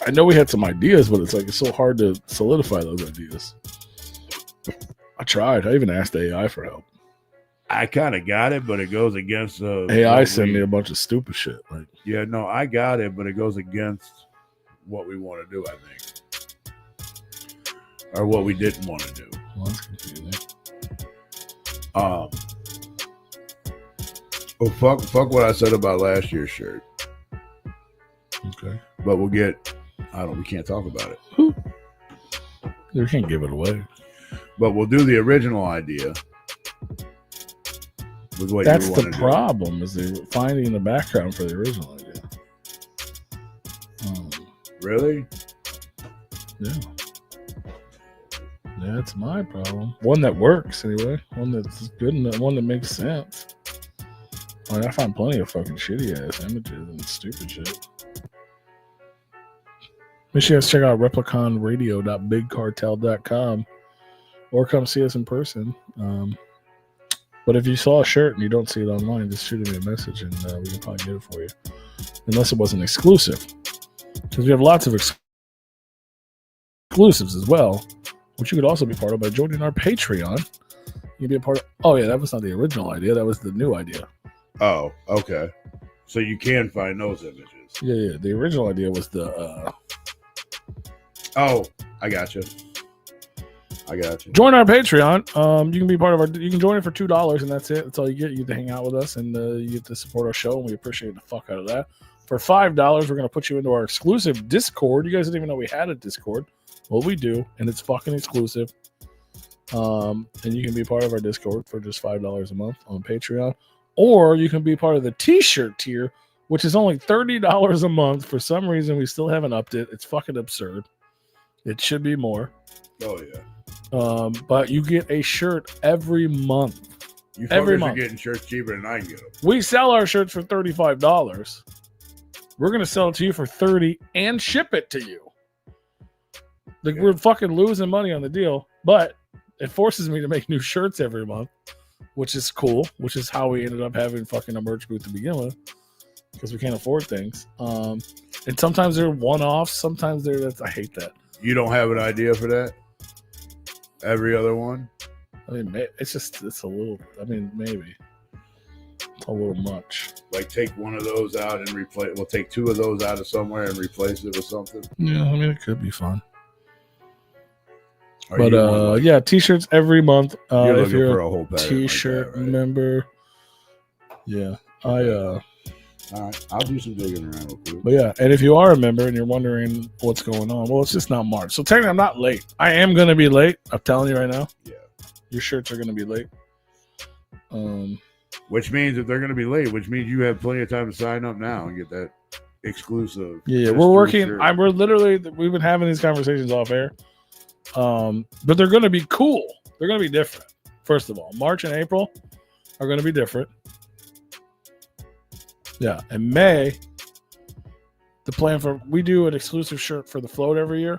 S3: I know we had some ideas, but it's like it's so hard to solidify those ideas. I tried. I even asked AI for help.
S2: I kind of got it, but it goes against
S3: AI sent me a bunch of stupid shit. Like,
S2: Yeah, no, I got it, but it goes against what we want to do, I think, or what we didn't want to do.
S3: well, that's confusing.
S2: Well, fuck what I said about last year's shirt.
S3: Okay.
S2: But we can't talk about it.
S3: You can't give it away.
S2: But we'll do the original idea. With what
S3: That's
S2: you
S3: the
S2: want to
S3: problem, is they finding the background for the original idea.
S2: do. Really?
S3: Yeah. That's my problem. One that works anyway. One that's good enough. One that makes sense. I mean, I find plenty of fucking shitty ass images and stupid shit. Make sure you guys check out repliconradio.bigcartel.com or come see us in person. But if you saw a shirt and you don't see it online, just shoot me a message and we can probably get it for you. Unless it wasn't exclusive. Because we have lots of exclusives as well, which you could also be part of by joining our Patreon. You can be a part of. Oh, yeah, that was not the original idea. That was the new idea.
S2: Oh, okay. So you can find those images.
S3: Yeah. The original idea was the.
S2: Oh, I got you.
S3: Join our Patreon. You can be part of our. You can join it for $2, and that's it. That's all you get. You get to hang out with us, and you get to support our show, and we appreciate the fuck out of that. For $5, we're going to put you into our exclusive Discord. You guys didn't even know we had a Discord. Well, we do, and it's fucking exclusive. And you can be part of our Discord for just $5 a month on Patreon. Or you can be part of the T-shirt tier, which is only $30 a month. For some reason, we still haven't upped it. It's fucking absurd. It should be more.
S2: Oh, yeah.
S3: But you get a shirt every month.
S2: You
S3: every
S2: fuckers
S3: month.
S2: are getting shirts cheaper than I can get them.
S3: We sell our shirts for $35. We're going to sell it to you for $30 and ship it to you. Like, we're fucking losing money on the deal, but it forces me to make new shirts every month, which is cool, which is how we ended up having fucking a merch booth to begin with, because we can't afford things. And sometimes they're one-offs, sometimes they're, I hate that.
S2: You don't have an idea for that? Every other one?
S3: I mean, it's a little, maybe. It's a little much.
S2: Like, take one of those out and replace, we'll take two of those out of somewhere and replace it with something?
S3: Yeah, I mean, it could be fun. Yeah, T-shirts every month. If you're
S2: for a whole
S3: T-shirt
S2: like that, right?
S3: member, yeah,
S2: All right, I'll do some digging around real quick.
S3: But yeah, and if you are a member and you're wondering what's going on, well, it's just not March. So technically, I'm not late. I am going to be late. I'm telling you right now.
S2: Yeah,
S3: your shirts are going to be late.
S2: Which means if they're going to be late, which means you have plenty of time to sign up now and get that exclusive.
S3: Yeah, we're working. We're literally, we've been having these conversations off air. But they're going to be cool. They're going to be different. First of all, March and April are going to be different. Yeah. In May, the plan we do an exclusive shirt for the float every year.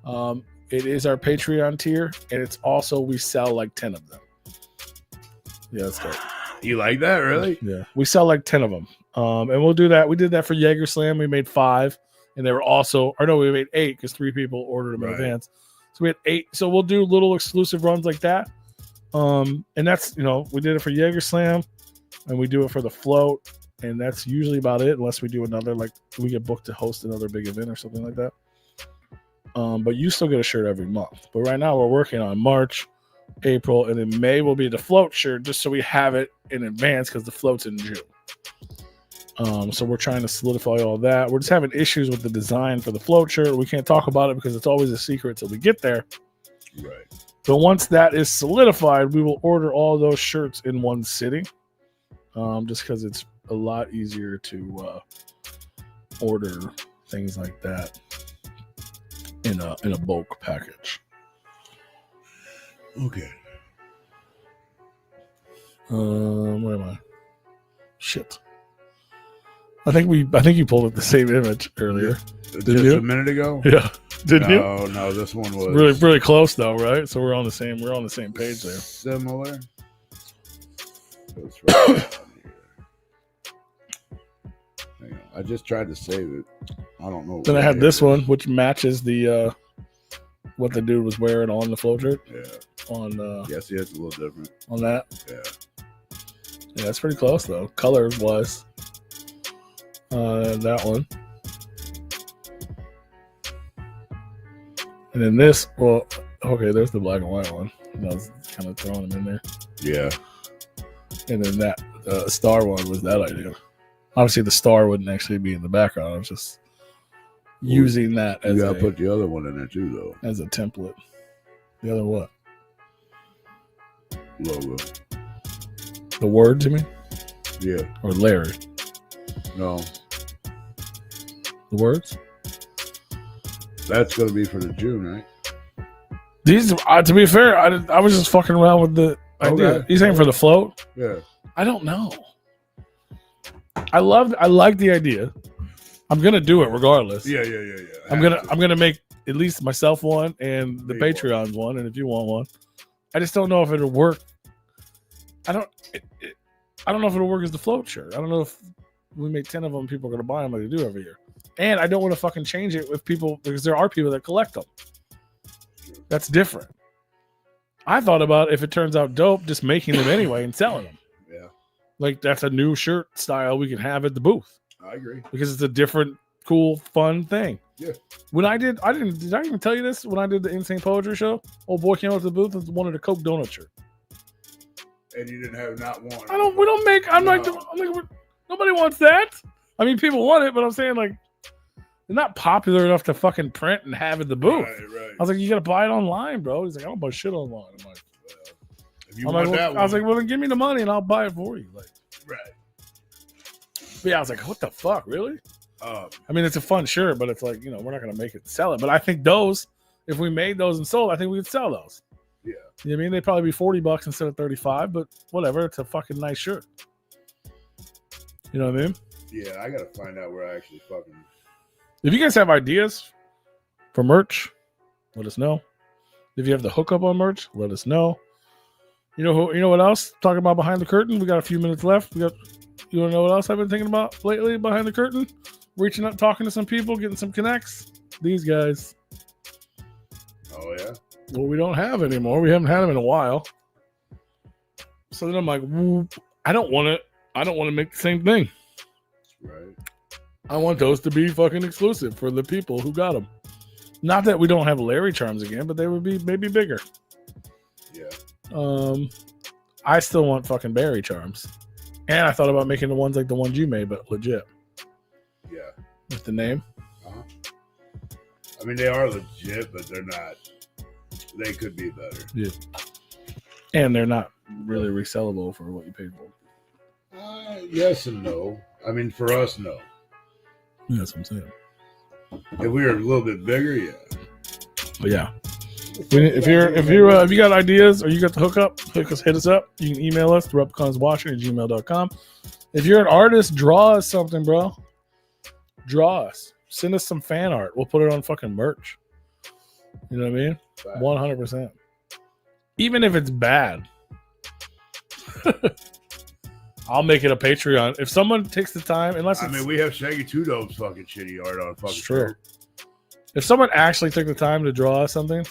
S3: It is our Patreon tier, and it's also, we sell like 10 of them. Yeah, that's good.
S2: You like that, really?
S3: Yeah. We sell like 10 of them. And we'll do that. We did that for Jaeger Slam. We made 5, and they were also, we made 8 because 3 people ordered them in advance. So we had 8. So we'll do little exclusive runs like that. And that's, we did it for Jaeger Slam, and we do it for the float. And that's usually about it, unless we do another, like we get booked to host another big event or something like that. But you still get a shirt every month. But right now we're working on March, April, and in May will be the float shirt, just so we have it in advance because the float's in June. So we're trying to solidify all that. We're just having issues with the design for the float shirt. We can't talk about it because it's always a secret till we get there.
S2: Right.
S3: But once that is solidified, we will order all those shirts in one sitting. Just because it's a lot easier to order things like that in a bulk package.
S2: Okay.
S3: Where am I? Shit. I think you pulled up the same image earlier.
S2: Just a minute ago?
S3: Yeah. Didn't you?
S2: No, this one was
S3: really, really close though, right? So we're on the same page there.
S2: Similar. It's right on here. Hang on. I just tried to save it. I don't know.
S3: Then I had this one, which matches the what the dude was wearing on the float shirt.
S2: Yeah.
S3: On
S2: yes, it's a little different.
S3: On that.
S2: Yeah.
S3: Yeah, that's pretty close though. Color was that one. And then this, well, okay, there's the black and white one. I was kind of throwing them in there.
S2: Yeah.
S3: And then that star one was that idea. Obviously, the star wouldn't actually be in the background. I was just using that as
S2: you gotta put the other one in there too, though,
S3: as a template. The other what?
S2: Logo.
S3: The words, you mean?
S2: Yeah.
S3: Or Larry?
S2: No.
S3: The words?
S2: That's gonna be for the June, right?
S3: These, to be fair, I was just fucking around with the idea.
S2: Okay.
S3: You saying for the float?
S2: Yeah.
S3: I don't know. I like the idea. I'm gonna do it regardless.
S2: Yeah.
S3: I'm gonna make at least myself one and the
S2: Me
S3: Patreons one, and if you want one, I just don't know if it'll work. I don't know if it'll work as the float shirt. I don't know if we make 10 of them, people are gonna buy them like they do every year. And I don't want to fucking change it with people because there are people that collect them. That's different. I thought about if it turns out dope, just making them anyway and selling them.
S2: Yeah.
S3: Like that's a new shirt style we can have at the booth
S2: I agree.
S3: because it's a different, cool, fun thing.
S2: Yeah.
S3: When did I even tell you this? When I did the Insane Poetry show, old boy came up to the booth and wanted a Coke donut shirt.
S2: And you didn't have not one.
S3: We don't make. I'm
S2: No.
S3: like, nobody wants that. I mean, people want it, but I'm saying like, they're not popular enough to fucking print and have at the booth.
S2: Right.
S3: I was like, you gotta buy it online, bro. He's like, I don't buy shit online. I'm like,
S2: If you want that
S3: I was
S2: one.
S3: like, well, then give me the money and I'll buy it for you. Like,
S2: Right.
S3: but yeah, I was like, what the fuck, really?
S2: Um,
S3: I mean, it's a fun shirt, but it's like, you know, we're not gonna make it and sell it. But I think those, if we made those and sold, I think we could sell those.
S2: Yeah.
S3: You know what I mean? They'd probably be $40 instead of 35, but whatever. It's a fucking nice shirt. You know what I mean?
S2: Yeah, I gotta find out where I actually fucking.
S3: If you guys have ideas for merch, let us know. If you have the hookup on merch, let us know. You know what else? Talking about behind the curtain. We got a few minutes left. You want to know what else I've been thinking about lately behind the curtain? Reaching out, talking to some people, getting some connects. These guys.
S2: Oh yeah.
S3: Well, we don't have anymore. We haven't had them in a while. So then I'm like, I don't want to make the same thing.
S2: Right.
S3: I want those to be fucking exclusive for the people who got them. Not that we don't have Larry charms again, but they would be maybe bigger.
S2: Yeah.
S3: I still want fucking Barry charms. And I thought about making the ones like the ones you made, but legit.
S2: Yeah.
S3: With the name.
S2: Uh-huh. I mean, they are legit, but they're not. They could be better.
S3: Yeah. And they're not really resellable for what you paid for.
S2: Yes and no. I mean, for us, no.
S3: Yeah, that's what I'm saying.
S2: If we were a little bit bigger, yeah.
S3: But yeah. If you got ideas or you got the hookup, hit us up. You can email us, Repliconswatching@gmail.com. If you're an artist, draw us something, bro. Draw us. Send us some fan art. We'll put it on fucking merch. You know what I mean? 100%. Even if it's bad. I'll make it a Patreon. If someone takes the time, unless it's...
S2: I mean, we have Shaggy Two Dope's fucking shitty art on fucking
S3: true. If someone actually took the time to draw us something...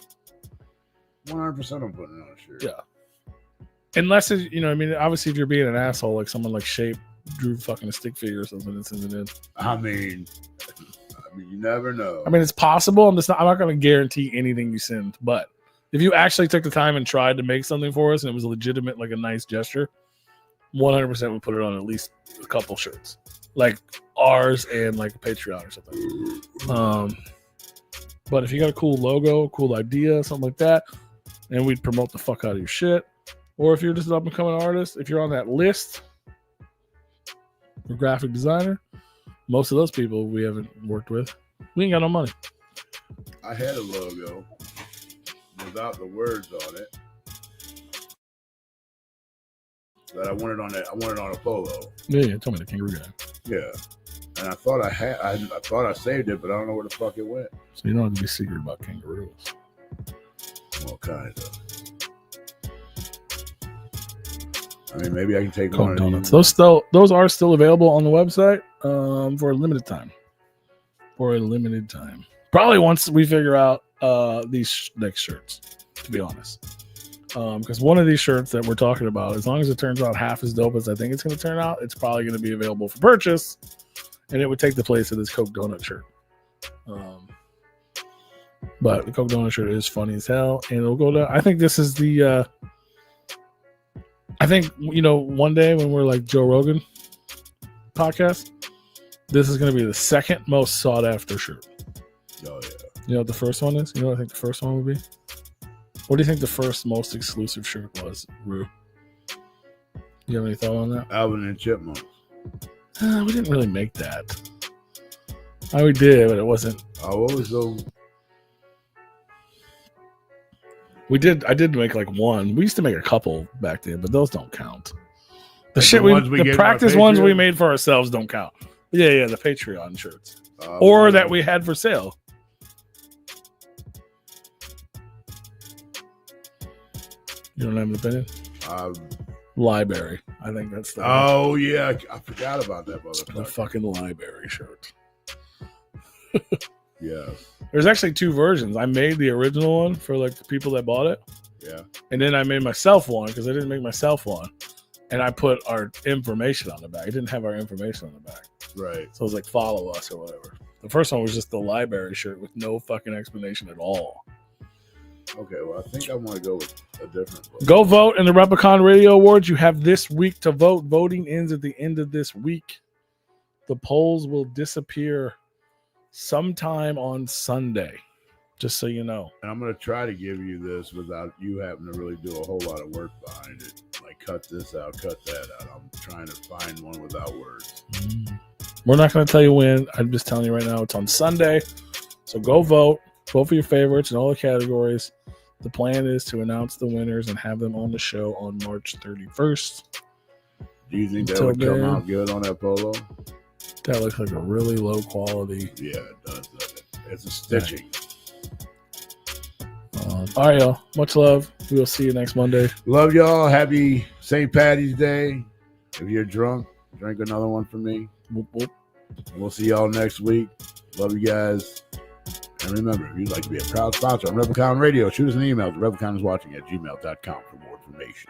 S2: 100% I'm putting it on a shirt.
S3: Yeah. Unless, it, you know, I mean, obviously if you're being an asshole, like someone like Shape drew fucking a stick figure or something and sends it in.
S2: I mean, you never know.
S3: I mean, it's possible. I'm not going to guarantee anything you send, but if you actually took the time and tried to make something for us and it was legitimate, like a nice gesture, 100% would put it on at least a couple shirts, like ours and like a Patreon or something. But if you got a cool logo, cool idea, something like that, and we'd promote the fuck out of your shit. Or if you're just an up and coming artist, if you're on that list for graphic designer, most of those people we haven't worked with, we ain't got no money.
S2: I had a logo without the words on it that I wanted on a polo.
S3: Yeah, tell me the kangaroo guy.
S2: Yeah, and I thought I thought I saved it, but I don't know where the fuck it went.
S3: So you don't have to be secret about kangaroos.
S2: Well, kind of. I mean, maybe I can take
S3: Coke
S2: one of
S3: donuts.
S2: these.
S3: Those are still available on the website for a limited time. Probably once we figure out these next shirts, to be honest. Because one of these shirts that we're talking about, as long as it turns out half as dope as I think it's going to turn out, it's probably going to be available for purchase, and it would take the place of this Coke donut shirt. But the Coke donut shirt is funny as hell, and it'll go down. I think this is the. I think, you know, one day when we're like Joe Rogan podcast, this is going to be the second most sought after shirt.
S2: Oh yeah.
S3: You know what the first one is? You know what I think the first one would be? What do you think the first most exclusive shirt was, Rue? You have any thought on that?
S2: Alvin and Chipmunk.
S3: We didn't really make that. We did, but it wasn't.
S2: Oh, what was those?
S3: I did make like one. We used to make a couple back then, but those don't count. The
S2: Like
S3: shit
S2: the ones we
S3: the
S2: gave
S3: practice
S2: on
S3: ones we
S2: Patreon?
S3: made for ourselves don't count. Yeah, the Patreon shirts. Or that we had for sale. You don't have an opinion? Library. I think that's the
S2: Oh yeah, I forgot about that
S3: the
S2: motherfucker.
S3: fucking library shirt.
S2: Yeah,
S3: There's actually two versions. I made the original one for like the people that bought it,
S2: yeah.
S3: and then I made myself one because I didn't make myself one, and I put our information on the back. It didn't have our information on the back,
S2: Right.
S3: so it was like follow us or whatever. The first one was just the library shirt with no fucking explanation at all.
S2: Okay, well, I think I want to go with a different book.
S3: Go vote in the Replicon Radio Awards. You have this week to vote. Voting ends at the end of this week. The polls will disappear sometime on Sunday, just so you know.
S2: And I'm going to try to give you this without you having to really do a whole lot of work behind it. Like, cut this out, cut that out. I'm trying to find one without words.
S3: We're not going to tell you when. I'm just telling you right now it's on Sunday. So go vote. Vote for your favorites in all the categories. The plan is to announce the winners and have them on the show on March 31st.
S2: Do you think that
S3: Until
S2: would come
S3: then-
S2: out good on that polo?
S3: That looks like a really low quality.
S2: Yeah, it does. Doesn't it? It's a stitching.
S3: All right, y'all. Much love. We will see you next Monday.
S2: Love y'all. Happy St. Patty's Day. If you're drunk, drink another one for me.
S3: Whoop, whoop.
S2: We'll see y'all next week. Love you guys. And remember, if you'd like to be a proud sponsor on Replicon Radio, shoot us an email to repliconiswatching@gmail.com for more information.